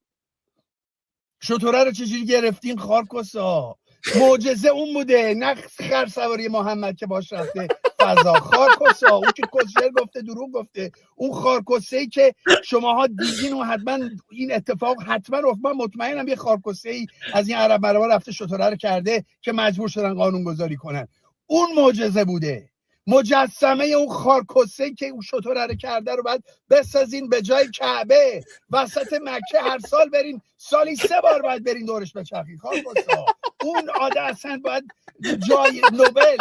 شتره رو چجوری گرفتین خارکسته ها؟ معجزه اون بوده، نه خرسواری محمد که باش رفته فضا. خارکسته ها اون که کسشر گفته، دروغ گفته. اون خارکسته ای که شماها دیدین و حتما این اتفاق حتما من مطمئنم یه خارکسته ای از این عرب مربا رفته شتره رو کرده که مجبور شدن قانون گذاری کنن. اون معجزه بوده. مجسمه اون خارکسته که اون شتره رو کرده رو بعد بسازین به جای کعبه وسط مکه. هر سال برین، سالی 3 بار باید برین دورش بچرخین. خارکسته اون عاده اصلا باید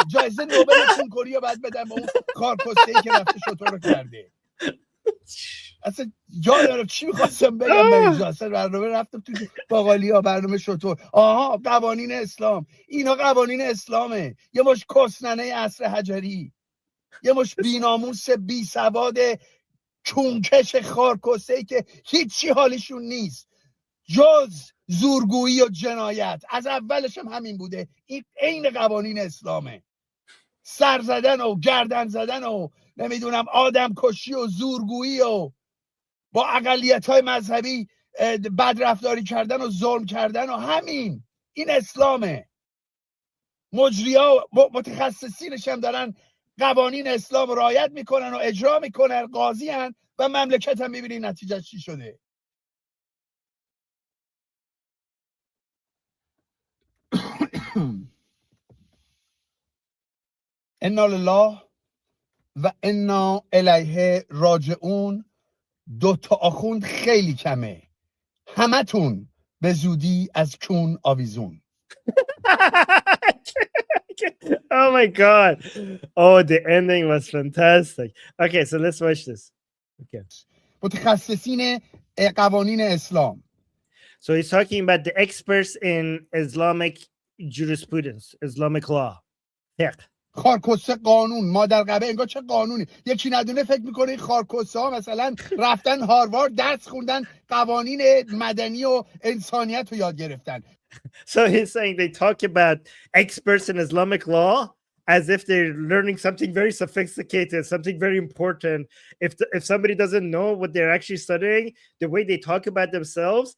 جایزه نوبل کنکوری رو باید بدن به اون خارکسته ای که رفته شتر رو کرده. اصلا جا داره چی میخواستم بگم من اینجا. اصلا برنامه رفتم تو باقالی ها، برنامه شتر. آها قوانین اسلام. اینا قوانین اسلامه. یه مش کسننه عصر حجری، یه مش بیناموس بی سواد چونکش خارکسته ای که هیچی حالشون نیست جز زورگویی و جنایت. از اولش هم همین بوده. این عین قوانین اسلامه. سر زدن و گردن زدن و نمیدونم آدم کشی و زورگویی و با اقلیت‌های مذهبی بدرفتاری کردن و ظلم کردن و همین. این اسلامه. مجری‌ها و متخصصینش هم دارن قوانین اسلام رعایت میکنن و اجرا میکنن، قاضی هن و مملکت هم میبینی نتیجه چی شده. انا لله و انا الیه راجعون. 2 تا آخوند خیلی کمه. همتون به زودی از کون آویزون.
Oh my god. Oh, the ending was fantastic. Okay, so let's watch this. Okay.
متخصصین قوانین اسلام.
So he's talking about the experts in Islamic jurisprudence, Islamic law. Fiqh.
خارکسته قانون مادر قبه انگار چه قانونی. یکی ندونه فکر میکنه این خارکسته ها مثلا رفتن هاروارد درس خوندن قوانین مدنی و انسانیت رو یاد گرفتن.
So he's saying they talk about experts in Islamic law as if they're learning something very sophisticated, something very important. If somebody doesn't know what they're actually studying, the way they talk about themselves,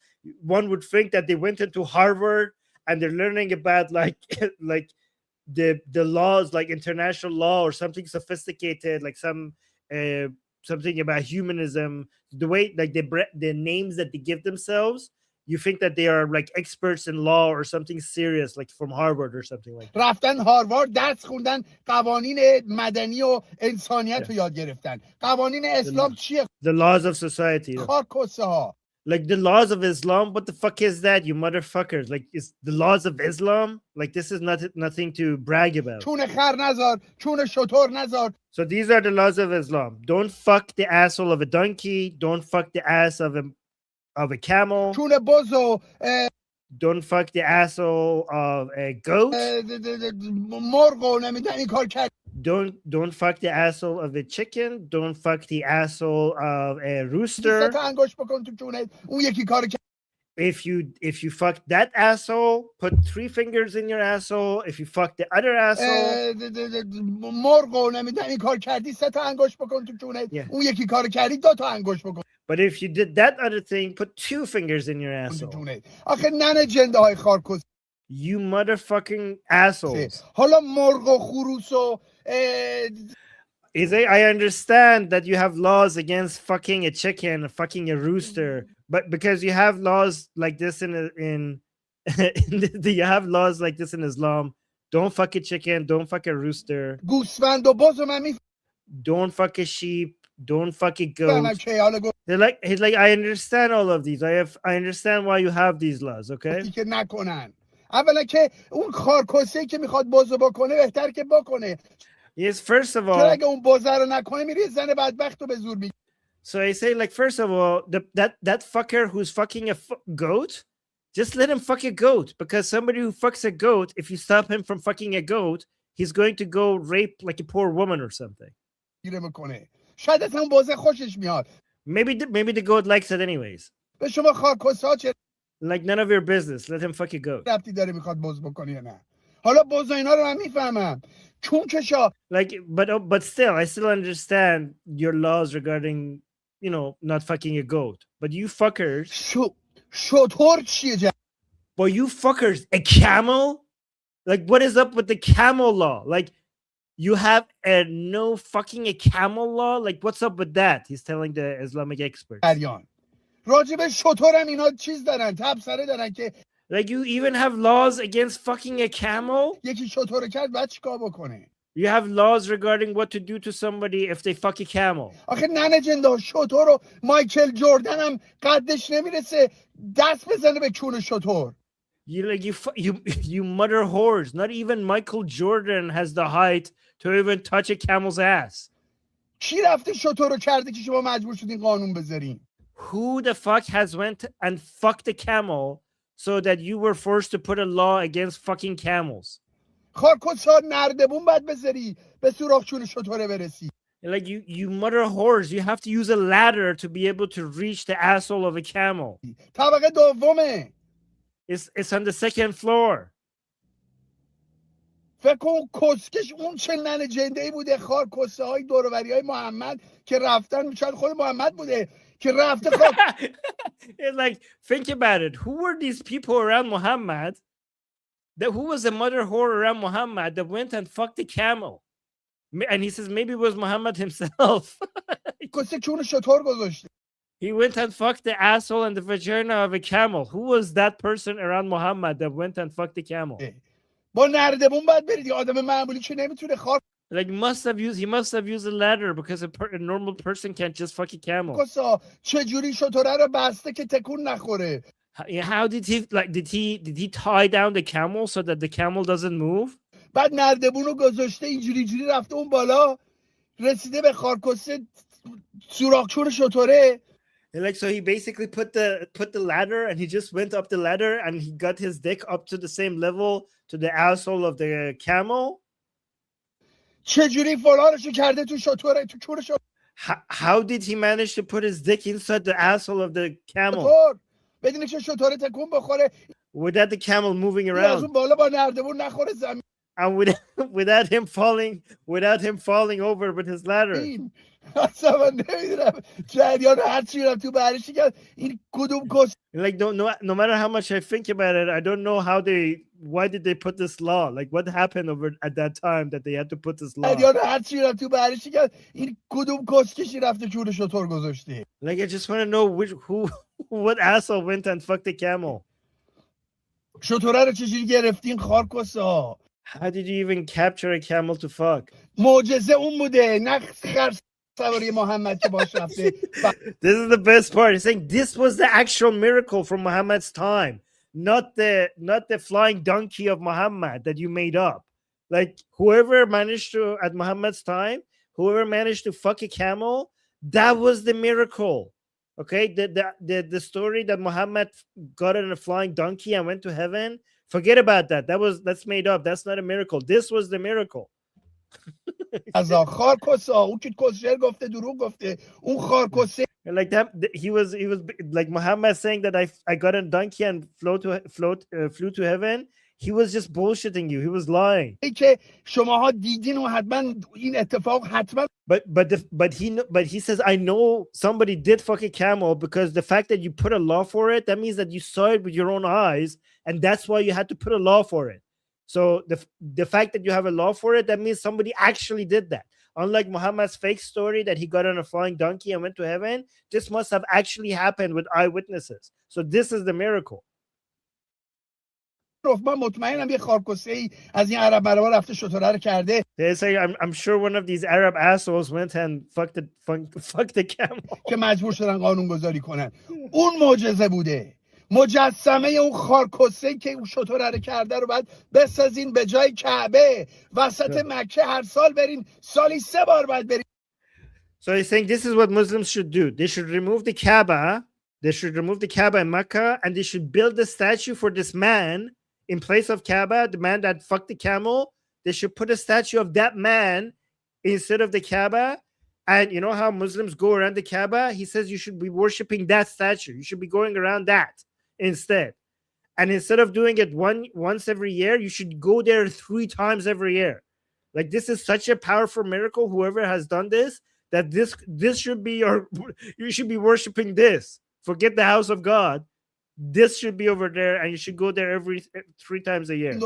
one would think that they went into Harvard and they're learning about like the laws, like international law or something sophisticated, like something about humanism. The way like the names that they give themselves, you think that they are like experts in law or something serious, like from Harvard or something like that.
رفتن هاروارد درس خوندن قوانین مدنی و انسانیت رو یاد گرفتن. قوانین اسلام چیه؟
The laws of society.
خارکسته ها.
Like the laws of Islam, what the fuck is that, you motherfuckers? Like, it's the laws of Islam? Like, this is nothing to brag about.
چون خر نذار، چون شتر نذار.
So these are the laws of Islam. Don't fuck the asshole of a donkey. Don't fuck the ass of a camel.
چون بزو
Don't fuck the asshole of a goat.
مرغ و نمیدونم این کار کرد.
Don't fuck the asshole of a chicken. Don't fuck the asshole of a rooster.
سه تا انگشت بکن تو چونت. اون یکی کار کرد.
If you fuck that asshole, put 3 fingers in your asshole. If you fuck the other asshole,
مرغ و نمیدونم این کار کردی، سه تا انگشت بکن تو چونت. اون یکی کار کردی، 2 تا انگشت بکن.
but if you did that other thing, put 2 fingers in your asshole.
آخه ننه جنده های خارکوس.
You motherfucking assholes.
حالا مرغ و خروس و
I understand that you have laws against fucking a chicken, fucking a rooster, but because you have laws like this in you have laws like this in Islam, don't fuck a chicken, don't fuck a rooster,
گوسفند و بز من می
don't fuck a sheep, don't fuck a goat. He's like, I understand all of these. I understand why you have these laws, okay?
که نکنن. اولا که اون خارکوسه که میخواد بزو بکنه بهتر که بکنه.
Yes, first of all.
چرا اگه اون بزه رو نکنه میری زن بدبخت رو به زور میگی.
So I say, like, first of all, that fucker who's fucking a goat, just let him fuck a goat, because somebody who fucks a goat, if you stop him from fucking a goat, he's going to go rape like a poor woman or something.
گیره میکنه. شاید از اون بزه خوشش میاد.
Maybe the goat likes it anyways.
به شما خارکوسه ها چه
like none of your business. Let him fuck a goat.
ربطی داره میخواد بز بکنه یا نه. حالا بز اینا رو من میفهمم. چون که
like but still I still understand your laws regarding, you know, not fucking a goat. But you fuckers.
شتر چیه
But you fuckers, a camel? Like, what is up with the camel law? Like, you have a no fucking a camel law? Like, what's up with that? He's telling the Islamic experts.
راجب شترم اینا چیز دارن، تبصره دارن که
like you even have laws against fucking a camel?
یکی شتر کرد بعد چیکار بکنه؟
You have laws regarding what to do to somebody if they fuck a camel.
آخه ننه جنده شتر رو مایکل جردن هم قدش نمیرسه دست بزنه به چون شتر.
You mother whores. Not even Michael Jordan has the height to even touch a camel's ass.
کی رفته شتر رو کرده که شما مجبور شدین قانون بذارین؟
Who the fuck has went and fucked a camel so that you were forced to put a law against fucking camels?
خارکوسا نردبون باید بذاری به سوراخ چون شتره برسی.
Like you mother whores, you have to use a ladder to be able to reach the asshole of a camel.
طبقه دومه.
It's on the second floor.
فکر کن کسکش اون چه ننه جنده‌ای بوده خارکوسه های دور و بری های محمد که رفتن شاید خود محمد بوده که رفته
like think about it. Who were these people around Muhammad? Who was the mother whore around Muhammad that went and fucked the camel? And he says maybe it was Muhammad himself. He went and fucked the asshole and the vagina of a camel. Who was that person around Muhammad that went and fucked the camel? Like he must have used a ladder because a normal person can't just fuck a camel. How did he tie down the camel so that the camel doesn't move?
بعد نردبونو گذاشته اینجوری رفته اون بالا رسیده به خارکوسه سوراخچون شتره.
Like so he basically put the ladder and he just went up the ladder and he got his dick up to the same level to the asshole of the camel.
چجوری فلانشو کرده تو شتره تو چون شتره.
How did he manage to put his dick inside the asshole of the camel?
بدون که شتره تکون بخوره.
Without the camel moving around.
اون بالا با نردبون نخوره زمین.
And without him falling over with his ladder. Like no matter how much I think about it, I don't know why did they put this law? Like what happened over at that time that they had to put this law? Like I just want to know what asshole went and fucked the camel.
شتره رو چجوری گرفتین
How did you even capture a camel to fuck?
معجزه اون بوده نه
This is the best part. He's saying this was the actual miracle from Muhammad's time, not the flying donkey of Muhammad that you made up. Like whoever managed to at Muhammad's time, whoever managed to fuck a camel, that was the miracle. Okay, the story that Muhammad got on a flying donkey and went to heaven, forget about that. That's made up. That's not a miracle. This was the miracle. Like that, he was like Muhammad saying that I got a donkey and flew to heaven. He was just bullshitting you. He was lying. But he says, I know somebody did fuck a camel, because the fact that you put a law for it, that means that you saw it with your own eyes, and that's why you had to put a law for it. So the fact that you have a law for it, that means somebody actually did that. Unlike Muhammad's fake story that he got on a flying donkey and went to heaven, this must have actually happened with eyewitnesses. So this is the miracle. They say, I'm sure one of these Arab assholes went and fucked the camel.
مجسمه اون خارکسته که اون شتره رو کرده رو باید بسازین به جای کعبه وسط مکه، هر سال برین، سالی 3 بار باید برین.
So he's saying this is what Muslims should do. They should remove the Kaaba. They should remove the Kaaba in Mecca, and they should build a statue for this man in place of Kaaba, the man that fucked the camel. They should put a statue of that man instead of the Kaaba. And you know how Muslims go around the Kaaba? He says you should be worshiping that statue. You should be going around that instead. And instead of doing it once every year, you should go there 3 times every year. Like, this is such a powerful miracle. Whoever has done this, that this should be you should be worshiping this. Forget the house of God. This should be over there, and you should go there every 3 times a year. And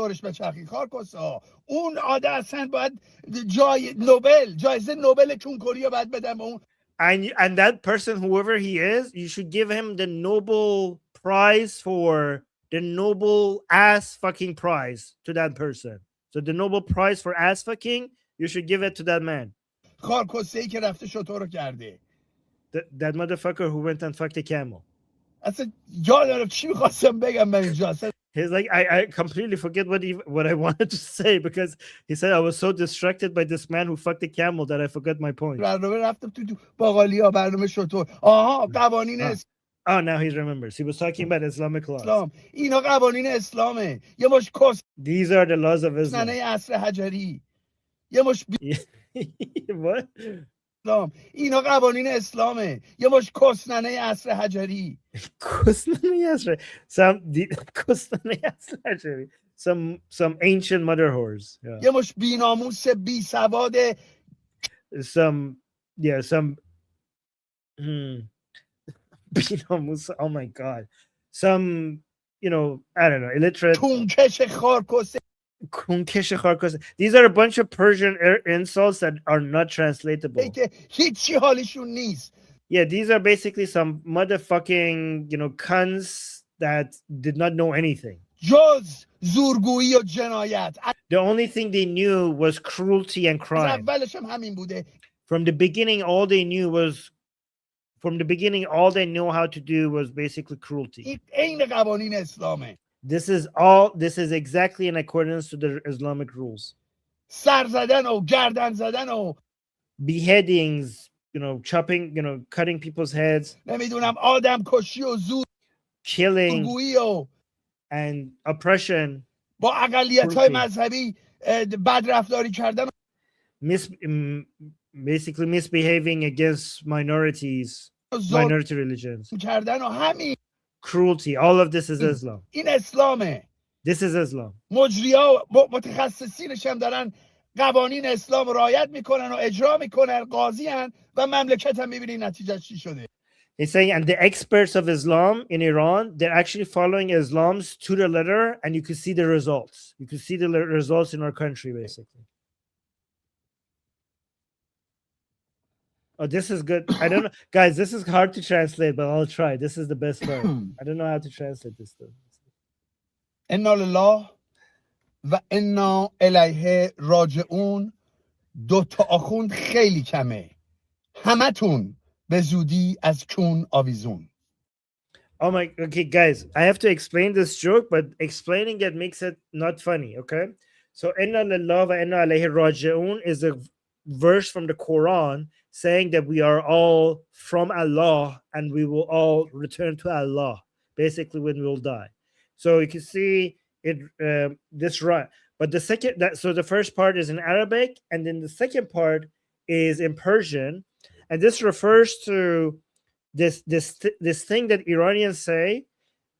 that person, whoever he is, you should give him the Nobel Prize for the Nobel ass fucking prize to that person. So the Nobel Prize for ass fucking, you should give it to that man. That motherfucker who went and fucked a camel. He's like, I completely forget what I wanted to say, because he said I was so distracted by this man who fucked a camel that I forgot my point. Oh, now he remembers. He was talking about Islamic laws. These are the laws of Islam. What?
اینا قوانین اسلامه. یه مش کسننه عصر حجری.
کسننه عصر. Some ancient mother whores.
یه مش بی‌ناموس بی‌سواد.
Some بی‌ناموس. Oh my God. Some, I don't know, illiterate.
کونکش خارکسته.
These are a bunch of Persian insults that are not translatable. Yeah, these are basically some motherfucking, cunts that did not know anything. The only thing they knew was cruelty and crime. From the beginning, all they knew how to do was basically cruelty. This is exactly in accordance to the Islamic rules. Beheadings, chopping, cutting people's heads, killing, and oppression, basically misbehaving against minorities, minority religions. Cruelty, all of this is Islam. This is Islam.
متخصصینش هم دارن قوانین اسلام رعایت میکنن و اجرا میکنن، قاضی ان و مملکت هم میبینی نتیجه چی شده.
He's saying, and the experts of Islam in Iran, they're actually following Islam's to the letter, and you can see the results. You can see the results in our country, basically. Oh, this is good. I don't know. Guys, this is hard to translate, but I'll try. This is the best part. I don't know how to translate this stuff.
انا لله و انا الیه راجعون. 2 تا آخوند خیلی کمه. همتون به زودی از کون آویزون.
Oh my, okay, guys, I have to explain this joke, but explaining it makes it not funny, okay? So, Inna lillahi wa inna alayhi raji'un is a verse from the Quran saying that we are all from Allah and we will all return to Allah, basically when we will die. So you can see it, this right. But the second, so the first part is in Arabic, and then the second part is in Persian, and this refers to this thing that Iranians say.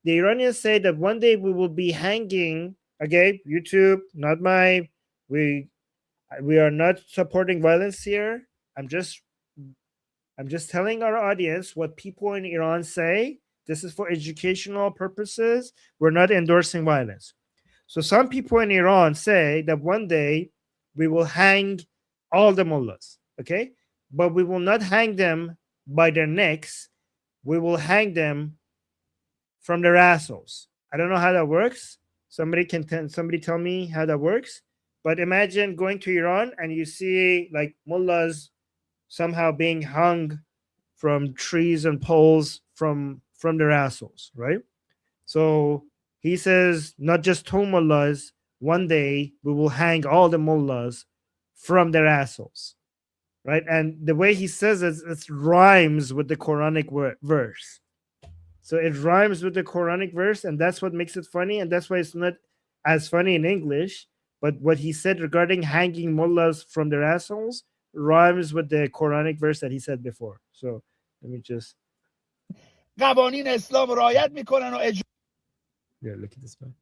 The Iranians say that one day we will be hanging. Okay, YouTube, not my. We are not supporting violence here. I'm just telling our audience what people in Iran say. This is for educational purposes. We're not endorsing violence. So some people in Iran say that one day we will hang all the mullahs. Okay, but we will not hang them by their necks. We will hang them from their assholes. I don't know how that works. Somebody tell me how that works. But imagine going to Iran and you see like mullahs somehow being hung from trees and poles from their assholes, right? So he says not just two mullahs. One day we will hang all the mullahs from their assholes. Right, and the way he says it rhymes with the Quranic verse. So it rhymes with the Quranic verse, and that's what makes it funny, and that's why it's not as funny in English. But what he said regarding hanging mullahs from their assholes rhymes with the Quranic verse that he said before. So let me just.
قوانین اسلام رعایت میکنن و
Yeah, look at this man.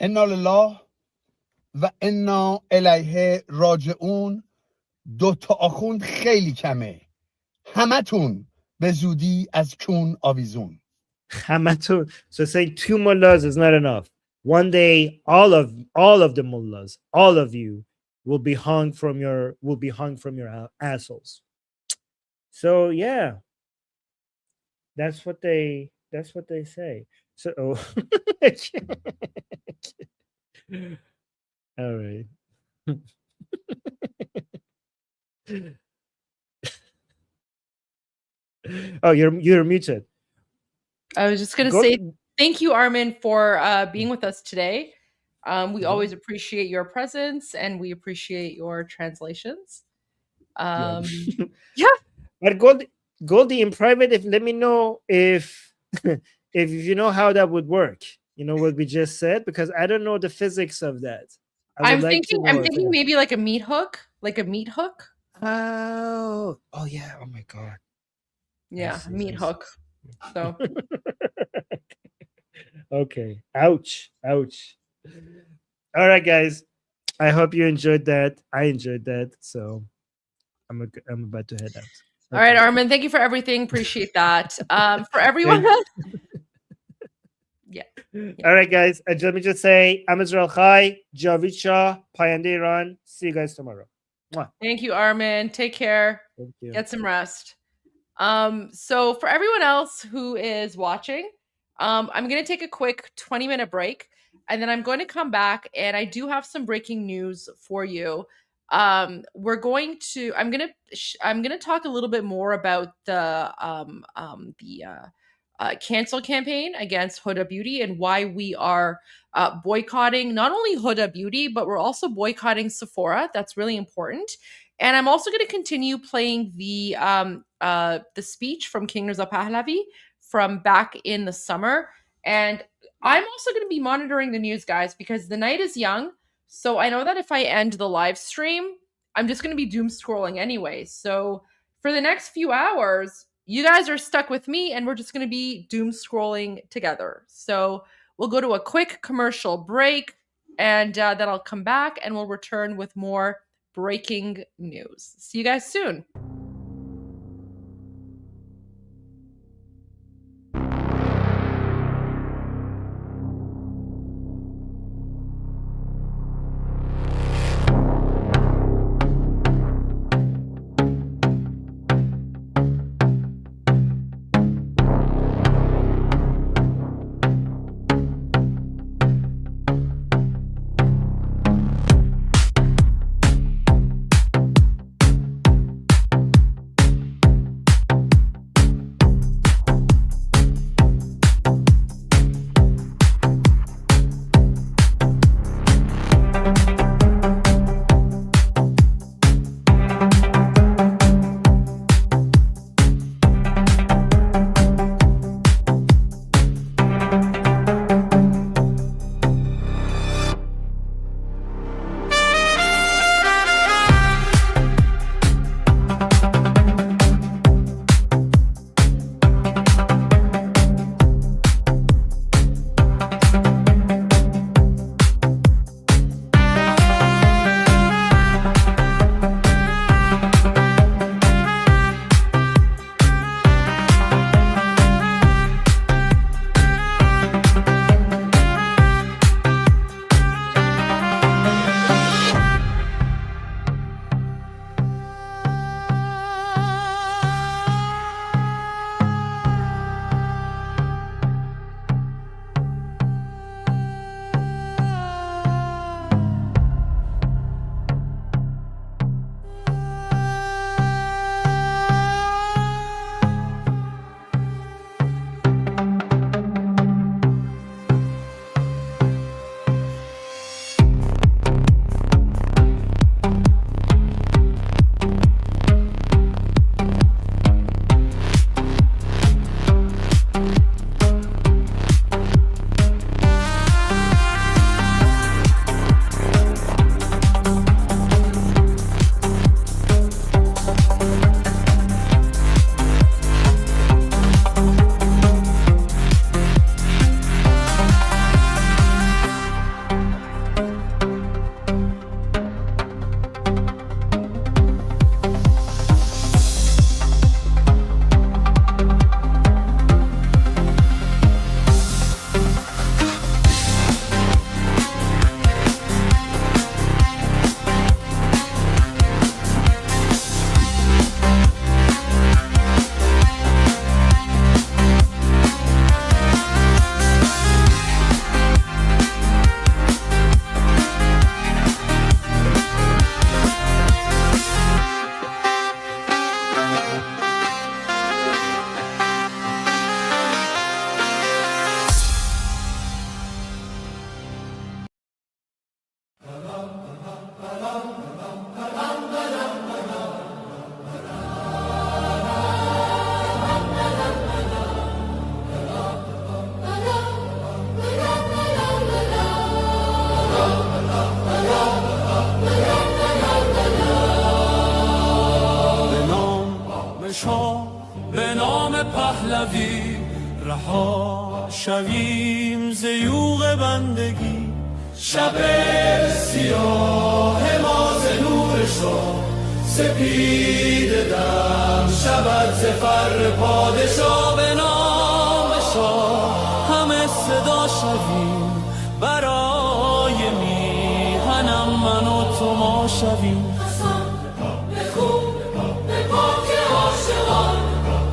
انا لله و انا الیه راجعون. دو تا آخوند خیلی کمه. همتون به زودی از کون آویزون.
همتون. So saying two mullahs is not enough. One day, all of the mullahs, all of you will be hung from your assholes. So yeah, that's what they say. So all right. Oh, you're muted.
I was just gonna say thank you, Armin, for being with us today. We always appreciate your presence and we appreciate your translations. Yeah.
But Goldie in private, let me know if if you know how that would work. You know what we just said, because I don't know the physics of that.
I'm thinking maybe like a meat hook,
Oh yeah. Oh my god.
Yeah, meat hook. So
okay. Ouch. All right, guys. I hope you enjoyed that. I enjoyed that. So I'm about to head out.
Okay. All right, Armin. Thank you for everything. Appreciate that. For everyone else. Yeah.
All right, guys. And let me just say, I'm Israel Chai, Javid Shah, Payande Iran. See you guys tomorrow. Mwah.
Thank you, Armin. Take care.
Thank you.
Get some rest. So for everyone else who is watching, I'm going to take a quick 20-minute break, and then I'm going to come back, and I do have some breaking news for you. I'm going to talk a little bit more about the cancel campaign against Huda Beauty and why we are boycotting not only Huda Beauty, but we're also boycotting Sephora. That's really important. And I'm also going to continue playing the speech from King Reza Pahlavi from back in the summer. And I'm also going to be monitoring the news, guys, because the night is young. So I know that if I end the live stream, I'm just going to be doom scrolling anyway. So for the next few hours, you guys are stuck with me and we're just going to be doom scrolling together. So we'll go to a quick commercial break and then I'll come back and we'll return with more breaking news. See you guys soon.
پهلوی رها شویم ز یوغ بندگی شب سیاه ما ز نور شاه سپید دم شود ز فر پادشاه به نام شاه همه صدا شویم برای میهنم من و تو ما شویم به خوب به پاک عاشقان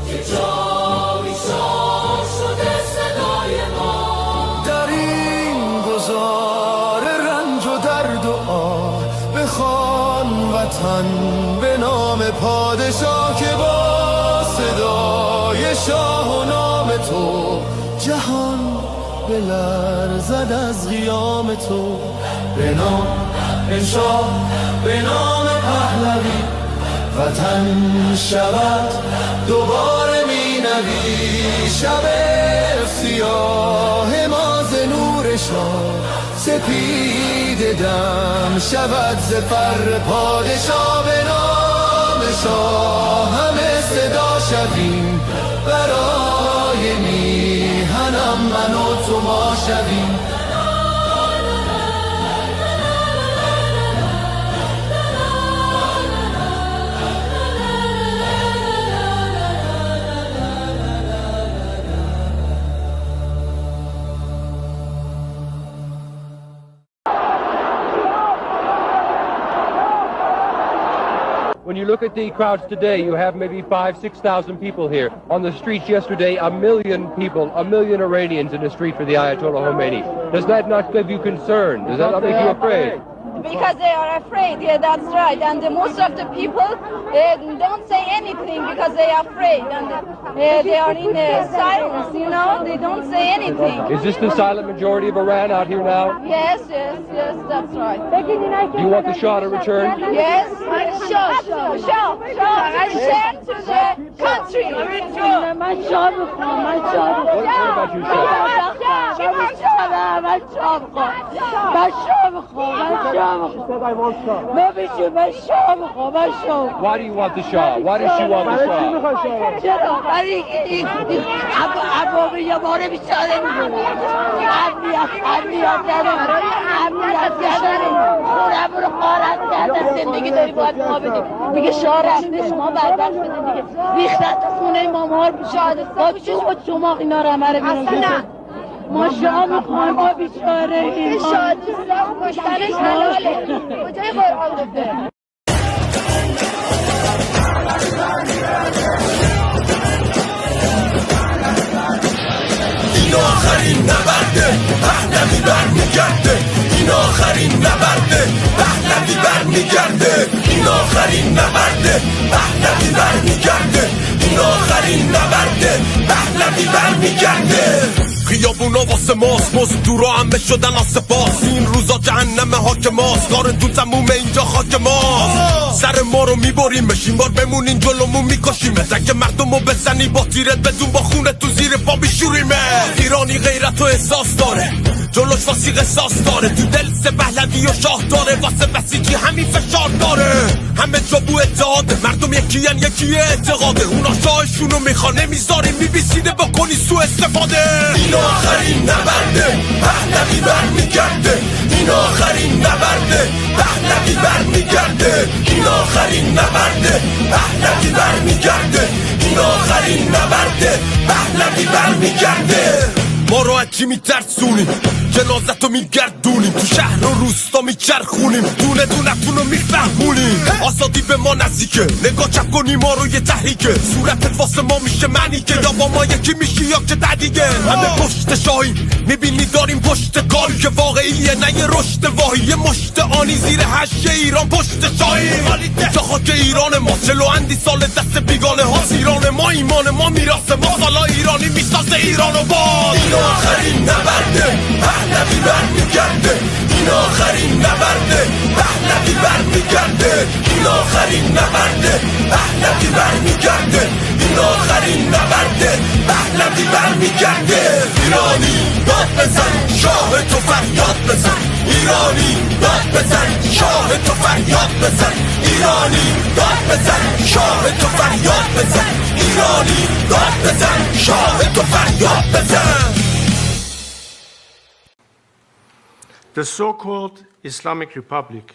که جاوی شاه شده صدای ما در این گذار رنج و درد و آه بخوان وطن به نام پادشاه که با صدای شاه و نام تو جهان بلرزد از قیام تو به نام شاه به نام پهلوی وطن شود دوباره می نوی شب سیاه ما ز نور شاه سپید دم شود ز فر پادشاه به نام شاه همه صدا شویم برای میهنم من و تو ما شویم
When you look at the crowds today, you have maybe 5,000-6,000 people here. On the streets yesterday, 1 million people, 1 million Iranians in the street for the Ayatollah Khomeini. Does that not give you concern? Does that not make you afraid?
Because they are afraid, yeah, that's right. And most of the people don't say anything because they are afraid. And they are in silence, you know, they don't say anything.
Is this the silent majority of Iran out here now?
Yes, that's right.
Do you want the Shah to return?
Yes, Shah, return to the country.
What about you, Shah? Why do you want the Shah? Why does she want the Shah?
ما شاه میخوایم ما بیچاره این شادی کشتنش حلاله کجای قرآن گفته
این آخرین نبرده پهلوی برمیگرده این آخرین نبرده پهلوی برمیگرده این آخرین نبرده پهلوی برمیگرده این آخرین نبرده پهلوی برمیگرده خیابونا واسه ماست مزدورا همه شدن آسپاس این روزا جهنم حاک ماست کارتون تموم اینجا خاک ماست سر ما رو میبریم بشین بار بمونین جلومون میکشیم اگه مردم رو بزنی با تیرت بدون با خونه تو زیر پا بیشوریمه ایرانی غیرت و احساس داره جلوش واسی قصاص داره تو دل سه پهلوی و شاه داره واسه بسیجی همین فشار داره همه جا بو اتحاده مردم یکیان یکی اعتقاده اونا شاهشونو میخوانه میذاریم میبیسیده بکنی سو استفاده این آخرین نبرده پهلوی برمیگرده این آخرین نبرده پهلوی برمیگرده این آخرین نبرده پهلوی برمیگرده این آخرین نبرده پهلوی برمیگرده ما رو از چی میترسونیم جنازتو میگردونیم تو شهر و روستا میچرخونیم دونه دونتون رو میفهمونیم آزادی به ما نزدیکه نگاه چپ کنی ما رو یه تحریکه صورتت واسه ما میشه معنی که یا با ما یکی میشی یا که تدیگه همه پشت شاهیم میبینی داریم پشت کاری که واقعیه نه یه رشد واهی یه مشت آنی زیر هشه ایران پشت شاهیم تا خاک ایران ما چلو اندی سال دست بیگانه ها ایران ما ایمان ما میراث ما سالا ایرانی میسازه ایرانو باز این آخرین نبرده پهلوی برمیگرده این آخرین نبرده پهلوی برمیگرده این آخرین نبرده پهلوی برمیگرده این آخرین نبرده پهلوی برمیگرده ایرانی داد بزن شاه تو فریاد بزن ایرانی داد بزن شاه تو فریاد بزن ایرانی داد بزن شاه تو فریاد بزن ایرانی داد بزن شاه تو فریاد بزن.
The so-called Islamic Republic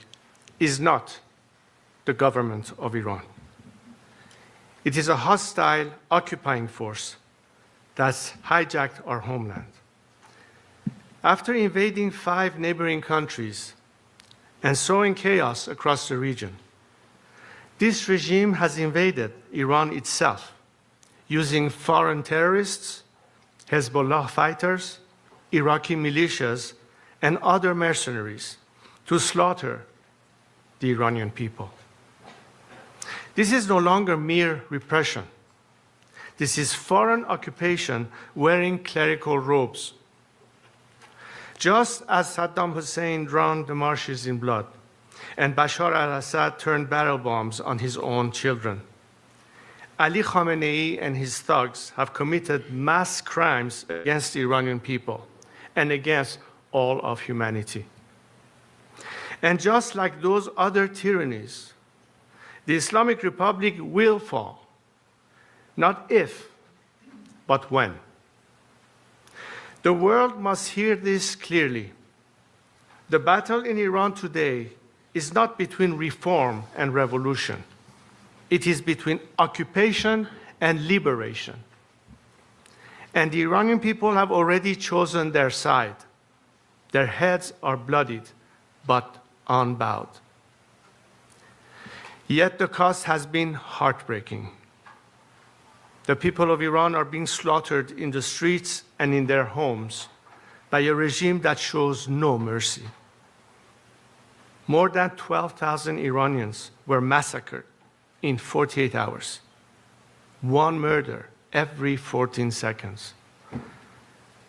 is not the government of Iran. It is a hostile occupying force that's hijacked our homeland. After invading 5 neighboring countries and sowing chaos across the region, this regime has invaded Iran itself, using foreign terrorists, Hezbollah fighters, Iraqi militias, and other mercenaries to slaughter the Iranian people. This is no longer mere repression. This is foreign occupation wearing clerical robes. Just as Saddam Hussein drowned the marshes in blood and Bashar al-Assad turned barrel bombs on his own children, Ali Khamenei and his thugs have committed mass crimes against the Iranian people and against all of humanity. And just like those other tyrannies, the Islamic Republic will fall, not if, but when. The world must hear this clearly. The battle in Iran today is not between reform and revolution. It is between occupation and liberation. And the Iranian people have already chosen their side. Their heads are bloodied, but unbowed. Yet the cost has been heartbreaking. The people of Iran are being slaughtered in the streets and in their homes by a regime that shows no mercy. More than 12,000 Iranians were massacred in 48 hours. One murder every 14 seconds.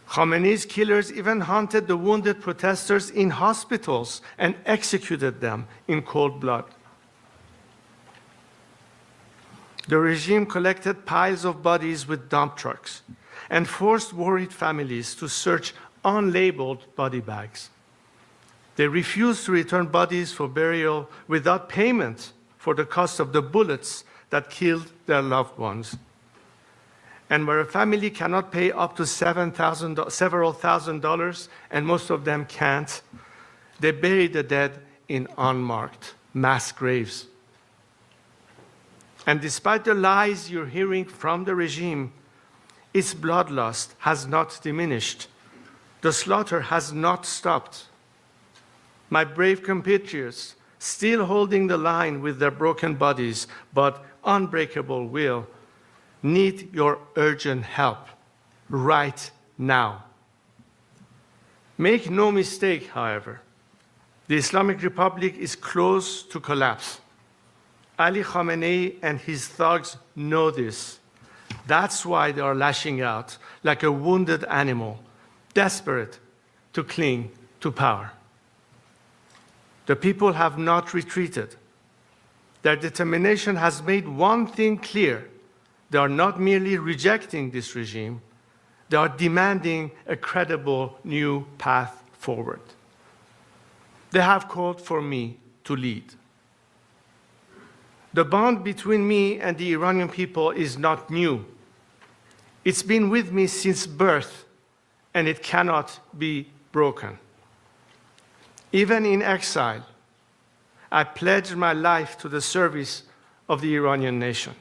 Khamenei's killers even hunted the wounded protesters in hospitals and executed them in cold blood. The regime collected piles of bodies with dump trucks and forced worried families to search unlabeled body bags. They refused to return bodies for burial without payment for the cost of the bullets that killed their loved ones. And where a family cannot pay up to several thousand dollars, and most of them can't, they bury the dead in unmarked mass graves. And despite the lies you're hearing from the regime, its bloodlust has not diminished. The slaughter has not stopped. My brave compatriots, still holding the line with their broken bodies but unbreakable will, need your urgent help right now. Make no mistake, however, the Islamic Republic is close to collapse. Ali Khamenei and his thugs know this. That's why they are lashing out like a wounded animal, desperate to cling to power. The people have not retreated. Their determination has made one thing clear. They are not merely rejecting this regime, they are demanding a credible new path forward. They have called for me to lead. The bond between me and the Iranian people is not new. It's been with me since birth, and it cannot be broken. Even in exile, I pledged my life to the service of the Iranian nation.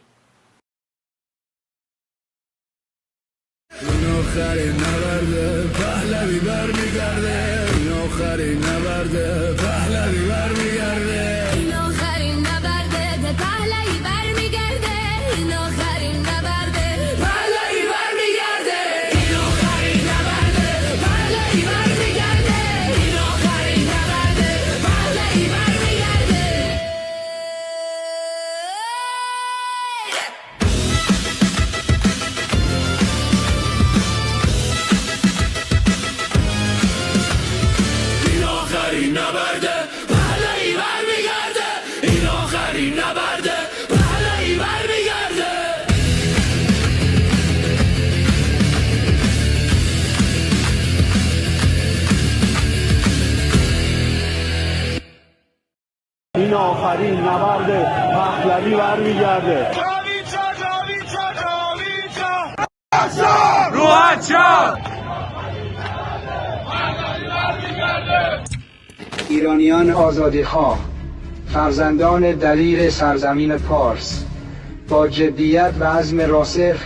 نبرده پهلوی
آخرین نبرد پهلوی برمیگرده.
ایرانیان آزادیخواه، فرزندان دلیر سرزمین پارس، با جدیت و عزم راسخ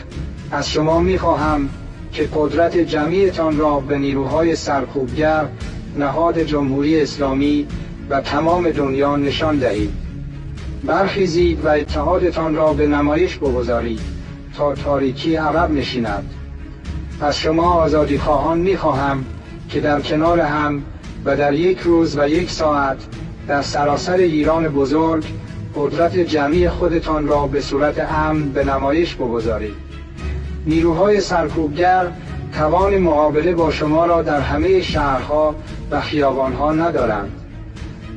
از شما می‌خواهم که قدرت جمعیتان را به نیروهای سرکوبگر نهاد جمهوری اسلامی و تمام دنیا نشان دهید. برخیزید و اتحادتان را به نمایش بگذارید تا تاریکی عقب نشیند. از شما آزادیخواهان می‌خواهم که در کنار هم و در یک روز و یک ساعت در سراسر ایران بزرگ قدرت جمعی خودتان را به صورت امن به نمایش بگذارید. نیروهای سرکوبگر توان مقابله با شما را در همه شهرها و خیابانها ندارند.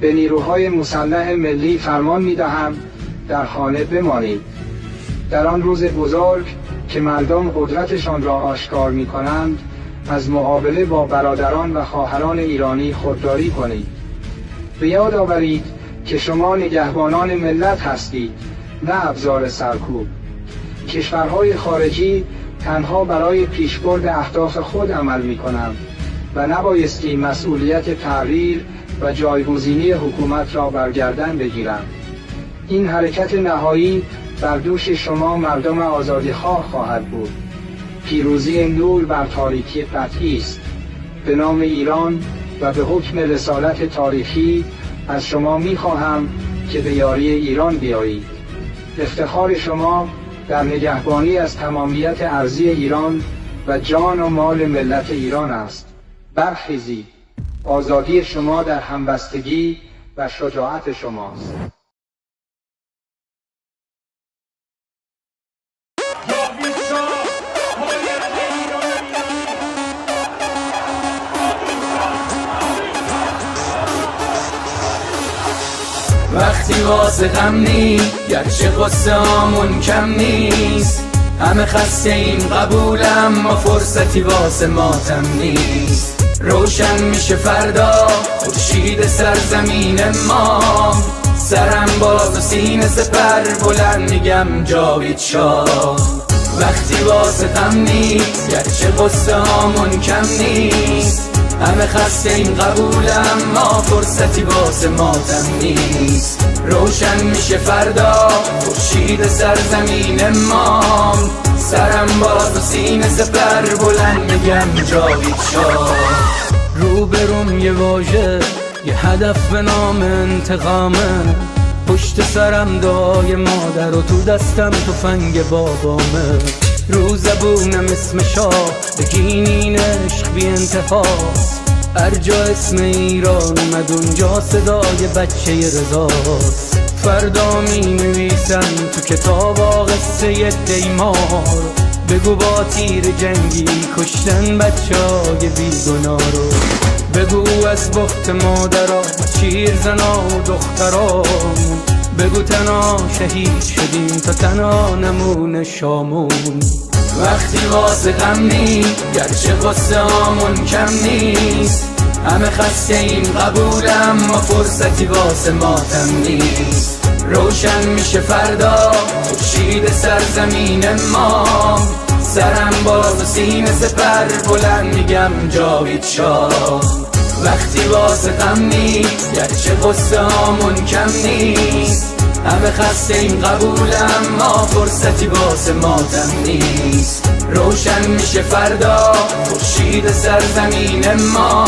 به نیروهای مسلح ملی فرمان می‌دهم در خانه بمانید. در آن روز بزرگ که مردم قدرتشان را آشکار می‌کنند، از مقابله با برادران و خواهران ایرانی خودداری کنید. به یاد آورید که شما نگهبانان ملت هستید، نه ابزار سرکوب. کشورهای خارجی تنها برای پیشبرد اهداف خود عمل می‌کنند و نبایستی مسئولیت تغییر و جایگزینی حکومت را بر گردن بگیرند. این حرکت نهایی بر دوش شما مردم آزادیخواه خواهد بود. پیروزی نور بر تاریکی قطعی است. به نام ایران و به حکم رسالت تاریخی از شما می‌خواهم که به یاری ایران بیایید. افتخار شما در نگهبانی از تمامیت ارضی ایران و جان و مال ملت ایران است. برخیزید. آزادی شما در همبستگی و شجاعت شماست.
وقتی واسه غم نی گرچه قصه هامون کم نیست، همه خسته این قبولم ما فرصتی واسه ماتم نیست. روشن میشه فردا خورشید سرزمین ما، سرم باز و سینه سپر بلند میگم جاوید شاه. وقتی واسه غم نی گرچه قصه هامون کم نیست، همه خسته این قبولم ما فرصتی واسه ماتم نیست. روشن میشه فردا خورشید سرزمین ما، سرم باز و سینه سپر بلند میگم جاوید شاه. روبروم یه واژه یه هدف به نام انتقامه، پشت سرم دعای مادر و تو دستم تفنگ بابامه. رو زبونم اسم شاه بگینین عشق بی انتهاست، هر جا اسم ایران اومد اونجا صدای بچه رضاست. فردا می نویسن تو کتاب قصه دیمار، بگو با تیر جنگی کشتن بچه های بیگناه رو. بگو از بخت مادرها چیر زنا و دختران، بگو تنها شهید شدیم تا تنها نمونه شامون. وقتی واسه غم نی گرچه قصه هامون کم نیست، همه خسته این قبولم ما فرصتی واسه ماتم نیست. روشن میشه فردا خورشید سرزمین ما، سرم باز و سینه سپر بلند میگم جاوید شاه. وقتی واسه غم نی گرچه قصه هامون کم نیست، همه خسته این قبولم ما فرصتی واسه ماتم نیست. روشن میشه فردا خورشید سرزمین ما،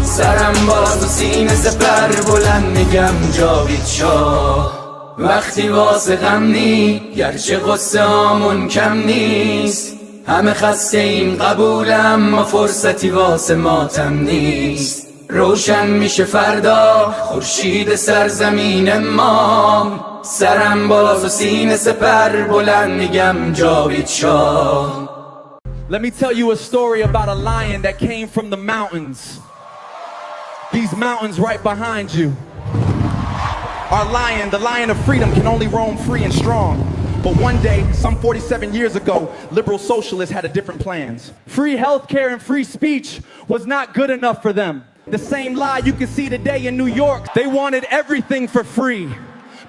سرم باز و سینه سپر بلند میگم جاوید شاه. وقتی واسه غم نی گرچه قصه هامون کم نیست، همه خسته این قبولم ما فرصتی واسه ماتم نیست. روشن میشه فردا خورشید سرزمین ما، سرم باز و سینه سپر بلند میگم جاوید شاه.
Let me tell you a story about a lion that came from the mountains. These mountains right behind you. Our lion, the lion of freedom, can only roam free and strong. But one day, some 47 years ago, liberal socialists had a different plans. Free healthcare and free speech was not good enough for them. The same lie you can see today in New York. They wanted everything for free,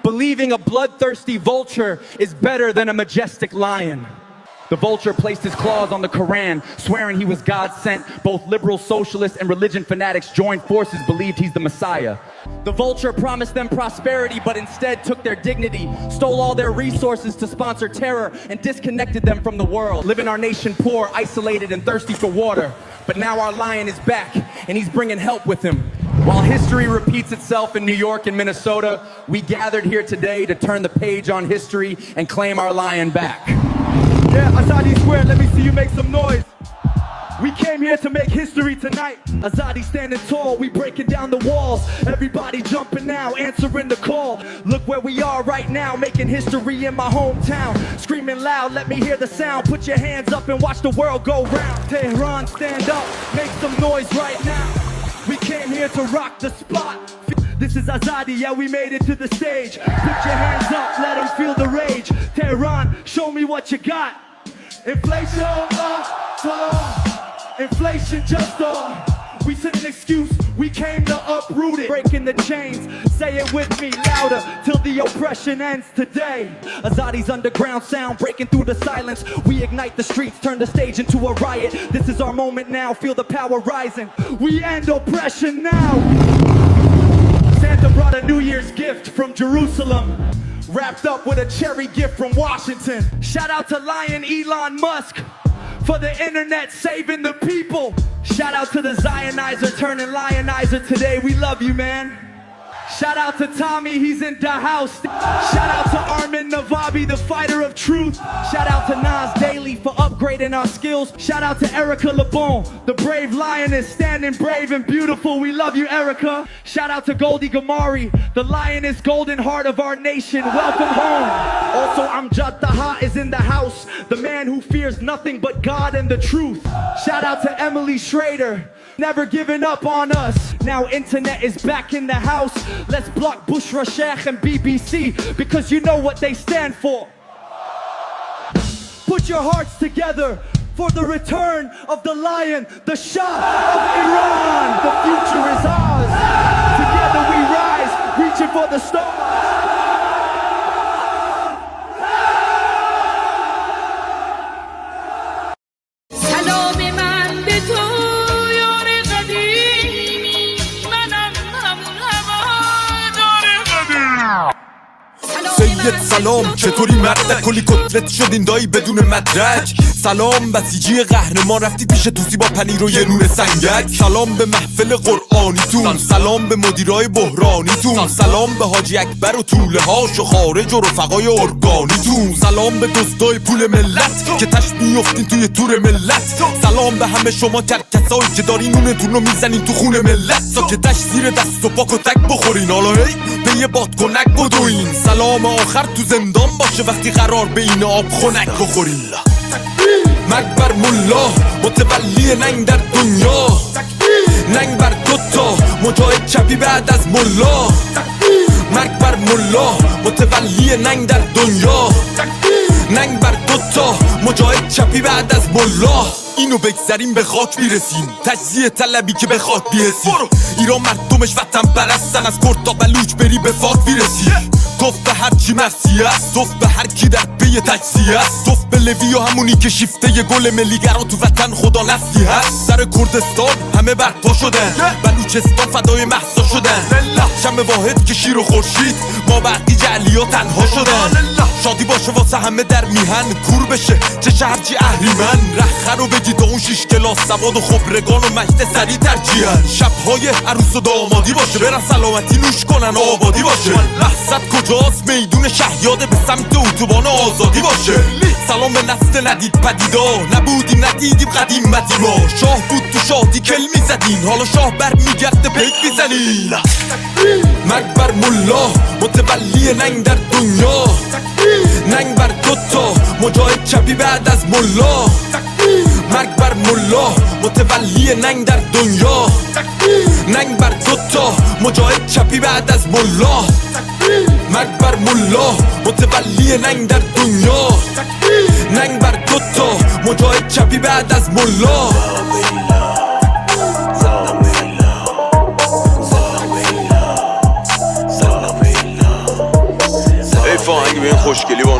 believing a bloodthirsty vulture is better than a majestic lion. The vulture placed his claws on the Quran, swearing he was God sent. Both liberal, socialists, and religion fanatics joined forces, believed he's the Messiah. The vulture promised them prosperity, but instead took their dignity, stole all their resources to sponsor terror, and disconnected them from the world. Living our nation poor, isolated, and thirsty for water. But now our lion is back, and he's bringing help with him. While history repeats itself in New York and Minnesota, we gathered here today to turn the page on history and claim our lion back. Yeah, Azadi Square, let me see you make some noise. We came here to make history tonight. Azadi standing tall, we breaking down the walls. Everybody jumping now, answering the call. Look where we are right now, making history in my hometown. Screaming loud, let me hear the sound. Put your hands up and watch the world go round. Tehran, stand up, make some noise right now. We came here to rock the spot. This is Azadi, yeah, we made it to the stage. Put your hands up, let them feel the rage. Tehran, show me what you got. Inflation, inflation just we said an excuse, we came to uproot it. Breaking the chains, say it with me louder, till the oppression ends today. Azadi's underground sound, breaking through the silence. We ignite the streets, turn the stage into a riot. This is our moment now, feel the power rising. We end oppression now. Santa brought a New Year's gift from Jerusalem, wrapped up with a cherry gift from Washington. Shout out to Lion Elon Musk for the internet saving the people. Shout out to the Zionizer turning lionizer today. We love you, man. Shout out to Tommy, he's in the house. Shout out to Armin Navabi, the fighter of truth. Shout out to Nas Daily for upgrading our skills. Shout out to Erica LeBon, the brave lioness, standing brave and beautiful. We love you, Erica. Shout out to Goldie Gamari, the lioness, golden heart of our nation. Welcome home. Also, Amjad Taha is in the house, the man who fears nothing but God and the truth. Shout out to Emily Schrader, never giving up on us. Now internet is back in the house. Let's block Bushra Sheikh and BBC, because you know what they stand for. Put your hearts together for the return of the lion, the Shah of Iran. The future is ours. Together we rise, reaching for the stars.
سید سلام، چطوری مردک؟ کلی کتلت شدین دایی بدون مدرک. سلام بسیجی قهرمان، رفتی پیش توسی با پنیر و یه نون سنگک. سلام به محفل قرآنیتون، سلام به مدیرای بحرانیتون، سلام به حاجی اکبر و طوله هاش و خارج و رفقای ارگانیتون، سلام به دزدای پول ملت که تش میفتین توی تور ملت. سلام به همه شما کرکسایی که دارین نونتون رو میزنین تو خون ملت، ساکتش زیر دست و پاک و تک بخورین، حالا هی به یه بادکنک بدوین. سلام آخر تو زندان باشه وقتی قرار به این آب خنک بخورین. مرگ بر ملا، متولی ننگ در دنیا، ننگ بر دوتا مجاهد چپی بعد از ملا. مرگ بر ملا، متولی ننگ در دنیا، ننگ بر دوتا مجاهد چپی بعد از ملا. اینو بگذاریم به خاک میرسیم، تجزیه طلبی که به خاک بیرسیم. ایران مردمش وطن پرستن، از کرد تا بلوچ بری به فاک میرسی. توف به هر چی مرسی است، توف به هر کی در پی تجزیه است، توف به لوی و همونی که شیفته ی گل ملیگرا تو وطن خدا نفتی هست. سر کردستان همه برپا شدن، بلوچستان فدای مهسا شدن. شم واحد که شیر و خورشید، ما بقی جعلی ها تنها شدن. شادی باشه واسه همه در میهن، کور بشه چه شهرچی اهریمن. رخه رو بگی تا اون 6 کلاس سواد و خبرگان و مجد سری ترجیحن. شبهای عروس و دامادی باشه، برن سلامتی نوش کنن آبادی باشه. مقصد کجاست؟ میدون شهیاده به سمت اتوبان آزادی باشه. سلام به نسل ندید پدیدا، نبودیم ندیدیم قدیم مدیما. شاه بود تو شادی کل میزدین، حالا شاه بر میگرده پیک میزنین. مرگ بر ملا، متولی ننگ در دنیا، ننگ بر دوتا مجاهد چپی بعد از ملا. مرگ بر ملا، متولی ننگ در دنیا، ننگ بر دوتا مجاهد چپی بعد از ملا. مرگ بر ملا، متولی ننگ در دنیا، ننگ بر دوتا مجاهد چپی بعد از ملا.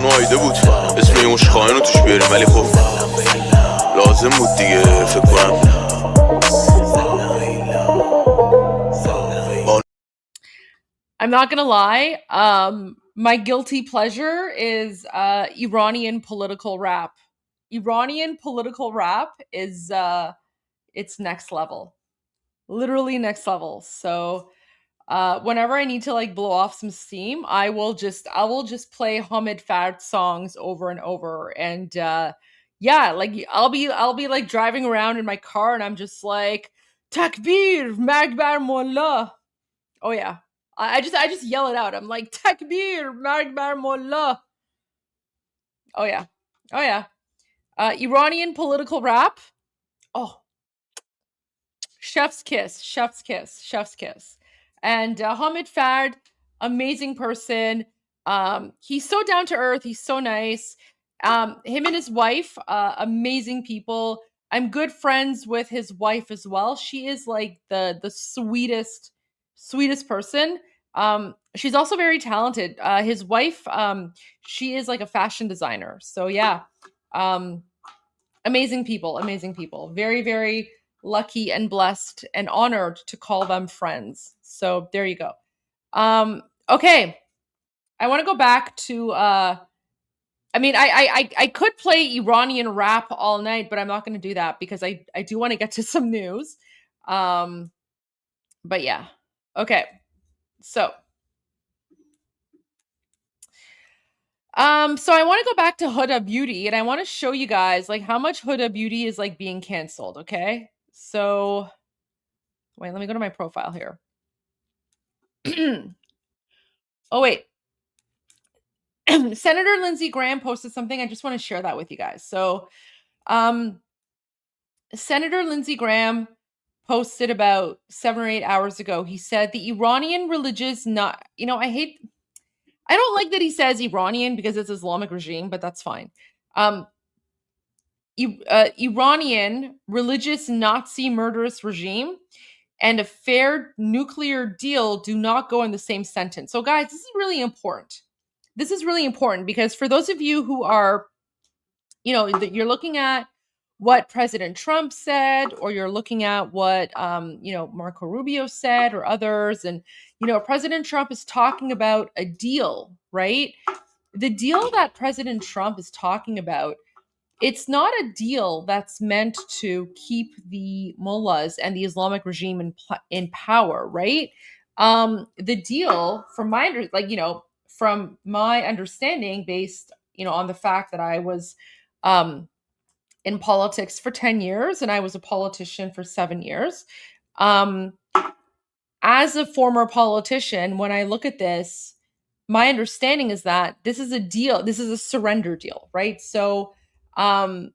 اونو آیده بود اسم این خواهن رو توش بیاریم ولی خب لازم بود دیگه فکر کنم.
I'm not gonna lie. My guilty pleasure is Iranian political rap. Iranian political rap is it's next level, literally next level. So whenever I need to like blow off some steam, I will just play Hamid Fard songs over and over, and yeah, like I'll be like driving around in my car, and I'm just like Takbir, Magbar Mullah. Oh yeah. I just yell it out. I'm like, Takbir, Magbar Mullah. Oh yeah. Oh yeah. Iranian political rap. Oh, chef's kiss, chef's kiss, chef's kiss. And Hamid Fard, amazing person. He's so down to earth. He's so nice. Him and his wife, amazing people. I'm good friends with his wife as well. She is like the sweetest person. She's also very talented. His wife, she is like a fashion designer. So yeah, amazing people. Very, very lucky and blessed and honored to call them friends. So there you go. Okay. I want to go back to, I mean, I could play Iranian rap all night, but I'm not going to do that because I do want to get to some news. But yeah. Okay. So I want to go back to Huda Beauty, and I want to show you guys like how much Huda Beauty is like being canceled. Okay. So wait, let me go to my profile here. Oh, wait. Senator Lindsey Graham posted something. I just want to share that with you guys. So Senator Lindsey Graham posted about 7 or 8 hours ago. He said the Iranian religious I don't like that he says Iranian because it's Islamic regime, but that's fine. Iranian religious Nazi murderous regime and a fair nuclear deal do not go in the same sentence. So guys, this is really important. This is really important because for those of you who are, you're looking at what President Trump said, or you're looking at what, Marco Rubio said or others. And, President Trump is talking about a deal, right? The deal that President Trump is talking about, it's not a deal that's meant to keep the mullahs and the Islamic regime in power, right? The deal, from my understanding, based, on the fact that I was in politics for 10 years and I was a politician for 7 years. As a former politician, when I look at this, my understanding is that this is a deal. This is a surrender deal, right? So, and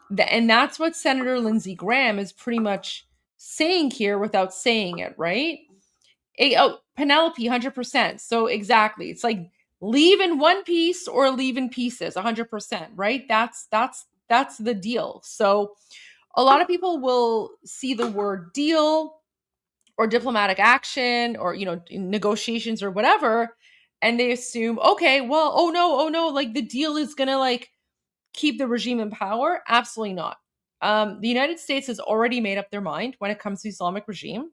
that's what Senator Lindsey Graham is pretty much saying here without saying it, right? Penelope, 100%. So exactly. It's like leave in one piece or leave in pieces, 100%, right? That's the deal. So a lot of people will see the word deal or diplomatic action or, negotiations or whatever, and they assume, okay, well, oh no, like the deal is going to like keep the regime in power. Absolutely not. The United States has already made up their mind when it comes to the Islamic regime.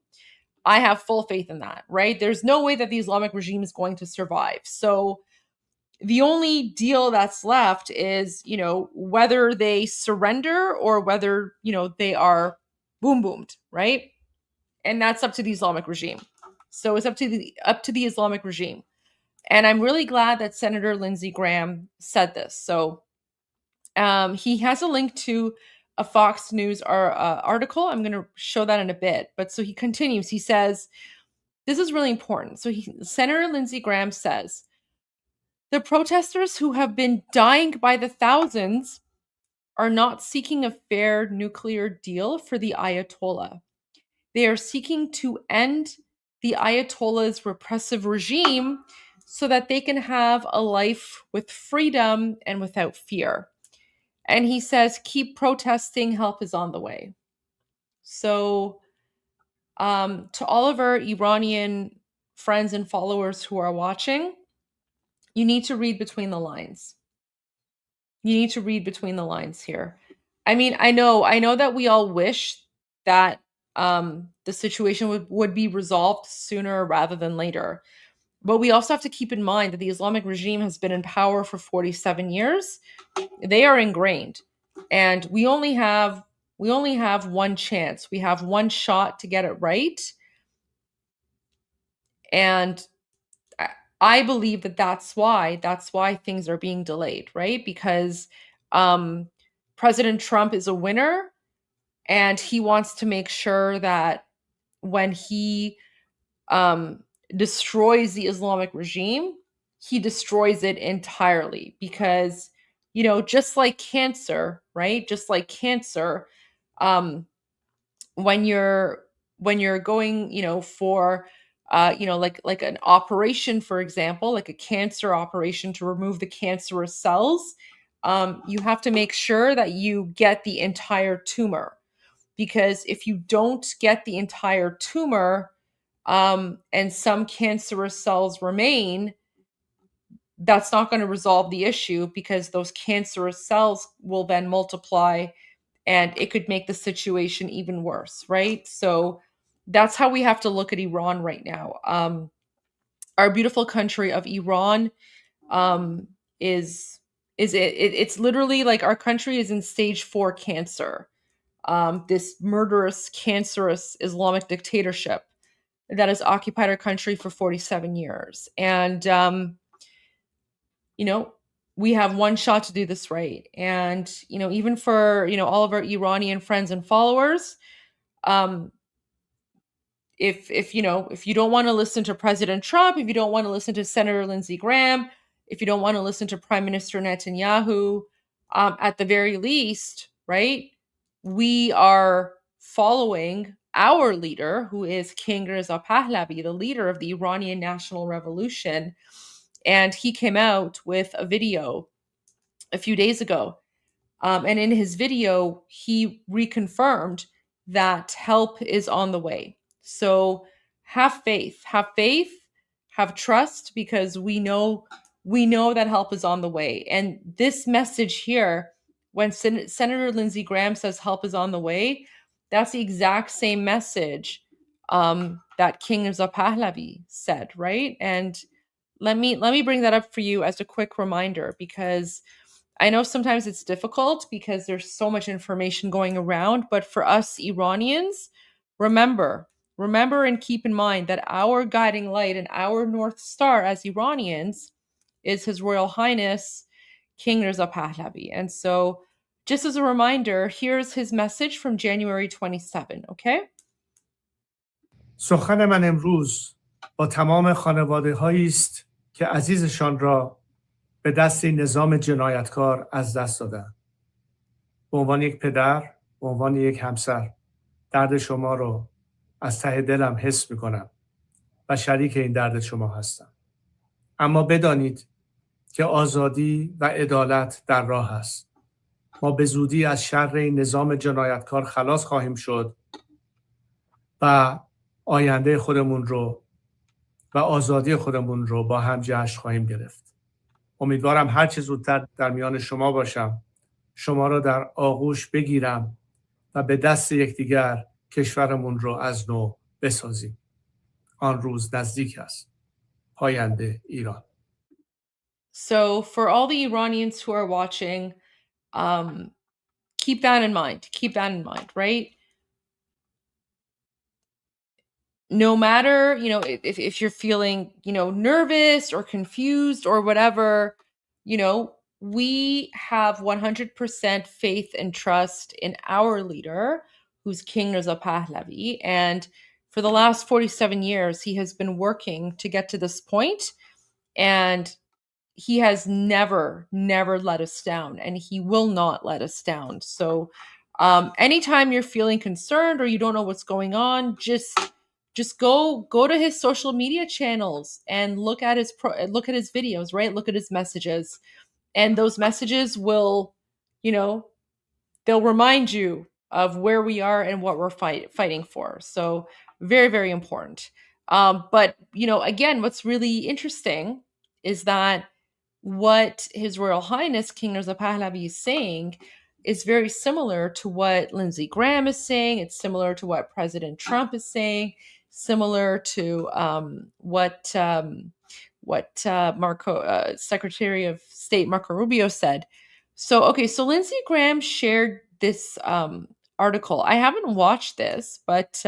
I have full faith in that, right? There's no way that the Islamic regime is going to survive. So the only deal that's left is, whether they surrender or whether, they are boomed, right? And that's up to the Islamic regime. So it's up to the Islamic regime. And I'm really glad that Senator Lindsey Graham said this. So he has a link to a Fox News article. I'm going to show that in a bit. But so he continues. He says, this is really important. So Senator Lindsey Graham says, the protesters who have been dying by the thousands are not seeking a fair nuclear deal for the Ayatollah. They are seeking to end the Ayatollah's repressive regime so that they can have a life with freedom and without fear. And he says, keep protesting, help is on the way. So to all of our Iranian friends and followers who are watching, you need to read between the lines. You need to read between the lines here. I mean, I know that we all wish that the situation would be resolved sooner rather than later. But we also have to keep in mind that the Islamic regime has been in power for 47 years. They are ingrained. And we only have one chance. We have one shot to get it right. And I believe that that's why things are being delayed, right? Because President Trump is a winner, and he wants to make sure that when he destroys the Islamic regime, he destroys it entirely. Because, just like cancer, right? Just like cancer, when you're going, for like an operation, for example, like a cancer operation to remove the cancerous cells, you have to make sure that you get the entire tumor. Because if you don't get the entire tumor, and some cancerous cells remain, that's not going to resolve the issue, because those cancerous cells will then multiply, and it could make the situation even worse, right? So that's how we have to look at Iran right now. Our beautiful country of Iran it's literally like our country is in stage 4 cancer. This murderous, cancerous Islamic dictatorship that has occupied our country for 47 years. And, we have one shot to do this right. And, even for, all of our Iranian friends and followers, if you don't want to listen to President Trump, if you don't want to listen to Senator Lindsey Graham, if you don't want to listen to Prime Minister Netanyahu, at the very least, right, we are following our leader, who is King Reza Pahlavi, the leader of the Iranian National Revolution. And he came out with a video a few days ago. And in his video, he reconfirmed that help is on the way. So have faith, have trust, because we know that help is on the way. And this message here, when Senator Lindsey Graham says help is on the way, that's the exact same message that King Reza Pahlavi said, right? And let me bring that up for you as a quick reminder, because I know sometimes it's difficult because there's so much information going around, but for us Iranians, remember and keep in mind that our guiding light and our North Star as Iranians is His Royal Highness King Reza Pahlavi. And so, just as a reminder, here's his message from January 27, okay?
سخن من امروز با تمام خانواده هایی است که عزیزشان را به دست این نظام جنایتکار از دست دادند. به عنوان یک پدر، به عنوان یک همسر، درد شما رو از ته دلم حس میکنم و شریک این درد شما هستم. اما بدانید که آزادی و عدالت در راه است. ما به زودی از شر این نظام جنایتکار خلاص خواهیم شد و آینده خودمون رو و آزادی خودمون رو با هم جشن خواهیم گرفت. امیدوارم هر چه زودتر در میان شما باشم، شما را در آغوش بگیرم و به دست یکدیگر کشورمون رو از نو بسازیم. آن روز نزدیک است. پاینده ایران.
So for all the Iranians who are watching, keep that in mind. Keep that in mind, right? No matter, if you're feeling, nervous or confused or whatever, we have 100% faith and trust in our leader, who's King Reza Pahlavi. And for the last 47 years, he has been working to get to this point, and he has never let us down, and he will not let us down. So anytime you're feeling concerned or you don't know what's going on, just go to his social media channels and look at his videos, right? Look at his messages, and those messages will, they'll remind you of where we are and what we're fighting for. So very, very important. But again, what's really interesting is that what His Royal Highness King Reza Pahlavi is saying is very similar to what Lindsey Graham is saying. It's similar to what President Trump is saying. Similar to what Secretary of State Marco Rubio said. So okay, so Lindsey Graham shared this article. I haven't watched this, but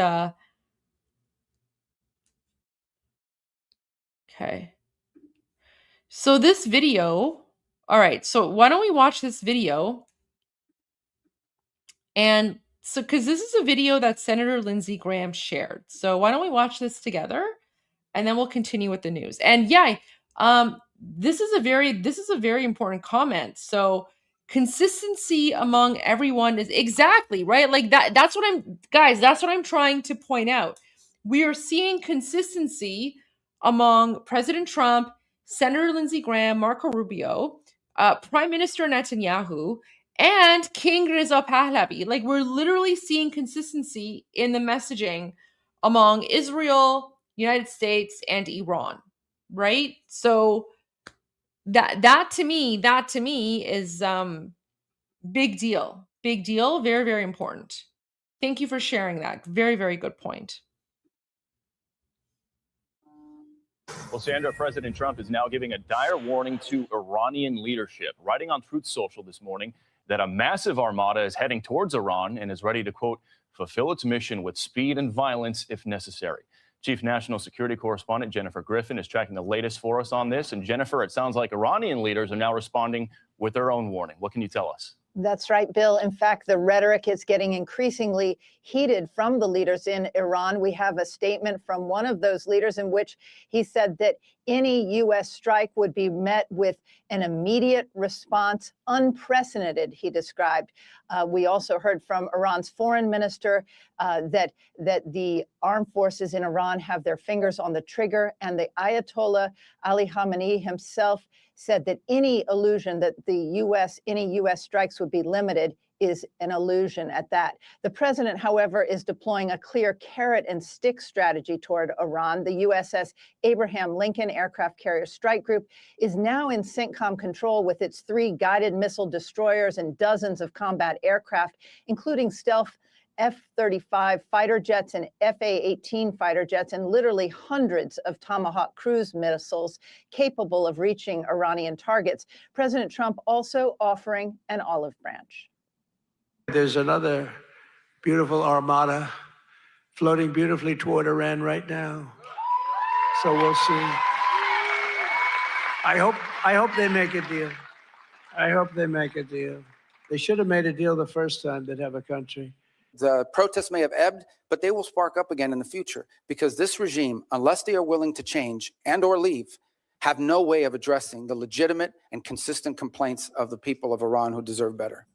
okay. So this video, all right, so why don't we watch this video? And so, because this is a video that Senator Lindsey Graham shared. So why don't we watch this together? And then we'll continue with the news. And yeah, this is a very important comment. So consistency among everyone is exactly right. Like that's what I'm trying to point out. We are seeing consistency among President Trump, Senator Lindsey Graham, Marco Rubio, Prime Minister Netanyahu, and King Reza Pahlavi. Like we're literally seeing consistency in the messaging among Israel, United States, and Iran, right? So that to me is big deal, very, very important. Thank you for sharing that. Very, very good point.
Well, Sandra, President Trump is now giving a dire warning to Iranian leadership, writing on Truth Social this morning that a massive armada is heading towards Iran and is ready to, quote, fulfill its mission with speed and violence if necessary. Chief National Security Correspondent Jennifer Griffin is tracking the latest for us on this. And Jennifer, it sounds like Iranian leaders are now responding with their own warning. What can you tell us?
That's right, Bill. In fact, the rhetoric is getting increasingly heated from the leaders in Iran. We have a statement from one of those leaders in which he said that any U.S. strike would be met with an immediate response, unprecedented, he described. We also heard from Iran's foreign minister that the armed forces in Iran have their fingers on the trigger, and the Ayatollah Ali Khamenei himself said that any illusion that any U.S. strikes would be limited is an illusion at that. The president, however, is deploying a clear carrot and stick strategy toward Iran. The USS Abraham Lincoln Aircraft Carrier Strike Group is now in CENTCOM control with its 3 guided missile destroyers and dozens of combat aircraft, including stealth F-35 fighter jets and F-A-18 fighter jets, and literally hundreds of Tomahawk cruise missiles capable of reaching Iranian targets. President Trump also offering an olive branch.
There's another beautiful armada floating beautifully toward Iran right now. So we'll see. I hope they make a deal. I hope they make a deal. They should have made a deal the first time they'd have a country.
The protests may have ebbed, but they will spark up again in the future because this regime, unless they are willing to change and or leave, have no way of addressing the legitimate and consistent complaints of the people of Iran who deserve better.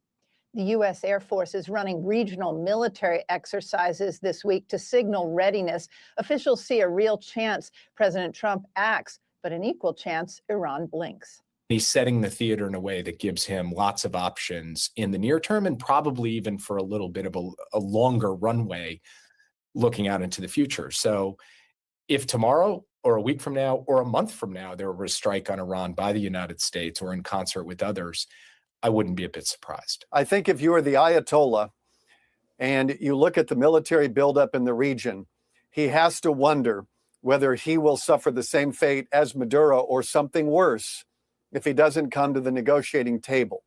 The U.S. Air Force is running regional military exercises this week to signal readiness. Officials see a real chance President Trump acts, but an equal chance Iran blinks.
He's setting the theater in a way that gives him lots of options in the near term and probably even for a little bit of a longer runway looking out into the future. So if tomorrow or a week from now or a month from now there were a strike on Iran by the United States or in concert with others, I wouldn't be a bit surprised.
I think if you are the Ayatollah and you look at the military buildup in the region, he has to wonder whether he will suffer the same fate as Maduro or something worse if he doesn't come to the negotiating table.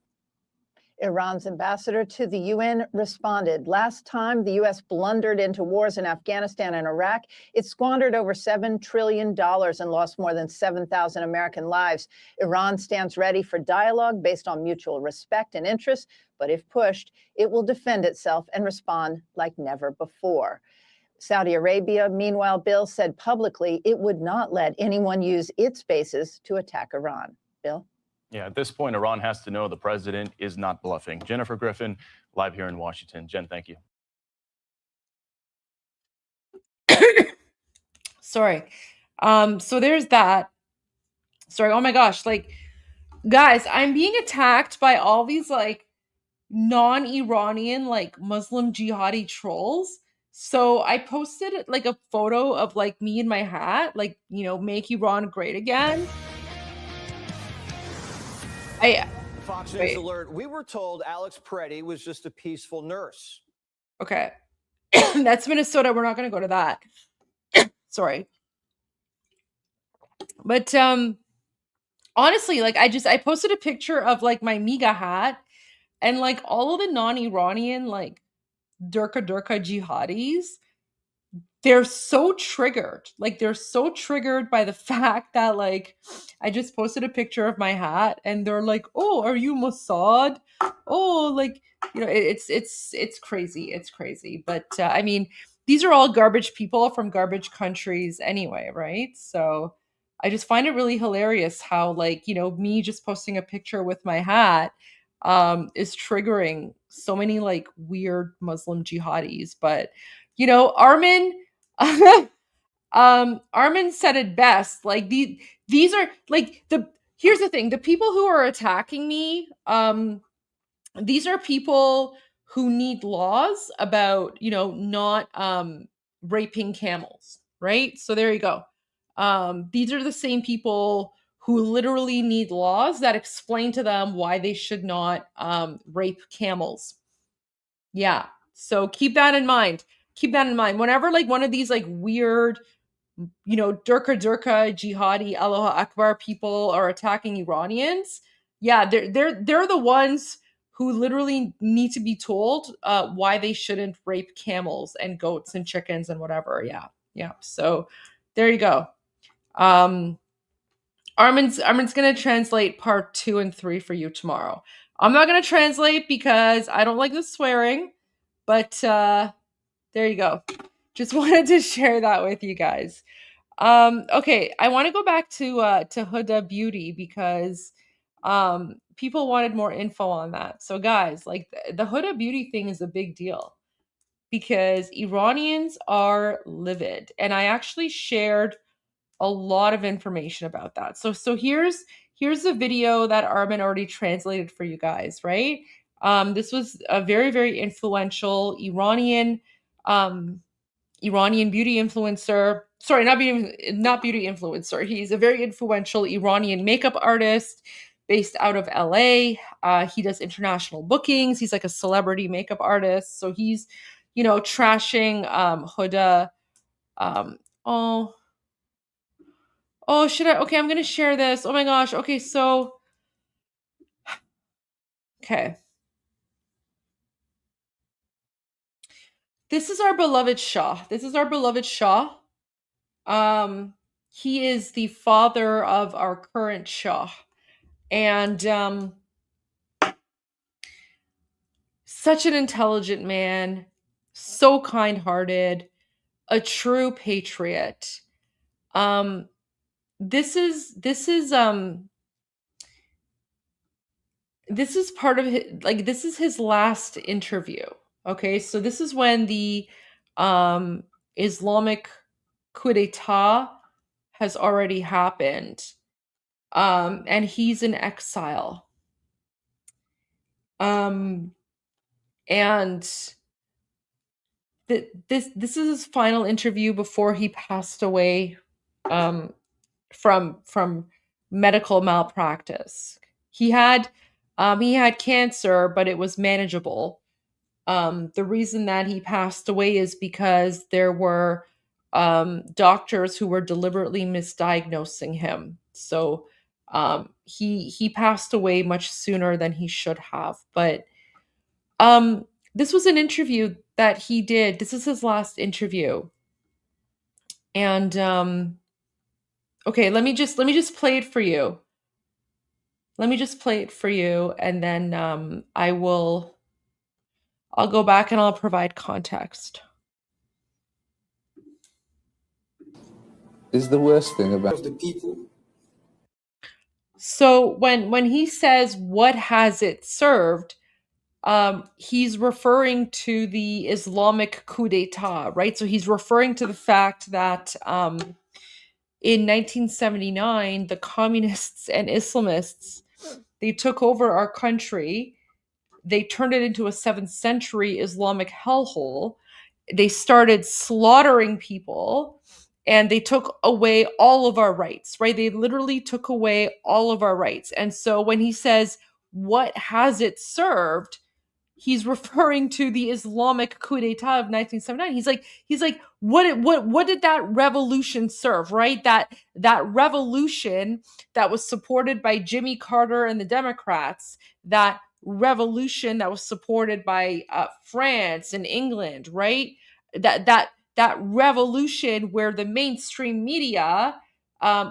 Iran's ambassador to the UN responded. Last time the U.S. blundered into wars in Afghanistan and Iraq, it squandered over $7 trillion and lost more than 7,000 American lives. Iran stands ready for dialogue based on mutual respect and interest, but if pushed, it will defend itself and respond like never before. Saudi Arabia, meanwhile, Bill said publicly it would not let anyone use its bases to attack Iran. Bill?
Yeah, at this point, Iran has to know the president is not bluffing. Jennifer Griffin, live here in Washington. Jen, thank you.
Sorry. So there's that. Sorry. Oh my gosh. Like, guys, I'm being attacked by all these like non-Iranian, like Muslim jihadi trolls. So I posted like a photo of like me in my hat, like, you know, make Iran great again.
Fox News
wait.
alert. We were told Alex Preddy was just a peaceful nurse.
Okay. That's Minnesota. We're not going to go to that. Sorry. But honestly, like I posted a picture of like my Miga hat, and like all of the non-Iranian like Durka jihadis, they're so triggered. Like they're so triggered by the fact that like I just posted a picture of my hat and they're like, "Oh, are you Mossad?" Oh, like, you know, it's crazy. It's crazy. But I mean, these are all garbage people from garbage countries anyway, right? So I just find it really hilarious how, like, you know, me just posting a picture with my hat is triggering so many like weird Muslim jihadis. But you know, Armin Armin said it best. Like these are like here's the thing, the people who are attacking me, these are people who need laws about, you know, not raping camels, right? So there you go. These are the same people who literally need laws that explain to them why they should not rape camels. Yeah. So keep that in mind. Keep that in mind. Whenever like one of these like weird, you know, Durka jihadi Aloha Akbar people are attacking Iranians, yeah, they're the ones who literally need to be told why they shouldn't rape camels and goats and chickens and whatever. Yeah. Yeah. So there you go. Armin's gonna translate part 2 and 3 for you tomorrow. I'm not gonna translate because I don't like the swearing, but there you go. Just wanted to share that with you guys. Okay, I want to go back to Huda Beauty because people wanted more info on that. So guys, like the Huda Beauty thing is a big deal because Iranians are livid, and I actually shared a lot of information about that. So here's the video that Armin already translated for you guys, right? This was a very, very influential Iranian beauty influencer. Sorry, not beauty influencer. He's a very influential Iranian makeup artist based out of LA. He does international bookings. He's like a celebrity makeup artist. So he's, you know, trashing Huda. Oh, should I? Okay, I'm going to share this. Oh my gosh. Okay, so. Okay. This is our beloved Shah. He is the father of our current Shah. And such an intelligent man, so kind-hearted, a true patriot. This is part of his, like, this is his last interview. Okay, so this is when the Islamic coup d'etat has already happened. And he's in exile. And this is his final interview before he passed away from medical malpractice. He had cancer, but it was manageable. The reason that he passed away is because there were doctors who were deliberately misdiagnosing him. So he passed away much sooner than he should have. But this was an interview that he did. This is his last interview. And okay, let me just play it for you. And then I'll go back and I'll provide context.
Is the worst thing about the people.
So when he says what has it served, he's referring to the Islamic coup d'etat, right? So he's referring to the fact that in 1979, the communists and Islamists, they took over our country. They turned it into a 7th century Islamic hellhole. They started slaughtering people. and they took away all of our rights, right? They literally took away all of our rights. And so when he says, what has it served? He's referring to the Islamic coup d'etat of 1979. He's like, what did that revolution serve, right? That revolution that was supported by Jimmy Carter and the Democrats, that revolution that was supported by France and England, right? That revolution where the mainstream media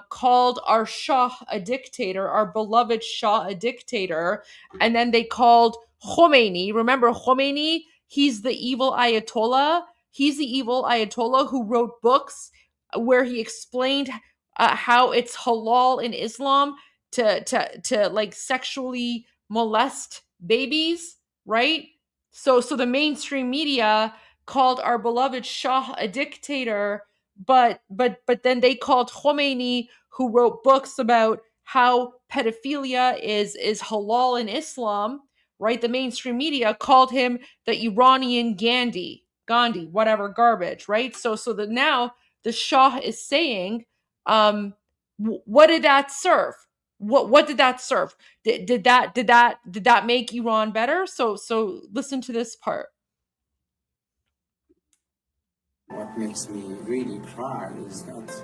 called our Shah a dictator, our beloved Shah a dictator, and then they called Khomeini. Remember Khomeini? He's the evil Ayatollah. He's the evil Ayatollah who wrote books where he explained how it's halal in Islam to like sexually molest babies, right? So the mainstream media called our beloved Shah a dictator, but then they called Khomeini, who wrote books about how pedophilia is halal in Islam, right? The mainstream media called him the Iranian Gandhi, whatever garbage, right? So now the Shah is saying, what did that serve? What did that serve? Did that make Iran better? So listen to this part.
What makes me really cry is that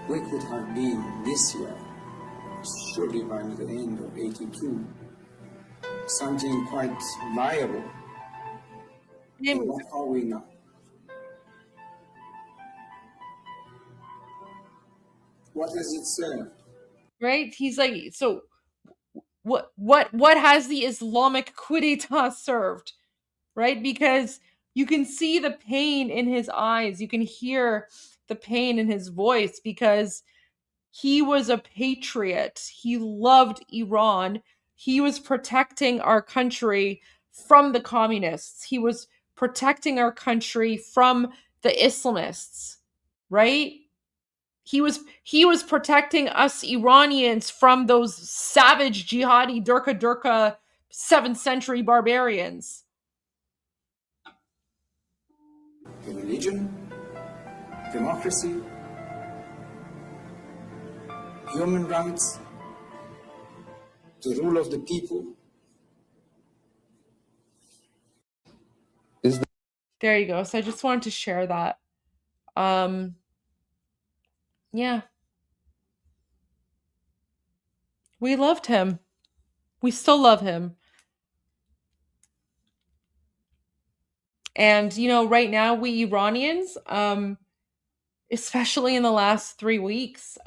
we could have been this year, surely by the end of 82, something quite viable. And what are we now? What has it served?
Right? He's like, so what has the Islamic coup d'etat served? Right? Because you can see the pain in his eyes. You can hear the pain in his voice because he was a patriot. He loved Iran. He was protecting our country from the communists. He was protecting our country from the Islamists, right? He was protecting us Iranians from those savage jihadi Durka 7th century barbarians.
The religion, democracy, human rights, the rule of the people.
There you go. So I just wanted to share that. Yeah. We loved him. We still love him. And right now we Iranians, especially in the last 3 weeks,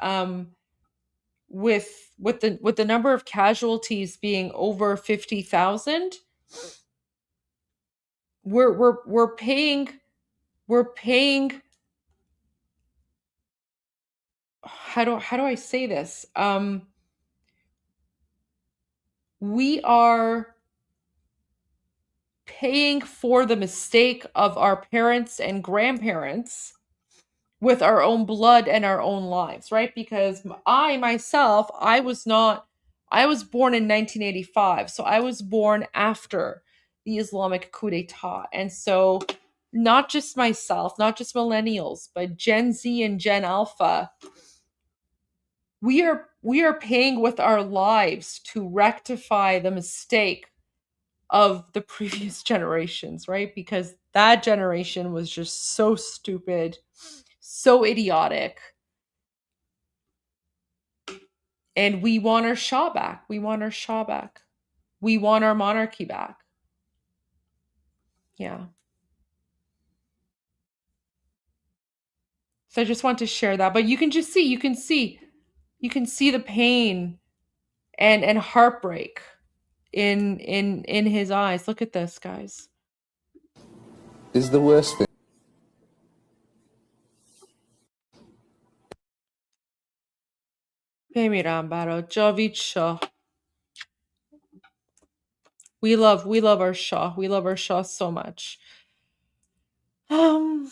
with the number of casualties being over 50,000, we're paying how do I say this? We are paying for the mistake of our parents and grandparents with our own blood and our own lives, right? Because I myself, I was born in 1985, so I was born after the Islamic coup d'etat. And so not just myself, not just millennials, but Gen Z and Gen Alpha, we are paying with our lives to rectify the mistake of the previous generations, right? Because that generation was just so stupid, so idiotic. And we want our Shah back. We want our Shah back. We want our monarchy back. Yeah. So I just want to share that. But you can just see, you can see the pain and heartbreak in his eyes. Look at this, guys.
Is the worst thing.
بمیرم برا جاوید شاه. We love our Shah. We love our Shah so much. Okay.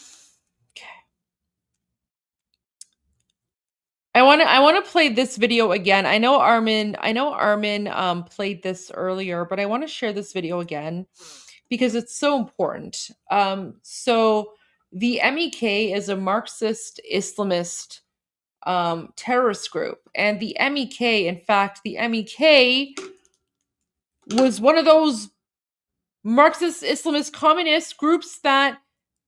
I want to play this video again. I know Armin played this earlier, but I want to share this video again because it's so important. So the MEK is a Marxist Islamist terrorist group. And the MEK, in fact, the MEK was one of those Marxist Islamist communist groups that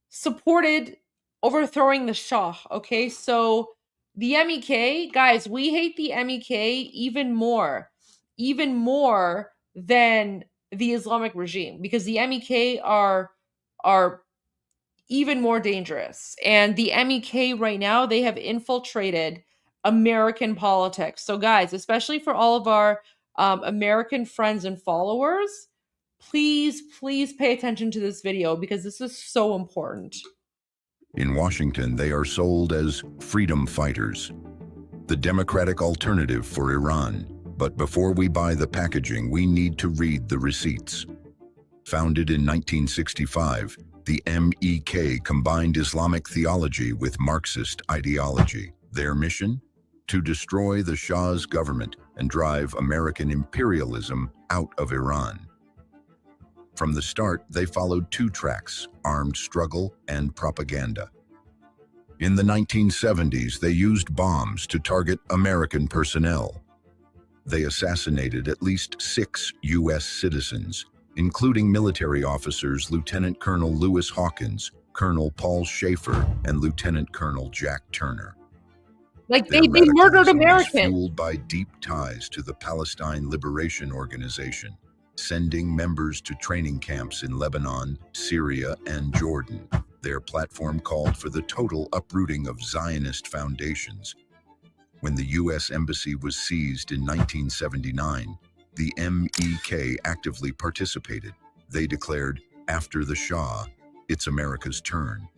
supported overthrowing the Shah. Okay, so the MEK, guys, we hate the MEK even more than the Islamic regime, because the MEK are even more dangerous. And the MEK right now, they have infiltrated American politics. So guys, especially for all of our American friends and followers, please pay attention to this video, because this is so important.
In Washington, they are sold as freedom fighters, the democratic alternative for Iran. But before we buy the packaging, we need to read the receipts. Founded in 1965, the MEK combined Islamic theology with Marxist ideology. Their mission? To destroy the Shah's government and drive American imperialism out of Iran. From the start, they followed two tracks: armed struggle and propaganda. In the 1970s, they used bombs to target American personnel. They assassinated at least 6 U.S. citizens, including military officers Lieutenant Colonel Lewis Hawkins, Colonel Paul Schaefer, and Lieutenant Colonel Jack Turner.
Like, they murdered Americans.
Fueled by deep ties to the Palestine Liberation Organization, sending members to training camps in Lebanon, Syria, and Jordan. Their platform called for the total uprooting of Zionist foundations. When the U.S. Embassy was seized in 1979, the MEK actively participated. They declared, "After the Shah, it's America's turn."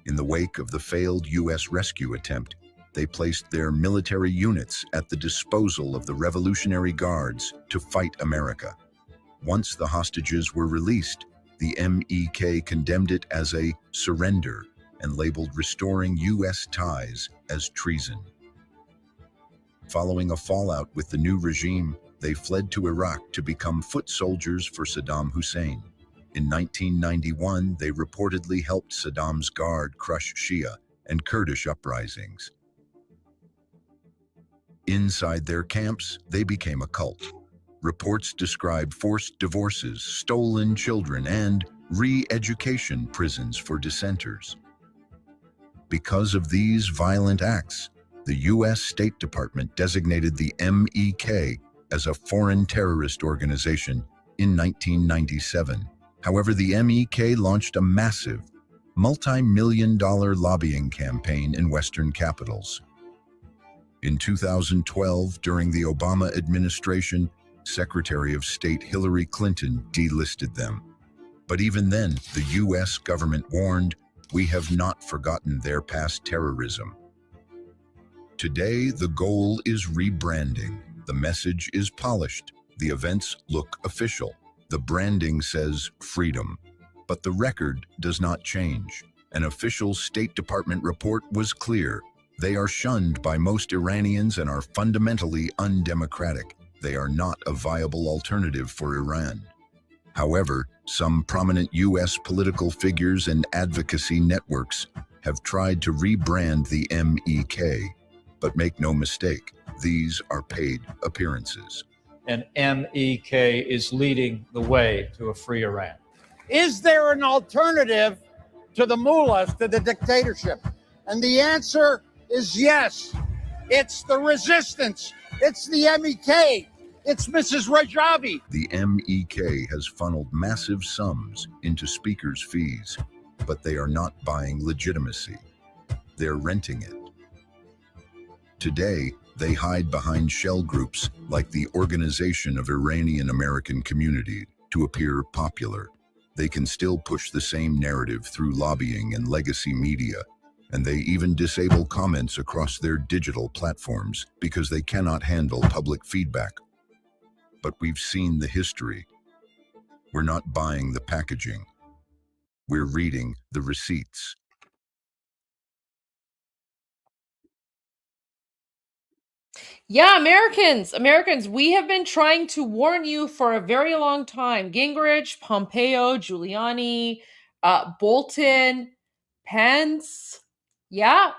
In the wake of the failed U.S. rescue attempt, they placed their military units at the disposal of the Revolutionary Guards to fight America. Once the hostages were released, the MEK condemned it as a surrender and labeled restoring U.S. ties as treason. Following a fallout with the new regime, they fled to Iraq to become foot soldiers for Saddam Hussein. In 1991, they reportedly helped Saddam's guard crush Shia and Kurdish uprisings. Inside their camps, they became a cult. Reports describe forced divorces, stolen children, and re-education prisons for dissenters. Because of these violent acts, the U.S. State Department designated the MEK as a foreign terrorist organization in 1997. However, the MEK launched a massive, multi-million-dollar lobbying campaign in Western capitals. In 2012, during the Obama administration, Secretary of State Hillary Clinton delisted them. But even then, the U.S. government warned, "We have not forgotten their past terrorism." Today, the goal is rebranding. The message is polished. The events look official. The branding says freedom. But the record does not change. An official State Department report was clear. They are shunned by most Iranians and are fundamentally undemocratic. They are not a viable alternative for Iran. However, some prominent U.S. political figures and advocacy networks have tried to rebrand the MEK. But make no mistake, these are paid appearances.
And MEK is leading the way to a free Iran.
Is there an alternative to the mullahs, to the dictatorship? And the answer is yes. It's the resistance. It's the MEK. It's Mrs. Rajabi.
The MEK has funneled massive sums into speakers' fees, but they are not buying legitimacy. They're renting it. Today, they hide behind shell groups like the Organization of Iranian American Community to appear popular. They can still push the same narrative through lobbying and legacy media, and they even disable comments across their digital platforms because they cannot handle public feedback. But we've seen the history. We're not buying the packaging. We're reading the receipts.
Yeah, Americans, we have been trying to warn you for a very long time. Gingrich, Pompeo, Giuliani, Bolton, Pence, yeah,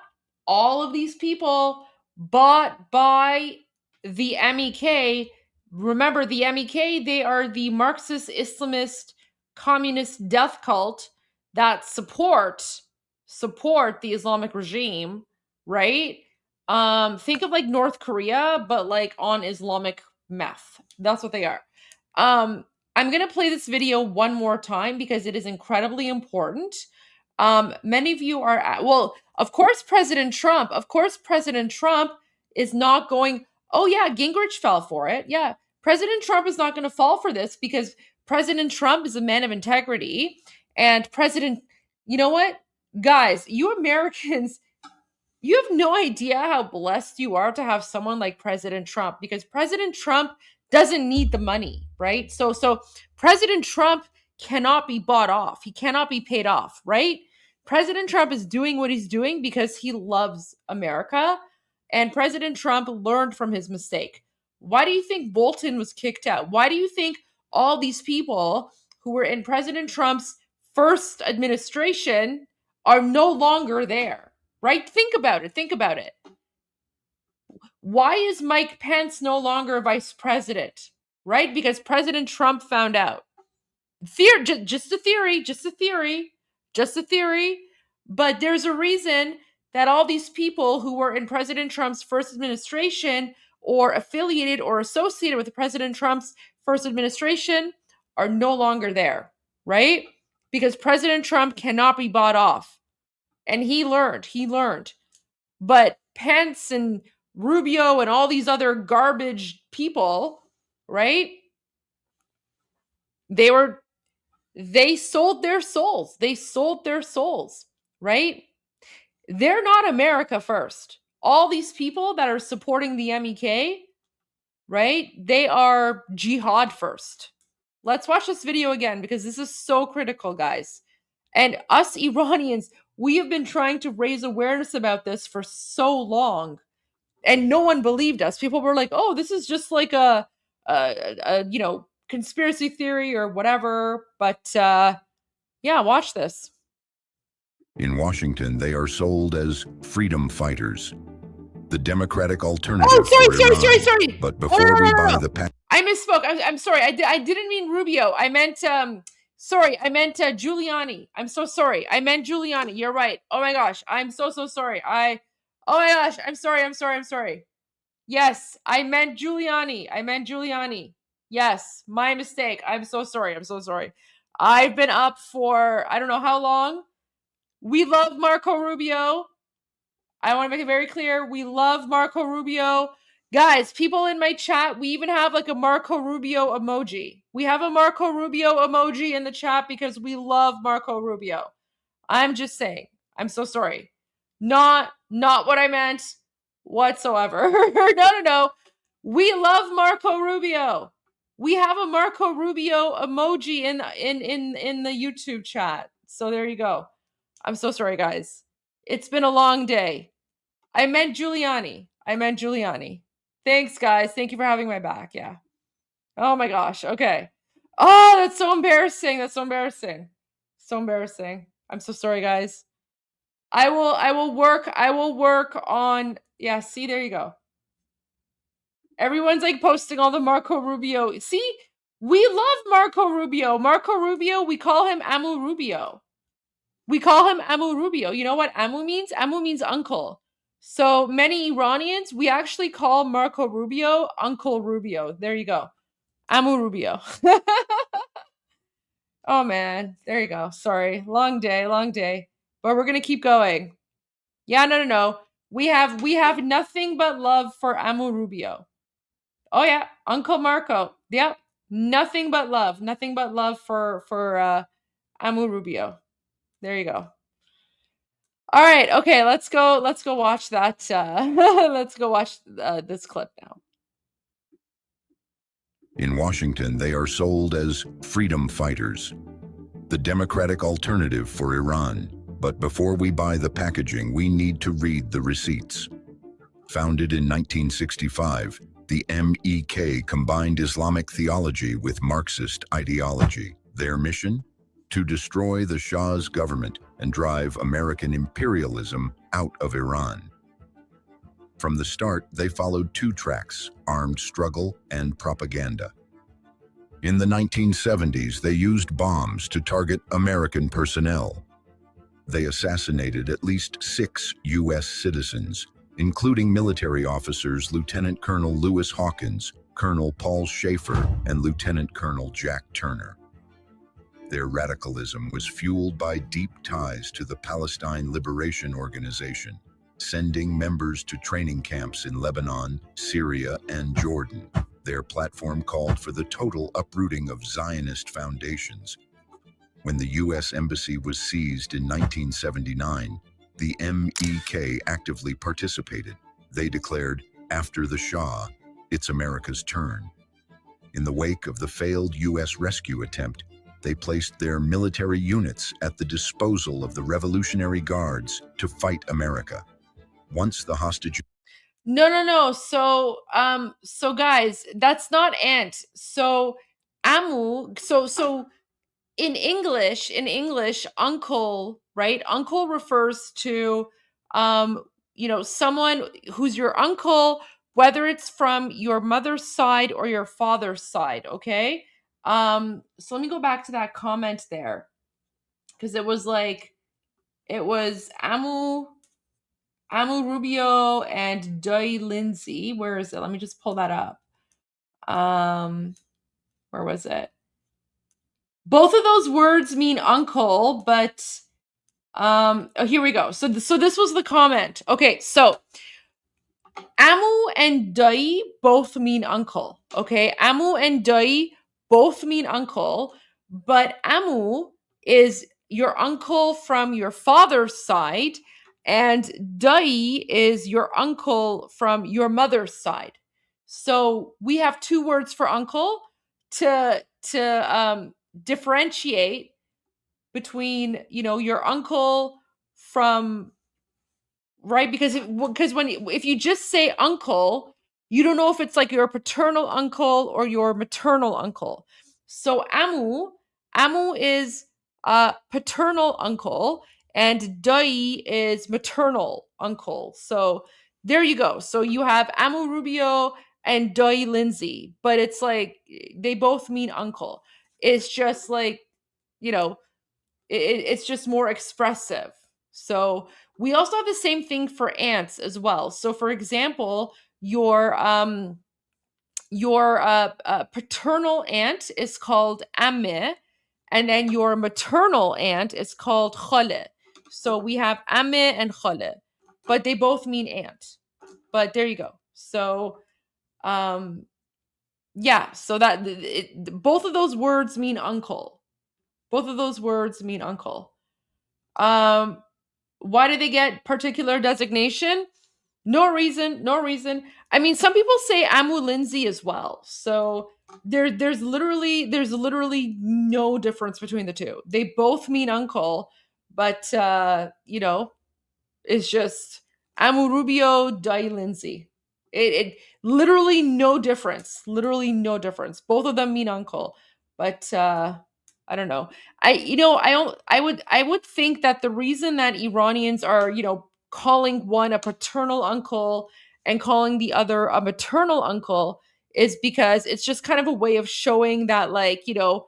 all of these people bought by the MEK. Remember, the MEK, they are the Marxist, Islamist, communist death cult that support the Islamic regime, right? Think of like North Korea, but like on Islamic meth. That's what they are. I'm going to play this video one more time because it is incredibly important. Many of you are, well, of course, President Trump is not going, oh yeah, Gingrich fell for it. Yeah. President Trump is not going to fall for this because President Trump is a man of integrity. And you know what? Guys, you Americans, you have no idea how blessed you are to have someone like President Trump, because President Trump doesn't need the money, right? So President Trump cannot be bought off. He cannot be paid off, right? President Trump is doing what he's doing because he loves America, and President Trump learned from his mistake. Why do you think Bolton was kicked out? Why do you think all these people who were in President Trump's first administration are no longer there, right? Think about it. Why is Mike Pence no longer vice president, right? Because President Trump found out. Just a theory. But there's a reason that all these people who were in President Trump's first administration or affiliated or associated with President Trump's first administration are no longer there, right? Because President Trump cannot be bought off. And he learned. But Pence and Rubio and all these other garbage people, right? They sold their souls. Right? They're not America first. All these people that are supporting the MEK, right? They are jihad first. Let's watch this video again because this is so critical, guys. And us Iranians, we have been trying to raise awareness about this for so long, and no one believed us. People were like, "Oh, this is just like a conspiracy theory or whatever." But yeah, watch this.
In Washington, they are sold as freedom fighters, the democratic alternative.
Oh, sorry.
But before we buy the pack,
I misspoke. I'm sorry. I didn't mean Rubio. I meant Giuliani. I'm so sorry. I meant Giuliani. You're right. Oh my gosh. I'm so sorry. Oh my gosh. I'm sorry. Yes, I meant Giuliani. Yes, my mistake. I'm so sorry. I've been up for I don't know how long. We love Marco Rubio. I want to make it very clear. We love Marco Rubio. Guys, people in my chat, we even have like a Marco Rubio emoji. We have a Marco Rubio emoji in the chat because we love Marco Rubio. I'm just saying. I'm so sorry. Not what I meant whatsoever. No. We love Marco Rubio. We have a Marco Rubio emoji in the YouTube chat. So there you go. I'm so sorry, guys. It's been a long day. I meant Giuliani. Thanks, guys. Thank you for having my back. Yeah. Oh my gosh. Okay. Oh, that's so embarrassing. So embarrassing. I'm so sorry, guys. I will work on. Yeah. See, there you go. Everyone's like posting all the Marco Rubio. See, we love Marco Rubio. We call him Amu Rubio. You know what Amu means? Amu means uncle. So many Iranians, we actually call Marco Rubio Uncle Rubio. There you go. Amu Rubio. Oh man, there you go. Sorry. Long day. But we're going to keep going. Yeah, no. We have nothing but love for Amu Rubio. Oh yeah, Uncle Marco. Yep. Nothing but love for Amu Rubio. There you go. All right. Okay. Let's go watch that. Let's go watch this clip now.
in Washington, they are sold as freedom fighters, the democratic alternative for Iran. But before we buy the packaging, we need to read the receipts. Founded in 1965, the MEK combined Islamic theology with Marxist ideology. Their mission? To destroy the Shah's government and drive American imperialism out of Iran. From the start, they followed two tracks: armed struggle and propaganda. In the 1970s, they used bombs to target American personnel. They assassinated at least 6 U.S. citizens, including military officers Lieutenant Colonel Lewis Hawkins, Colonel Paul Schaefer, and Lieutenant Colonel Jack Turner. Their radicalism was fueled by deep ties to the Palestine Liberation Organization, sending members to training camps in Lebanon, Syria, and Jordan. Their platform called for the total uprooting of Zionist foundations. When the U.S. Embassy was seized in 1979, the MEK actively participated. They declared, "After the Shah, it's America's turn." In the wake of the failed U.S. rescue attempt, they placed their military units at the disposal of the Revolutionary Guards to fight America. Once the hostage...
No. So guys, that's not ant. So amu. So in English, uncle, right? Uncle refers to, someone who's your uncle, whether it's from your mother's side or your father's side. Okay. So let me go back to that comment there, because it was Amu Rubio and Dai Lindsay. Where is it? Let me just pull that up. Where was it? Both of those words mean uncle, but here we go. So this was the comment. Okay, so Amu and Dai both mean uncle. Okay, Amu and Dai both mean uncle, but Amu is your uncle from your father's side, and Dai is your uncle from your mother's side. So we have two words for uncle to differentiate between, your uncle from, right? Because if you just say uncle, you don't know if it's like your paternal uncle or your maternal uncle. So Amu is paternal uncle, and Dai is maternal uncle. So there you go. So you have Amu Rubio and Dai Lindsay, but it's like they both mean uncle. It's just like, it's just more expressive. So we also have the same thing for aunts as well. So for example, your paternal aunt is called amme, and then your maternal aunt is called khale. So we have amme and khale, but they both mean aunt. But there you go. So yeah, so that both of those words mean uncle. Both of those words mean uncle. Why do they get particular designation? No reason. I mean, some people say Amu Lindsay as well. So there's literally no difference between the two. They both mean uncle, but it's just Amu Rubio, Dai Lindsay. It literally no difference. Both of them mean uncle, but I don't know. I would think that the reason that Iranians are, calling one a paternal uncle and calling the other a maternal uncle is because it's just kind of a way of showing that, like, the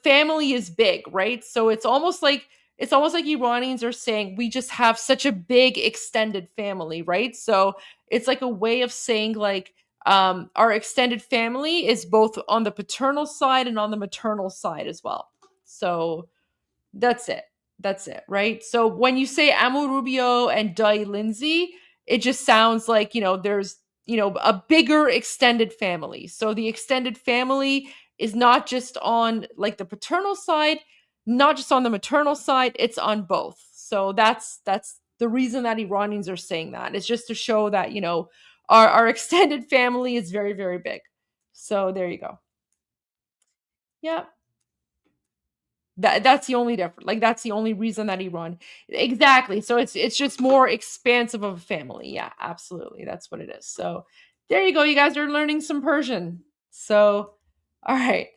family is big, right? So it's almost like Iranians are saying we just have such a big extended family, right? So it's like a way of saying, like, our extended family is both on the paternal side and on the maternal side as well. So that's it, right? So when you say Amu Rubio and Dai Lindsay, it just sounds like, there's, a bigger extended family. So the extended family is not just on, like, the paternal side, not just on the maternal side, it's on both. So that's the reason that Iranians are saying that. It's just to show that, our extended family is very, very big. So there you go. Yeah. That's the only difference. Like, that's the only reason that Iran. Exactly. So it's just more expansive of a family. Yeah, absolutely. That's what it is. So there you go. You guys are learning some Persian. So, all right.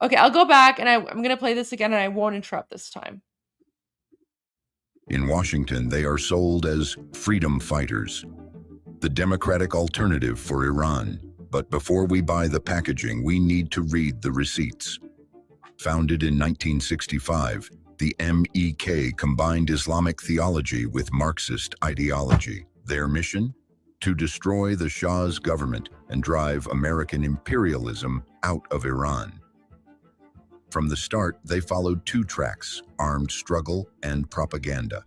Okay, I'll go back and I'm going to play this again and I won't interrupt this time.
In Washington, they are sold as freedom fighters, the democratic alternative for Iran. But before we buy the packaging, we need to read the receipts. Founded in 1965, the MEK combined Islamic theology with Marxist ideology. Their mission? To destroy the Shah's government and drive American imperialism out of Iran. From the start, they followed two tracks: armed struggle and propaganda.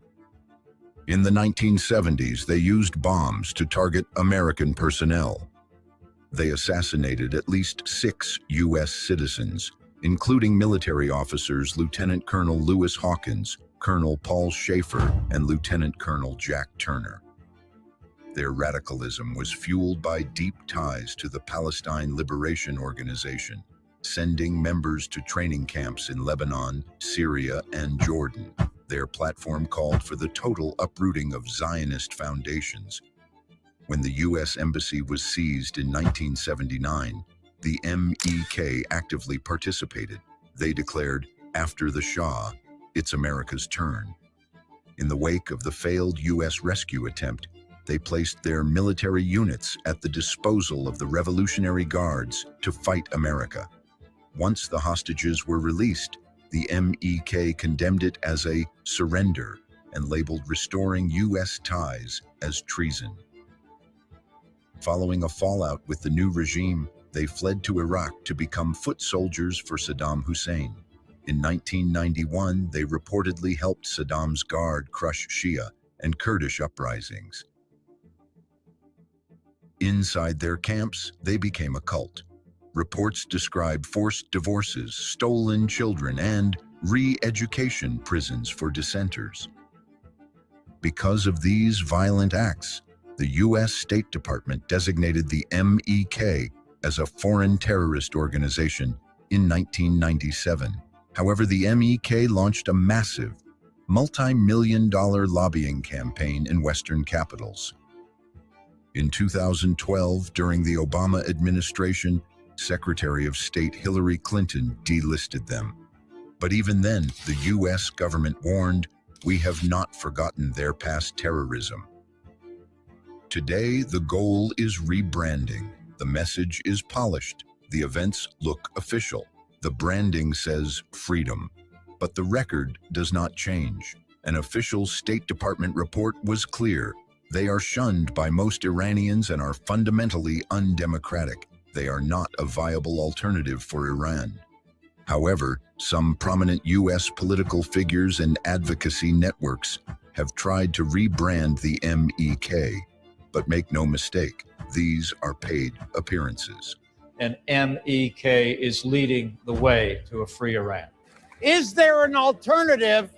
In the 1970s, they used bombs to target American personnel. They assassinated at least 6 U.S. citizens, including military officers Lieutenant Colonel Lewis Hawkins, Colonel Paul Schaefer, and Lieutenant Colonel Jack Turner. Their radicalism was fueled by deep ties to the Palestine Liberation Organization, sending members to training camps in Lebanon, Syria, and Jordan. Their platform called for the total uprooting of Zionist foundations. When the U.S. Embassy was seized in 1979, the MEK actively participated. They declared, "After the Shah, it's America's turn." In the wake of the failed U.S. rescue attempt, they placed their military units at the disposal of the Revolutionary Guards to fight America. Once the hostages were released, the MEK condemned it as a surrender and labeled restoring U.S. ties as treason. Following a fallout with the new regime, they fled to Iraq to become foot soldiers for Saddam Hussein. In 1991, they reportedly helped Saddam's guard crush Shia and Kurdish uprisings. Inside their camps, they became a cult. Reports describe forced divorces, stolen children, and re-education prisons for dissenters. Because of these violent acts, the U.S. State Department designated the MEK as a foreign terrorist organization in 1997. However, the MEK launched a massive, multi-million-dollar lobbying campaign in Western capitals. In 2012, during the Obama administration, Secretary of State Hillary Clinton delisted them. But even then, the U.S. government warned, "We have not forgotten their past terrorism." Today, the goal is rebranding. The message is polished. The events look official. The branding says freedom. But the record does not change. An official State Department report was clear. They are shunned by most Iranians and are fundamentally undemocratic. They are not a viable alternative for Iran. However, some prominent U.S. political figures and advocacy networks have tried to rebrand the MEK. But make no mistake, these are paid appearances.
And MEK is leading the way to a free Iran.
Is there an alternative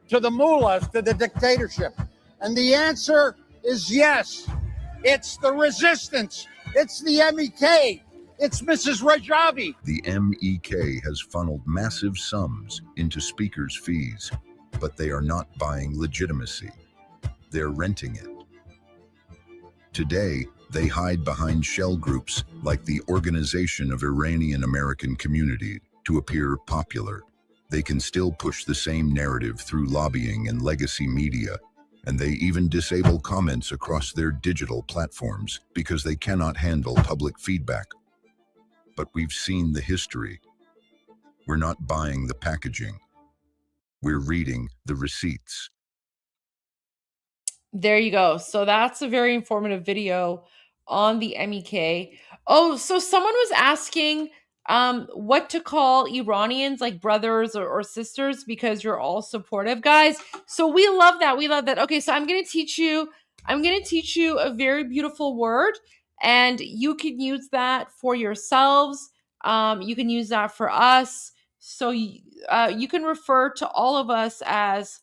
to the Mullahs, to the dictatorship? And the answer is yes. It's the resistance. It's the MEK. It's Mrs. Rajavi.
The MEK has funneled massive sums into speakers' fees, but they are not buying legitimacy. They're renting it. Today, they hide behind shell groups like the Organization of Iranian American Community to appear popular. They can still push the same narrative through lobbying and legacy media, and they even disable comments across their digital platforms because they cannot handle public feedback. But we've seen the history. We're not buying the packaging. We're reading the receipts.
There you go. So that's a very informative video on the MEK. Oh, so someone was asking what to call Iranians, like brothers or sisters, because you're all supportive, guys. So we love that. We love that. Okay, so I'm going to teach you a very beautiful word, and you can use that for yourselves. You can use that for us. So you can refer to all of us as,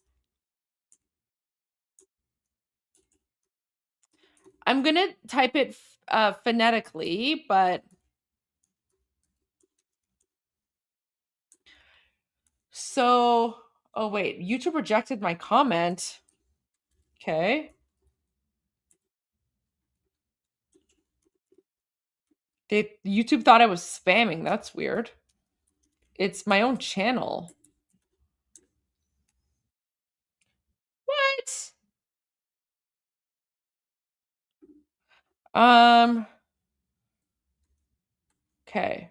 I'm going to type it phonetically, but so, oh wait, YouTube rejected my comment. Okay. YouTube thought I was spamming. That's weird. It's my own channel. What? Okay.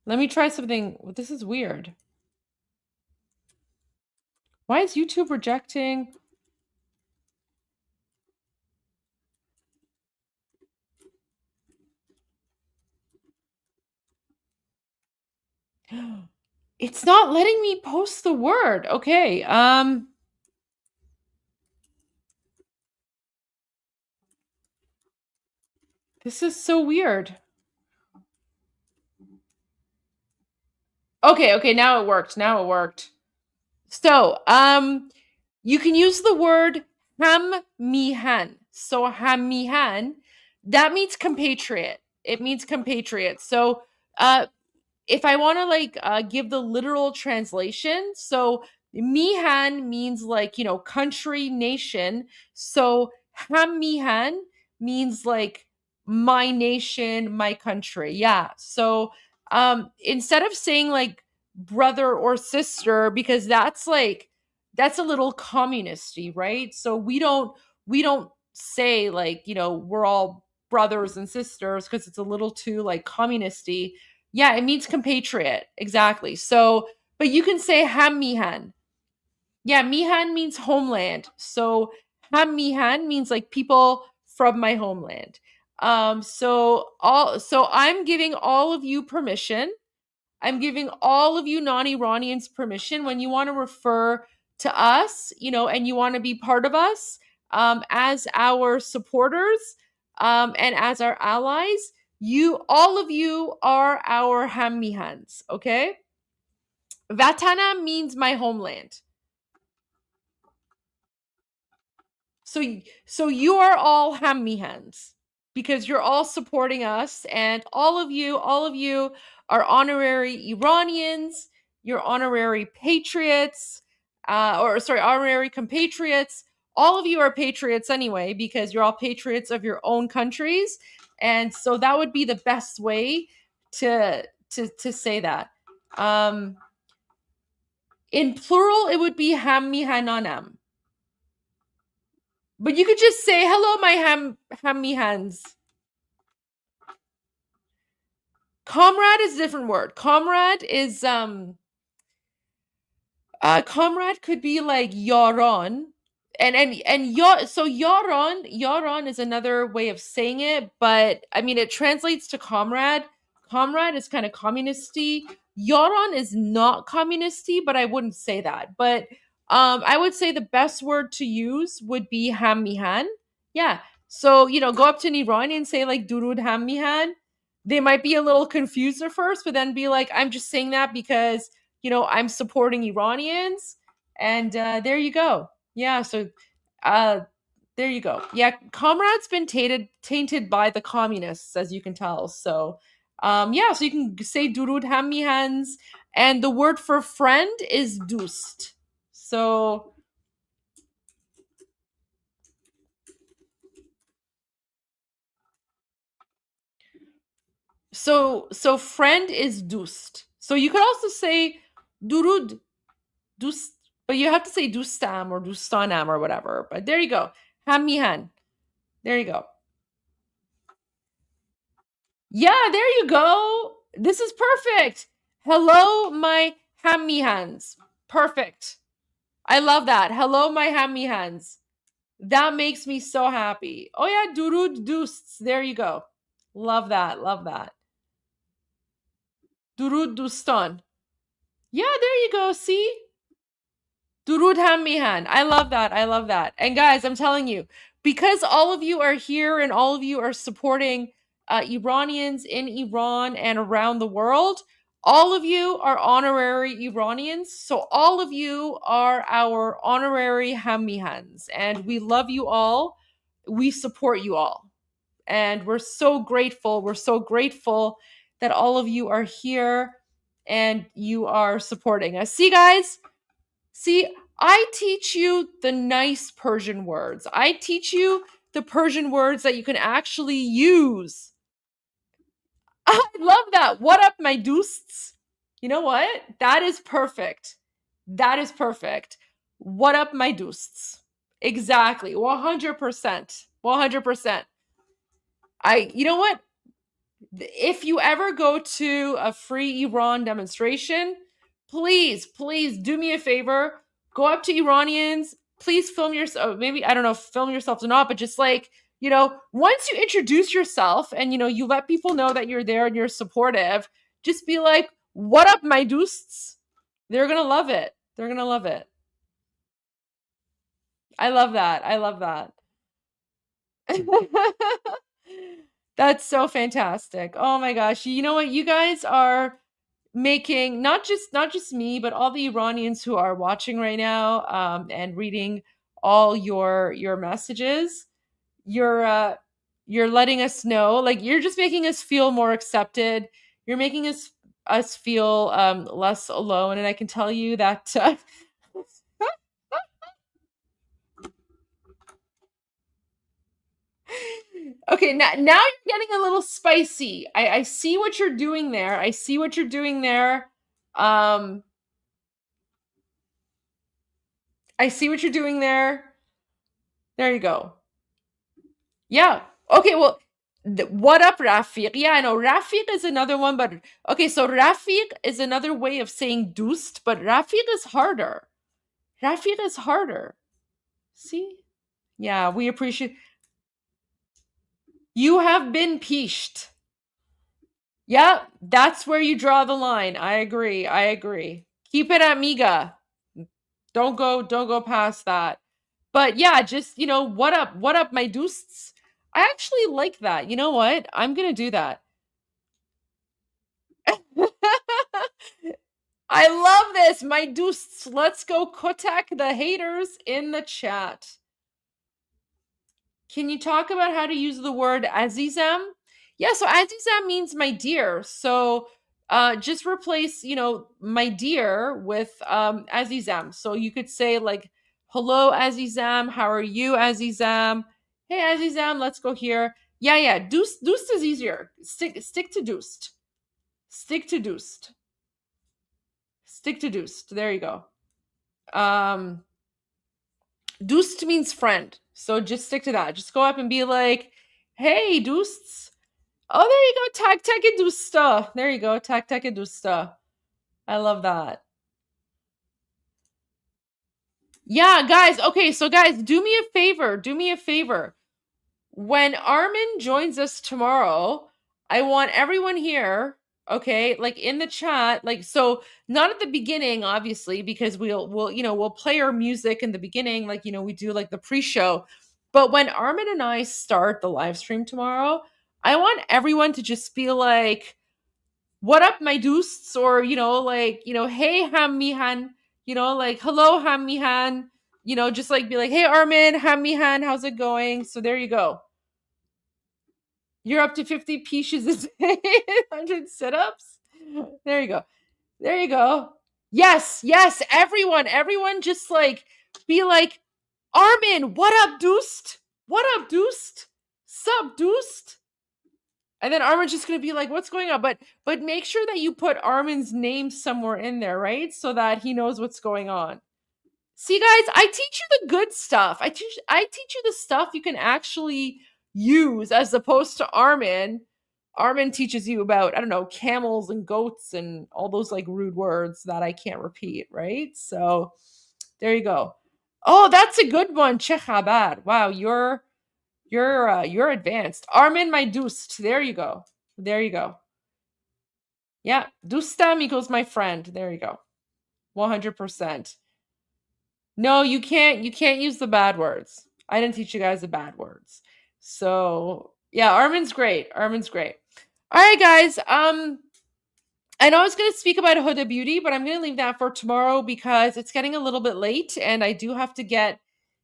Let me try something. This is weird. Why is YouTube rejecting? It's not letting me post the word. Okay. This is so weird. Okay, now it worked. Now it worked. So, you can use the word ham-mihan. So, ham-mihan, that means compatriot. It means compatriot. So, if I want to give the literal translation, so mihan means like, country, nation. So ham-mihan means like my nation, my country. Yeah. So instead of saying like brother or sister, because that's a little communisty, right? So we don't say like, we're all brothers and sisters, because it's a little too like communisty. Yeah, it means compatriot. Exactly. So, but you can say ham-mihan. Yeah, mihan means homeland. So ham-mihan means like people from my homeland. So I'm giving all of you permission. I'm giving all of you non-Iranians permission when you want to refer to us, and you want to be part of us as our supporters and as our allies. All of you are our ham-mihans, okay? Vatana means my homeland. So you are all ham-mihans because you're all supporting us, and all of you are honorary Iranians. You're honorary patriots, honorary compatriots. All of you are patriots anyway, because you're all patriots of your own countries, and so that would be the best way to say that. In plural, it would be ham-mihananam. But you could just say, hello, my ham-mihans. Comrade is a different word. Comrade is, comrade could be like yaron. So yaron is another way of saying it, but I mean, it translates to comrade. Comrade is kind of communisty. Yaron is not communisty, but I wouldn't say that. But I would say the best word to use would be ham-mihan. Yeah. So, go up to an Iranian and say like durud ham-mihan. They might be a little confused at first, but then be like, I'm just saying that because, I'm supporting Iranians. And there you go. Yeah, so there you go. Yeah, comrade's been tainted by the communists, as you can tell. So yeah, so you can say durud ham-mihans, and the word for friend is dust. So friend is dust. So you could also say durud dust, but you have to say dustam or dustanam or whatever. But there you go. Ham-mihan. There you go. Yeah, there you go. This is perfect. Hello, my ham-mihans. Perfect. I love that. Hello, my ham-mihans. That makes me so happy. Oh yeah, durud dusts. There you go. Love that. Love that. Durud dustan. Yeah, there you go. See? Durud ham-mihan. I love that. I love that. And guys, I'm telling you, because all of you are here and all of you are supporting Iranians in Iran and around the world, all of you are honorary Iranians. So all of you are our honorary ham-mihans. And we love you all. We support you all. And we're so grateful. We're so grateful that all of you are here and you are supporting us. See, guys? See, I teach you the nice Persian words. I teach you the Persian words that you can actually use. I love that. What up, my deuces? You know what? That is perfect. That is perfect. What up, my deuces? Exactly. 100%. 100%. You know what? If you ever go to a free Iran demonstration, please do me a favor. Go up to Iranians. Please film yourself. Maybe, I don't know if film yourself or not, but just like, once you introduce yourself and, you let people know that you're there and you're supportive, just be like, what up, my deuces? They're going to love it. They're going to love it. I love that. I love that. That's so fantastic. Oh my gosh. You know what? You guys are making not just me, but all the Iranians who are watching right now, and reading all your messages. You're letting us know, like, you're just making us feel more accepted. You're making us feel less alone. And I can tell you that okay, now you're getting a little spicy. I see what you're doing there. I see what you're doing there. I see what you're doing there. There you go. Yeah. Okay, well, what up, Rafiq? Yeah, I know. Rafiq is another one, but okay, so Rafiq is another way of saying dust, but Rafiq is harder. Rafiq is harder. See? Yeah, we appreciate. You have been peached. Yeah, that's where you draw the line. I agree. I agree. Keep it at Miga. Don't go past that. But yeah, just, what up, my deuces? I actually like that. You know what? I'm gonna do that. I love this, my deuces. Let's go Kotak the haters in the chat. Can you talk about how to use the word azizam? Yeah, so azizam means my dear. So just replace, my dear with azizam. So you could say like, hello, azizam. How are you, azizam? Hey, azizam, let's go here. Yeah. Deuced is easier. Stick to deuced. Stick to deuced. Stick to deuced. There you go. Deuced means friend. So just stick to that. Just go up and be like, hey, deuced. Oh, there you go. Tag dusta. There you go. Tag dusta. I love that. Yeah, guys. Okay, so guys, do me a favor. Do me a favor. When Armin joins us tomorrow, I want everyone here, okay, like in the chat, like, so not at the beginning, obviously, because we'll play our music in the beginning, like, we do like the pre-show. But when Armin and I start the live stream tomorrow, I want everyone to just feel like, what up, my deuces? Or, like, hey, Ham Mihan, like, hello, Ham Mihan, just like be like, hey, Armin, Ham Mihan, how's it going? So there you go. You're up to 50 pieces a day, 100 sit-ups. There you go. There you go. Yes, everyone just like, be like, Armin, what up, deuced? What up, deuced? Sup, deuced? And then Armin's just gonna be like, what's going on? But make sure that you put Armin's name somewhere in there, right? So that he knows what's going on. See, guys, I teach you the good stuff. I teach you the stuff you can actually use, as opposed to Armin. Armin teaches you about, I don't know, camels and goats and all those like rude words that I can't repeat, right? So there you go. Oh, that's a good one. Che khabar. Wow, you're advanced. Armin, my dust. There you go. There you go. Yeah, dustam equals my friend. There you go. 100%. No, you can't use the bad words. I didn't teach you guys the bad words. So yeah, Armin's great. Armin's great. All right, guys. I know I was going to speak about Huda Beauty, but I'm going to leave that for tomorrow because it's getting a little bit late and I do have to get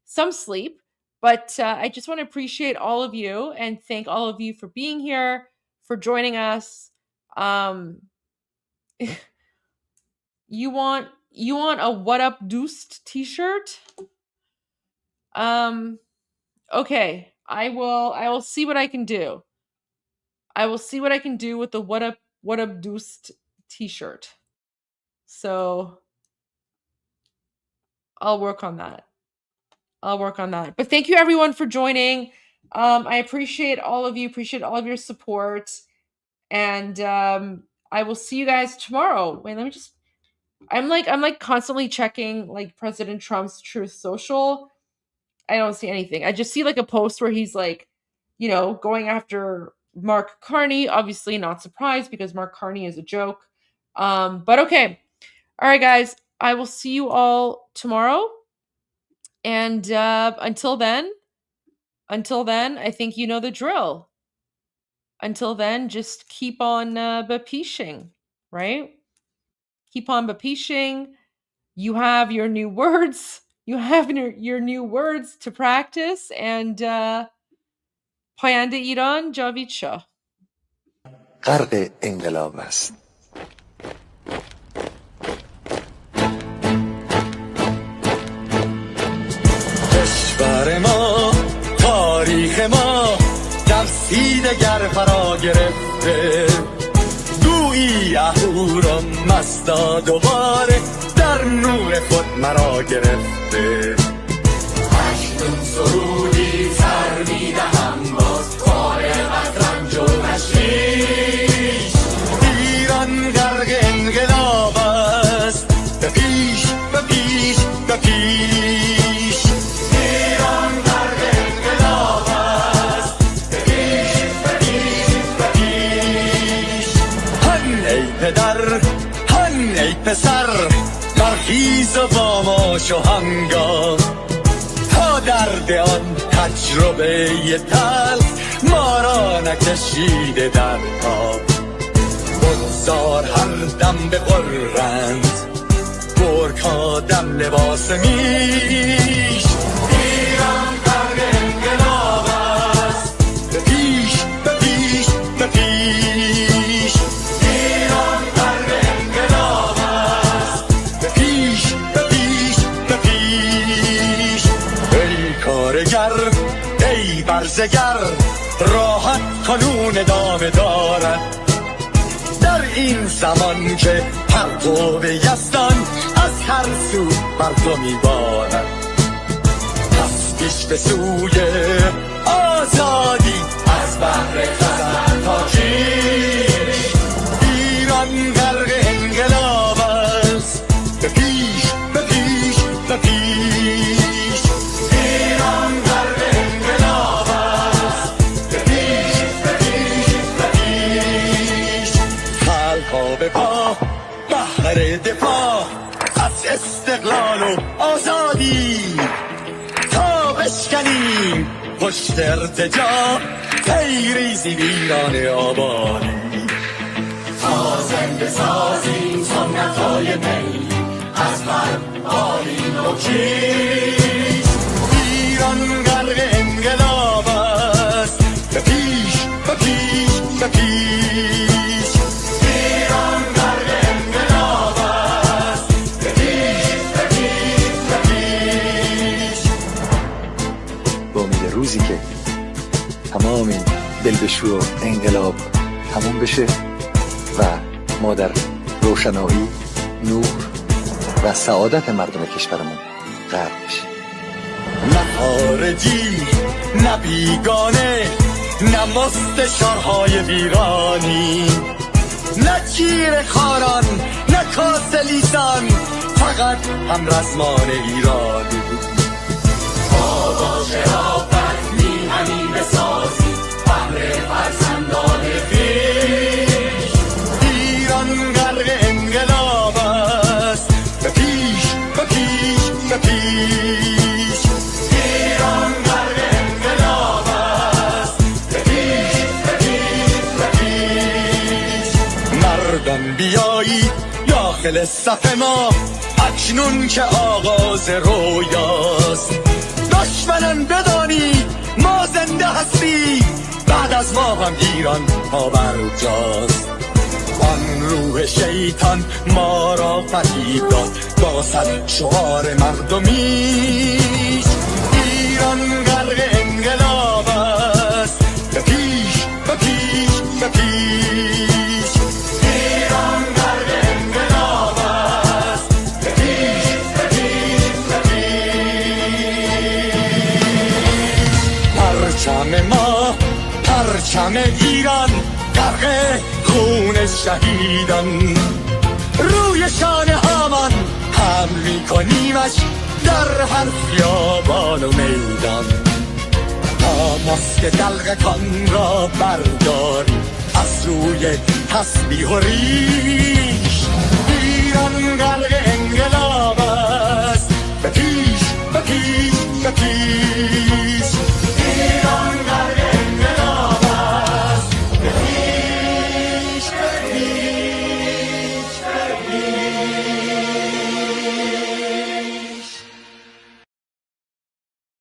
some sleep. But I just want to appreciate all of you and thank all of you for being here, for joining us. You want a what up deuced t-shirt? Okay, I will see what I can do. I will see what I can do with the what up deuced t-shirt. So I'll work on that. But thank you everyone for joining. I appreciate all of you, appreciate all of your support. And I will see you guys tomorrow. Wait, let me just I'm like constantly checking like President Trump's Truth Social. I don't see anything. I just see like a post where he's like, you know, going after Mark Carney. Obviously not surprised because Mark Carney is a joke. But okay. All right, guys. I will see you all tomorrow. And until then, I think you know the drill. Until then, just keep on bapishing, right? Keep on bapishing. You have your new words. You have your new words to practice. And پاینده ایران جاوید شاه.
غرق انقلاب است.
کشور ما، تاریخ ما درسی دگر فرا گرفته، گویی اهورا مستا دوباره در نور خود مرا گرفته. اکنون سرودی سر میدهم باز فارغ از رنج و تشویش، ایران غرق انقلاب است، به پیش به پیش به پیش. ایران غرق انقلاب است، به پیش به پیش به پیش. هن ای پدر، هن ای پسر، برخیز و با ما شو هنگام، تا درد آن تجربه تلخ ما را نکشیده در خواب. بگذار هر دم بغرند گرگ‌ها دم لباس میش. ایران غرق انقلاب است، به پیش به پیش به پیش. ایران غرق انقلاب است، به پیش به پیش به پیش. ای کارگر، ای برزگر، راحت کنون ادامه دارد در این زمان که پرتو یزدان از هر سو بر تو میبارد. پس پیش به سوی آزادی از بحر خزر تا کیش. ایران غرق انقلاب است، به پیش به پیش به پیش. ایران غرق انقلاب است، به پیش به پیش به پیش. خلقا به پا بهر دفاع از استقلال و آزادی، تا بشکنیم پشت ارتجاع تیریزی ویران آبادی. تا زنده سازیم سنت‌های می از من آیین و کیش. ایران غرق انقلاب است، به پیش به پیش به پیش. ایران غرق انقلاب است، به پیش به پیش به پیش.
با امید روزی که تمام این دلبشو و انقلاب تموم بشه و ما در روشنایی، نور و سعادت مردم کشورمون غرق بشیم.
نه خارجی نه بیگانه، نه مستشارهای ویرانی، نه چیر خاران نه کاسلیسان، فقط هم رزمان ایرانی. با شرافت میهنی بسازی بهر فرزندان خویش. ایران غرق انقلاب است، به پیش به پیش به پیش. ایران غرق انقلاب است، به پیش به پیش به پیش. مردم بیایی داخل صف ما، اکنون که آغاز رویاست. دشمنان بدانید ما زنده هستی، بعد از ما هم ایران پابرجاست. آن روح شیطان ما را فریب داد با صد شعار مردمیش. ایران غرق انقلاب است، به پیش به پیش به پرچم ما پرچم ایران غرق خون شهیدان روی شانه هامان حمل می‌کنیمش در هر خیابان و میدان تا ماسک دلقکان را برداریم از روی تسبیح و ریش ایران غرق انقلاب است به پیش به پیش به پیش